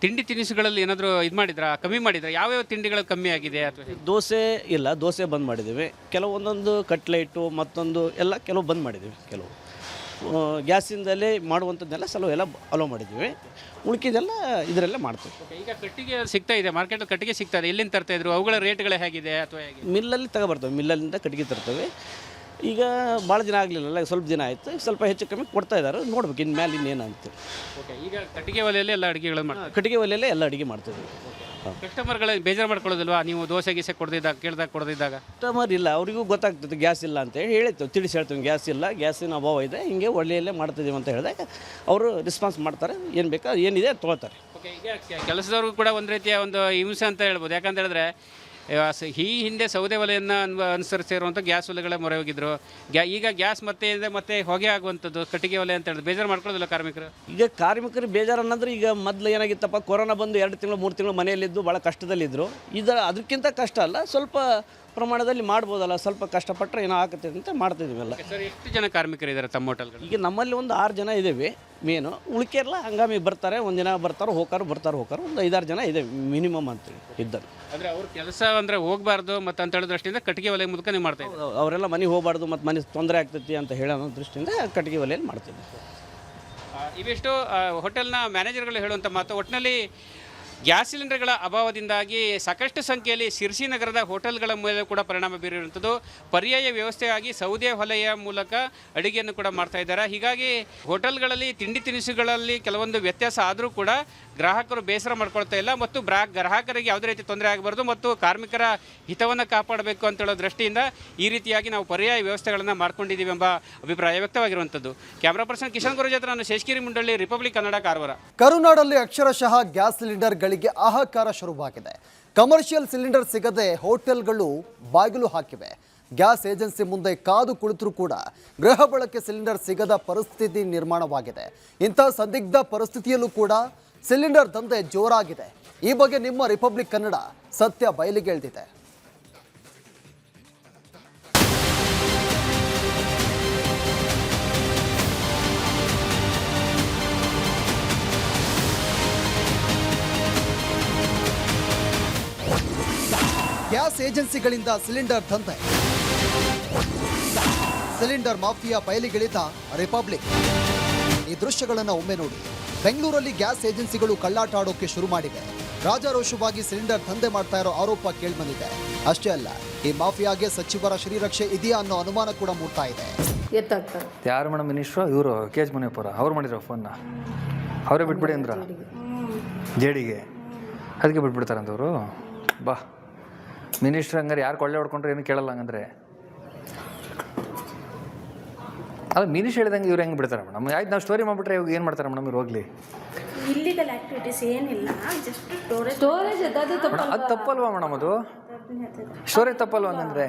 ತಿಂಡಿ ತಿನಿಸುಗಳಲ್ಲಿ ಏನಾದರೂ ಇದು ಮಾಡಿದ್ರಾ, ಕಮ್ಮಿ ಮಾಡಿದ್ರಾ? ಯಾವ್ಯಾವ ತಿಂಡಿಗಳು ಕಮ್ಮಿ ಆಗಿದೆ? ಅಥವಾ ದೋಸೆ ಇಲ್ಲ, ದೋಸೆ ಬಂದ್ ಮಾಡಿದ್ದೀವಿ. ಕೆಲವೊಂದೊಂದು ಕಟ್ಲೆಟು ಮತ್ತೊಂದು ಎಲ್ಲ ಕೆಲವು ಬಂದ್ ಮಾಡಿದ್ದೀವಿ. ಕೆಲವು ಗ್ಯಾಸಿಂದಲೇ ಮಾಡುವಂಥದ್ದೆಲ್ಲ ಎಲ್ಲ ಅಲೋ ಮಾಡಿದ್ದೀವಿ. ಉಳ್ಕಿದೆಲ್ಲ ಇದರಲ್ಲೇ ಮಾಡ್ತೀವಿ. ಈಗ ಕಟ್ಟಿಗೆ ಸಿಗ್ತಾ ಇದೆ ಮಾರ್ಕೆಟಲ್ಲಿ, ಕಟ್ಟಿಗೆ ಸಿಗ್ತಾ ಇದೆ. ಎಲ್ಲಿಂದ ತರ್ತಾ ಇದ್ರು? ಅವುಗಳ ರೇಟ್ಗಳು ಹೇಗಿದೆ ಅಥವಾ ಹೇಗೆ? ಮಿಲ್ಲಲ್ಲಿ ತಗೊಬರ್ತೇವೆ, ಮಿಲ್ಲಲ್ಲಿಂದ ಕಟ್ಟಿಗೆ ತರ್ತೇವೆ. ಈಗ ಭಾಳ ದಿನ ಆಗಲಿಲ್ಲ, ಸ್ವಲ್ಪ ದಿನ ಆಯಿತು. ಸ್ವಲ್ಪ ಹೆಚ್ಚು ಕಮ್ಮಿ ಕೊಡ್ತಾ ಇದ್ದಾರೆ, ನೋಡ್ಬೇಕು ಇನ್ನು ಮೇಲೆ ಇನ್ನೇನು ಅಂತ. ಈಗ ಕಟ್ಟಿಗೆ ಒಲೆಯಲ್ಲೇ ಎಲ್ಲ ಅಡುಗೆಗಳು ಮಾಡ್ತೀವಿ. ಕಟ್ಟಿಗೆ ಒಲೆಯಲ್ಲೇ ಎಲ್ಲ ಅಡುಗೆ ಮಾಡ್ತೀವಿ. ಕಸ್ಟಮರ್ಗಳು ಬೇಜಾರು ಮಾಡ್ಕೊಳ್ಳೋದಿಲ್ವಾ ನೀವು ದೋಸೆ ಗೀಸೆ ಕೊಡ್ದಿದ್ದಾಗ? ಕಸ್ಟಮರ್ ಇಲ್ಲ, ಅವರಿಗೂ ಗೊತ್ತಾಗ್ತದೆ ಗ್ಯಾಸ್ ಇಲ್ಲ ಅಂತ ಹೇಳ್ತೇವೆ, ತಿಳಿಸಿ ಹೇಳ್ತೀವಿ ಗ್ಯಾಸ್ ಇಲ್ಲ, ಗ್ಯಾಸಿನ ಅಭಾವ ಇದೆ, ಹಿಂಗೆ ಒಲೆಯಲ್ಲೇ ಮಾಡ್ತಿದ್ದೀವಿ ಅಂತ ಹೇಳಿದಾಗ ಅವರು ರೆಸ್ಪಾನ್ಸ್ ಮಾಡ್ತಾರೆ. ಏನು ಬೇಕಾ ಏನಿದೆ ತೊಗೊಳ್ತಾರೆ. ಈಗ ಕೆಲಸದವ್ರಿಗೂ ಕೂಡ ಒಂದು ರೀತಿಯ ಒಂದು ಹಿಂಸೆ ಅಂತ ಹೇಳ್ಬೋದು. ಯಾಕಂತ ಹೇಳಿದ್ರೆ ಈ ಹಿಂದೆ ಸೌದೆ ಒಲೆಯನ್ನು ಅನುಸರಿಸಿರುವಂಥ ಗ್ಯಾಸ್ ಒಲೆಗಳ ಮೊರೆ ಹೋಗಿದ್ರು. ಈಗ ಗ್ಯಾಸ್ ಮತ್ತೆ ಹೊಗೆ ಆಗುವಂಥದ್ದು ಕಟ್ಟಿಗೆ ಒಲೆ ಅಂತ ಹೇಳಿದ್ರು. ಬೇಜಾರು ಮಾಡ್ಕೊಳ್ಳೋದಿಲ್ಲ ಕಾರ್ಮಿಕರು? ಈಗ ಕಾರ್ಮಿಕರು ಬೇಜಾರು ಅನ್ನೋದ್ರೆ, ಈಗ ಮೊದಲು ಏನಾಗಿತ್ತಪ್ಪ, ಕೊರೋನಾ ಬಂದು 2 ತಿಂಗಳು 3 ತಿಂಗಳು ಮನೆಯಲ್ಲಿದ್ದು ಭಾಳ ಕಷ್ಟದಲ್ಲಿದ್ದರು. ಅದಕ್ಕಿಂತ ಕಷ್ಟ ಅಲ್ಲ, ಸ್ವಲ್ಪ ಪ್ರಮಾಣದಲ್ಲಿ ಮಾಡ್ಬೋದಲ್ಲ, ಸ್ವಲ್ಪ ಕಷ್ಟಪಟ್ಟರೆ ಏನೋ ಆಗುತ್ತೆ ಅಂತ ಮಾಡ್ತಿದ್ದೀವಲ್ಲ. ಸರ್, ಎಷ್ಟು ಜನ ಕಾರ್ಮಿಕರು ಇದ್ದಾರೆ ತಮ್ಮ ಹೋಟೆಲ್ಗಳು? ಈಗ ನಮ್ಮಲ್ಲಿ ಒಂದು 6 ಜನ ಇದ್ದೇವೆ ಮೇನು. ಉಳಿಕೆಲ್ಲ ಹಂಗಾಮಿ ಬರ್ತಾರೆ, ಒಂದಿನ ಬರ್ತಾರೆ ಹೋಗಾರು, ಒಂದು 5-6 ಜನ ಇದೆ ಮಿನಿಮಮ್ ಅಂತೇಳಿ ಇದ್ದರು. ಅಂದರೆ ಅವ್ರ ಕೆಲಸ ಅಂದರೆ ಹೋಗಬಾರ್ದು ಮತ್ತು ಅಂತ ಹೇಳೋ ದೃಷ್ಟಿಯಿಂದ ಕಟ್ಟಿಗೆ ಒಲೆ ಮೂಲಕ ನೀವು ಮಾಡ್ತಾ ಇದ್ದೀವಿ. ಅವರೆಲ್ಲ ಮನೆಗೆ ಹೋಗಬಾರ್ದು ಮತ್ತು ಮನೆ ತೊಂದರೆ ಆಗ್ತೈತಿ ಅಂತ ಹೇಳೋ ದೃಷ್ಟಿಯಿಂದ ಕಟ್ಟಿಗೆ ಒಲೆಯಲ್ಲಿ ಮಾಡ್ತೀವಿ. ಇವೆಷ್ಟು ಹೋಟೆಲ್ನ ಮ್ಯಾನೇಜರ್ಗಳು ಹೇಳುವಂಥ ಮಾತು. ಒಟ್ಟಿನಲ್ಲಿ ಗ್ಯಾಸ್ ಸಿಲಿಂಡರ್ಗಳ ಅಭಾವದಿಂದಾಗಿ ಸಾಕಷ್ಟು ಸಂಖ್ಯೆಯಲ್ಲಿ ಶಿರ್ಸಿ ನಗರದ ಹೋಟೆಲ್ಗಳ ಮೇಲೆ ಕೂಡ ಪರಿಣಾಮ ಬೀರಿರುವಂಥದ್ದು. ಪರ್ಯಾಯ ವ್ಯವಸ್ಥೆಯಾಗಿ ಸೌದೆ ಒಲೆಯ ಮೂಲಕ ಅಡುಗೆಯನ್ನು ಕೂಡ ಮಾಡ್ತಾ ಇದ್ದಾರೆ. ಹೀಗಾಗಿ ಹೋಟೆಲ್ಗಳಲ್ಲಿ ತಿಂಡಿ ತಿನಿಸುಗಳಲ್ಲಿ ಕೆಲವೊಂದು ವ್ಯತ್ಯಾಸ ಆದರೂ ಕೂಡ ಗ್ರಾಹಕರು ಬೇಸರ ಮಾಡ್ಕೊಳ್ತಾ ಇಲ್ಲ ಮತ್ತು ಗ್ರಾಹಕರಿಗೆ ಯಾವುದೇ ರೀತಿ ತೊಂದರೆ ಆಗಬಾರ್ದು ಮತ್ತು ಕಾರ್ಮಿಕರ ಹಿತವನ್ನು ಕಾಪಾಡಬೇಕು ಅಂತ ಹೇಳೋ ದೃಷ್ಟಿಯಿಂದ ಈ ರೀತಿಯಾಗಿ ನಾವು ಪರ್ಯಾಯ ವ್ಯವಸ್ಥೆಗಳನ್ನು ಮಾಡ್ಕೊಂಡಿದ್ದೀವಿ ಎಂಬ ಅಭಿಪ್ರಾಯ ವ್ಯಕ್ತವಾಗಿರುವಂಥದ್ದು. ಕ್ಯಾಮ್ರಾ ಪರ್ಸನ್ ಕಿಶನ್ ಗುರು ಜೊತೆ ನಾನು ಶೇಷಗಿರಿ ಮುಂಡಳ್ಳಿ, ರಿಪಬ್ಲಿಕ್ ಕನ್ನಡ, ಕಾರವಾರ. ಕರುನಾಡಲ್ಲಿ ಅಕ್ಷರಶಃ ಗ್ಯಾಸ್ ಸಿಲಿಂಡರ್ಗಳಿಗೆ ಹಾಹಾಕಾರ ಶುರುವಾಗಿದೆ. ಕಮರ್ಷಿಯಲ್ ಸಿಲಿಂಡರ್ ಸಿಗದೆ ಹೋಟೆಲ್ಗಳು ಬಾಗಿಲು ಹಾಕಿವೆ. ಗ್ಯಾಸ್ ಏಜೆನ್ಸಿ ಮುಂದೆ ಕಾದು ಕುಳಿತರೂ ಕೂಡ ಗೃಹ ಬಳಕೆ ಸಿಲಿಂಡರ್ ಸಿಗದ ಪರಿಸ್ಥಿತಿ ನಿರ್ಮಾಣವಾಗಿದೆ. ಇಂಥ ಸಂದಿಗ್ಧ ಪರಿಸ್ಥಿತಿಯಲ್ಲೂ ಕೂಡ ಸಿಲಿಂಡರ್ ದಂಧೆ ಜೋರಾಗಿದೆ. ಈ ಬಗ್ಗೆ ನಿಮ್ಮ ರಿಪಬ್ಲಿಕ್ ಕನ್ನಡ ಸತ್ಯ ಬಯಲಿಗೆ ಎಳೆದಿದೆ. ಗ್ಯಾಸ್ ಏಜೆನ್ಸಿಗಳಿಂದ ಸಿಲಿಂಡರ್ ದಂಧೆ, ಸಿಲಿಂಡರ್ ಮಾಫಿಯಾ ಬಯಲಿಗಿಳಿದ ರಿಪಬ್ಲಿಕ್. ಈ ದೃಶ್ಯಗಳನ್ನು ಒಮ್ಮೆ ನೋಡಿ. ಬೆಂಗಳೂರಲ್ಲಿ ಗ್ಯಾಸ್ ಏಜೆನ್ಸಿಗಳು ಕಳ್ಳಾಟ ಆಡೋಕೆ ಶುರು ಮಾಡಿವೆ. ರಾಜಾರೋಷವಾಗಿ ಸಿಲಿಂಡರ್ ದಂಧೆ ಮಾಡ್ತಾ ಇರೋ ಆರೋಪ ಕೇಳಿಬಂದಿದೆ. ಅಷ್ಟೇ ಅಲ್ಲ, ಈ ಮಾಫಿಯಾಗೆ ಸಚಿವರ ಶ್ರೀರಕ್ಷೆ ಇದೆಯಾ ಅನ್ನೋ ಅನುಮಾನ ಕೂಡ ಮೂಡ್ತಾ ಇದೆ. ಯಾರು ಮೇಡಮ್ ಮಿನಿಸ್ಟ್ರು? ಇವರು ಕೆ ಎಚ್ ಮುನಿಯಪ್ಪರ. ಅವ್ರು ಮಾಡಿರೋ ಫೋನ್ನ ಅವರೇ ಬಿಟ್ಬಿಡಿ ಅಂದ್ರ ಜೆಡಿಗೆ, ಅದಕ್ಕೆ ಬಿಟ್ಬಿಡ್ತಾರಂತವರು. ಬಾ ಮಿನಿಸ್ಟ್ರ್ ಹಂಗಾರೆ ಯಾರು ಕೊಳ್ಳೆ ಹೊಡ್ಕೊಂಡ್ರೆ ಏನು ಕೇಳಲ್ಲ. ಹಂಗಂದ್ರೆ ಅದು ಮಿನಿಸ್ಟ್ರ್ ಹೇಳಿದಂಗೆ ಇವ್ರು ಹೆಂಗೆ ಬಿಡ್ತಾರೆ ಮೇಡಮ್? ಆಯ್ತು, ನಾವು ಸ್ಟೋರಿ ಮಾಡಿಬಿಟ್ರೆ ಇವಾಗ ಏನು ಮಾಡ್ತಾರೆ ಮೇಡಮ್? ಇವ್ರು ಹೋಗ್ಲಿ. ಇಲ್ಲಿಗಲ್ ಆಕ್ಟಿವಿಟೀಸ್ ಏನಿಲ್ಲ, ಜಸ್ಟ್ ಸ್ಟೋರೇಜ್ ಅದು ತಪ್ಪಲ್ವಾ ಮೇಡಮ್? ಅದು ಸ್ಟೋರೇಜ್ ತಪ್ಪಲ್ವಾ? ಹಂಗಂದ್ರೆ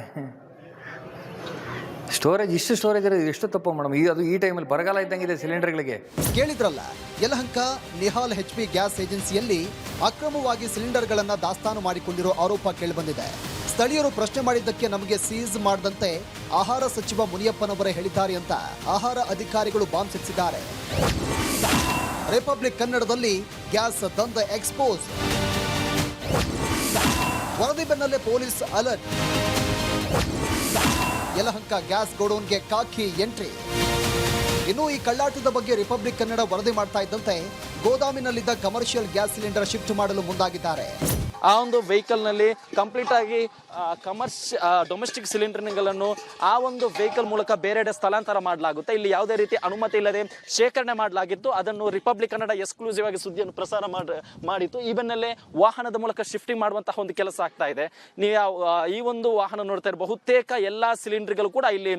ಇಷ್ಟು ಸ್ಟೋರೇಜ್ ಇರೋದು ಎಷ್ಟು ತಪ್ಪು ಮೇಡಮ್? ಅದು ಈ ಟೈಮಲ್ಲಿ ಬರಗಾಲ ಇದ್ದಂಗಿದೆ ಸಿಲಿಂಡರ್ಗಳಿಗೆ. ಕೇಳಿದ್ರಲ್ಲ, ಯಲಹಂಕ ನಿಹಾಲ್ HP ಗ್ಯಾಸ್ ಏಜೆನ್ಸಿಯಲ್ಲಿ ಅಕ್ರಮವಾಗಿ ಸಿಲಿಂಡರ್ಗಳನ್ನು ದಾಸ್ತಾನು ಮಾಡಿಕೊಂಡಿರೋ ಆರೋಪ ಕೇಳಿಬಂದಿದೆ. ಸ್ಥಳೀಯರು ಪ್ರಶ್ನೆ ಮಾಡಿದ್ದಕ್ಕೆ ನಮಗೆ ಸೀಸ್ ಮಾಡದಂತೆ ಆಹಾರ ಸಚಿವ ಮುನಿಯಪ್ಪನವರೇ ಹೇಳಿದ್ದಾರೆ ಅಂತ ಆಹಾರ ಅಧಿಕಾರಿಗಳು ಬಾಂಬ್ ಸಿಡಿಸಿದ್ದಾರೆ. ರಿಪಬ್ಲಿಕ್ ಕನ್ನಡದಲ್ಲಿ ಗ್ಯಾಸ್ ದಂಧೆ ಎಕ್ಸ್ಪೋಸ್. ವರದಿ ಬೆನ್ನಲ್ಲೇ ಪೊಲೀಸ್ ಅಲರ್ಟ್. ಯಲಹಂಕ ಗ್ಯಾಸ್ ಗೋಡೌನ್ಗೆ ಖಾಕಿ ಎಂಟ್ರಿ. ಇನ್ನು ಈ ಕಳ್ಳಾಟದ ಬಗ್ಗೆ ರಿಪಬ್ಲಿಕ್ ಕನ್ನಡ ವರದಿ ಮಾಡ್ತಾ ಇದ್ದಂತೆ ಗೋದಾಮಿನಲ್ಲಿದ್ದ ಕಮರ್ಷಿಯಲ್ ಗ್ಯಾಸ್ ಸಿಲಿಂಡರ್ ಶಿಫ್ಟ್ ಮಾಡಲು ಮುಂದಾಗಿದ್ದಾರೆ. ಆ ಒಂದು ವೆಹಿಕಲ್ನಲ್ಲಿ ಕಂಪ್ಲೀಟ್ ಆಗಿ ಡೊಮೆಸ್ಟಿಕ್ ಸಿಲಿಂಡರ್ಗಳನ್ನು ಆ ಒಂದು ವೆಹಿಕಲ್ ಮೂಲಕ ಬೇರೆಡೆ ಸ್ಥಳಾಂತರ ಮಾಡಲಾಗುತ್ತೆ. ಇಲ್ಲಿ ಯಾವುದೇ ರೀತಿ ಅನುಮತಿ ಇಲ್ಲದೆ ಶೇಖರಣೆ ಮಾಡಲಾಗಿತ್ತು. ಅದನ್ನು ರಿಪಬ್ಲಿಕ್ ಕನ್ನಡ ಎಕ್ಸ್ಕ್ಲೂಸಿವ್ ಆಗಿ ಸುದ್ದಿಯನ್ನು ಪ್ರಸಾರ ಮಾಡಿತ್ತು. ಈ ಬೆನ್ನಲ್ಲೇ ವಾಹನದ ಮೂಲಕ ಶಿಫ್ಟಿಂಗ್ ಮಾಡುವಂತಹ ಒಂದು ಕೆಲಸ ಆಗ್ತಾ ಇದೆ. ನೀವು ಈ ಒಂದು ವಾಹನ ನೋಡ್ತಾ ಇರೋ ಬಹುತೇಕ ಎಲ್ಲ ಸಿಲಿಂಡರ್ಗಳು ಕೂಡ ಇಲ್ಲಿ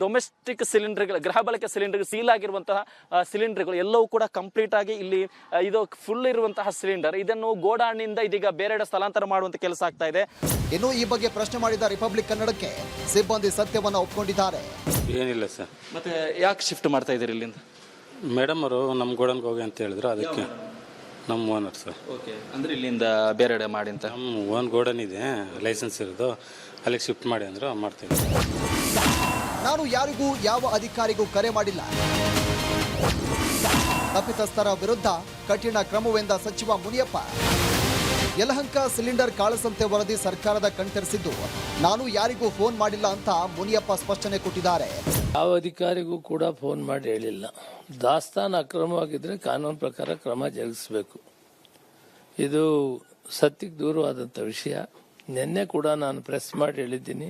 ಡೊಮೆಸ್ಟಿಕ್ ಸಿಲಿಂಡರ್ಗಳು, ಗೃಹ ಬಳಕೆ ಸಿಲಿಂಡರ್, ಸೀಲ್ ಆಗಿರುವಂತಹ ಸಿಲಿಂಡರ್ಗಳು ಎಲ್ಲವೂ ಕೂಡ ಕಂಪ್ಲೀಟ್ ಆಗಿ ಇಲ್ಲಿ ಇದು ಫುಲ್ ಇರುವಂತಹ ಸಿಲಿಂಡರ್. ಇದನ್ನು ಗೋಡಾಣಿನಿಂದ ಇದೀಗ ಬೇರೆಡೆ ಸ್ಥಳಾಂತರ ಮಾಡುವಂತ ಕೆಲಸ ಆಗ್ತಾ ಇದೆ. ಇನ್ನು ಈ ಬಗ್ಗೆ ಪ್ರಶ್ನೆ ಮಾಡಿದ ರಿಪಬ್ಲಿಕ್ ಕನ್ನಡಕ್ಕೆ ಸಿಬ್ಬಂದಿ ಸತ್ಯವನ್ನ ಒಪ್ಪಿಕೊಂಡಿದ್ದಾರೆ. ಏನಿಲ್ಲ ಸರ್. ಮತ್ತೆ ಯಾಕೆ ಶಿಫ್ಟ್ ಮಾಡ್ತಾ ಇದ್ದೀರಿ ಇಲ್ಲಿಂದ? ಮೇಡಮ್ ಅವರು ನಮ್ಮ ಗೋಡನ್ಗೆ ಹೋಗಿ ಅಂತ ಹೇಳಿದ್ರು, ಅದಕ್ಕೆ ನಮ್ಮ ಓನರ್ ಸರ್. ಓಕೆ, ಅಂದ್ರೆ ಇಲ್ಲಿಂದ ಬೇರೆಡೆ ಮಾಡಿ ಅಂತ. ನಮ್ಮ ಓನ್ ಗೋಡನ್ ಇದೆ, ಲೈಸೆನ್ಸ್ ಇರೋದು, ಅಲ್ಲಿಗೆ ಶಿಫ್ಟ್ ಮಾಡಿ ಅಂದ್ರೆ ಮಾಡ್ತೀವಿ. ನಾನು ಯಾರಿಗೂ ಯಾವ ಅಧಿಕಾರಿಗೂ ಕರೆ ಮಾಡಿಲ್ಲ. ತಪ್ಪಿತಸ್ಥರ ವಿರುದ್ಧ ಕಠಿಣ ಕ್ರಮವೆಂದ ಸಚಿವ ಮುನಿಯಪ್ಪ. ಯಲಹಂಕ ಸಿಲಿಂಡರ್ ಕಾಳಸಂತೆ ವರದಿ ಸರ್ಕಾರದ ಕಣ್ತರಿಸಿದ್ದು, ನಾನು ಯಾರಿಗೂ ಫೋನ್ ಮಾಡಿಲ್ಲ ಅಂತ ಮುನಿಯಪ್ಪ ಸ್ಪಷ್ಟನೆ ಕೊಟ್ಟಿದ್ದಾರೆ. ಯಾವ ಅಧಿಕಾರಿಗೂ ಕೂಡ ಫೋನ್ ಮಾಡಿ ಹೇಳಿಲ್ಲ. ದಾಸ್ತಾನು ಅಕ್ರಮವಾಗಿದ್ದರೆ ಕಾನೂನು ಪ್ರಕಾರ ಕ್ರಮ ಜರುಗಿಸಬೇಕು. ಇದು ಸತ್ಯಕ್ಕೆ ದೂರವಾದಂಥ ವಿಷಯ. ನಿನ್ನೆ ಕೂಡ ನಾನು ಪ್ರೆಸ್ ಮಾಡಿ ಹೇಳಿದ್ದೀನಿ,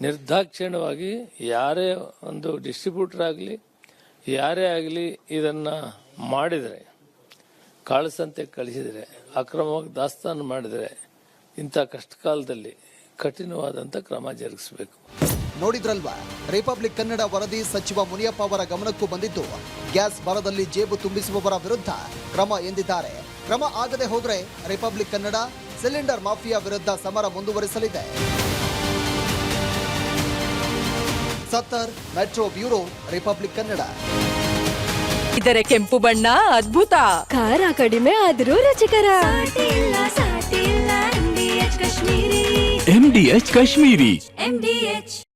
ನಿರ್ದಾಕ್ಷಿಣ್ಯವಾಗಿ ಯಾರೇ ಒಂದು ಡಿಸ್ಟ್ರಿಬ್ಯೂಟರ್ ಆಗಲಿ ಯಾರೇ ಆಗಲಿ ಇದನ್ನು ಮಾಡಿದರೆ, ಕಾಳಸಂತೆ ಕಳಿಸಿದರೆ, ಅಕ್ರಮವಾಗಿ ದಾಸ್ತಾನು ಮಾಡಿದರೆ ಇಂಥ ಕಷ್ಟಕಾಲದಲ್ಲಿ ಕಠಿಣವಾದಂಥ ಕ್ರಮ ಜರುಗಿಸಬೇಕು. ನೋಡಿದ್ರಲ್ವಾ, ರಿಪಬ್ಲಿಕ್ ಕನ್ನಡ ವರದಿ ಸಚಿವ ಮುನಿಯಪ್ಪ ಅವರ ಗಮನಕ್ಕೂ ಬಂದಿದ್ದು, ಗ್ಯಾಸ್ ಬರದಲ್ಲಿ ಜೇಬು ತುಂಬಿಸುವವರ ವಿರುದ್ಧ ಕ್ರಮ ಎಂದಿದ್ದಾರೆ. ಕ್ರಮ ಆಗದೆ ಹೋದರೆ ರಿಪಬ್ಲಿಕ್ ಕನ್ನಡ ಸಿಲಿಂಡರ್ ಮಾಫಿಯಾ ವಿರುದ್ಧ ಸಮರ ಮುಂದುವರಿಸಲಿದೆ. ಸತ್ತರ್, ಮೆಟ್ರೋ ಬ್ಯೂರೋ, ರಿಪಬ್ಲಿಕ್ ಕನ್ನಡ. ಇದರ ಕೆಂಪು ಬಣ್ಣ ಅದ್ಭುತ, ಖಾರ ಕಡಿಮೆ ಆದರೂ ರುಚಿಕರ. MDH ಕಾಶ್ಮೀರಿ.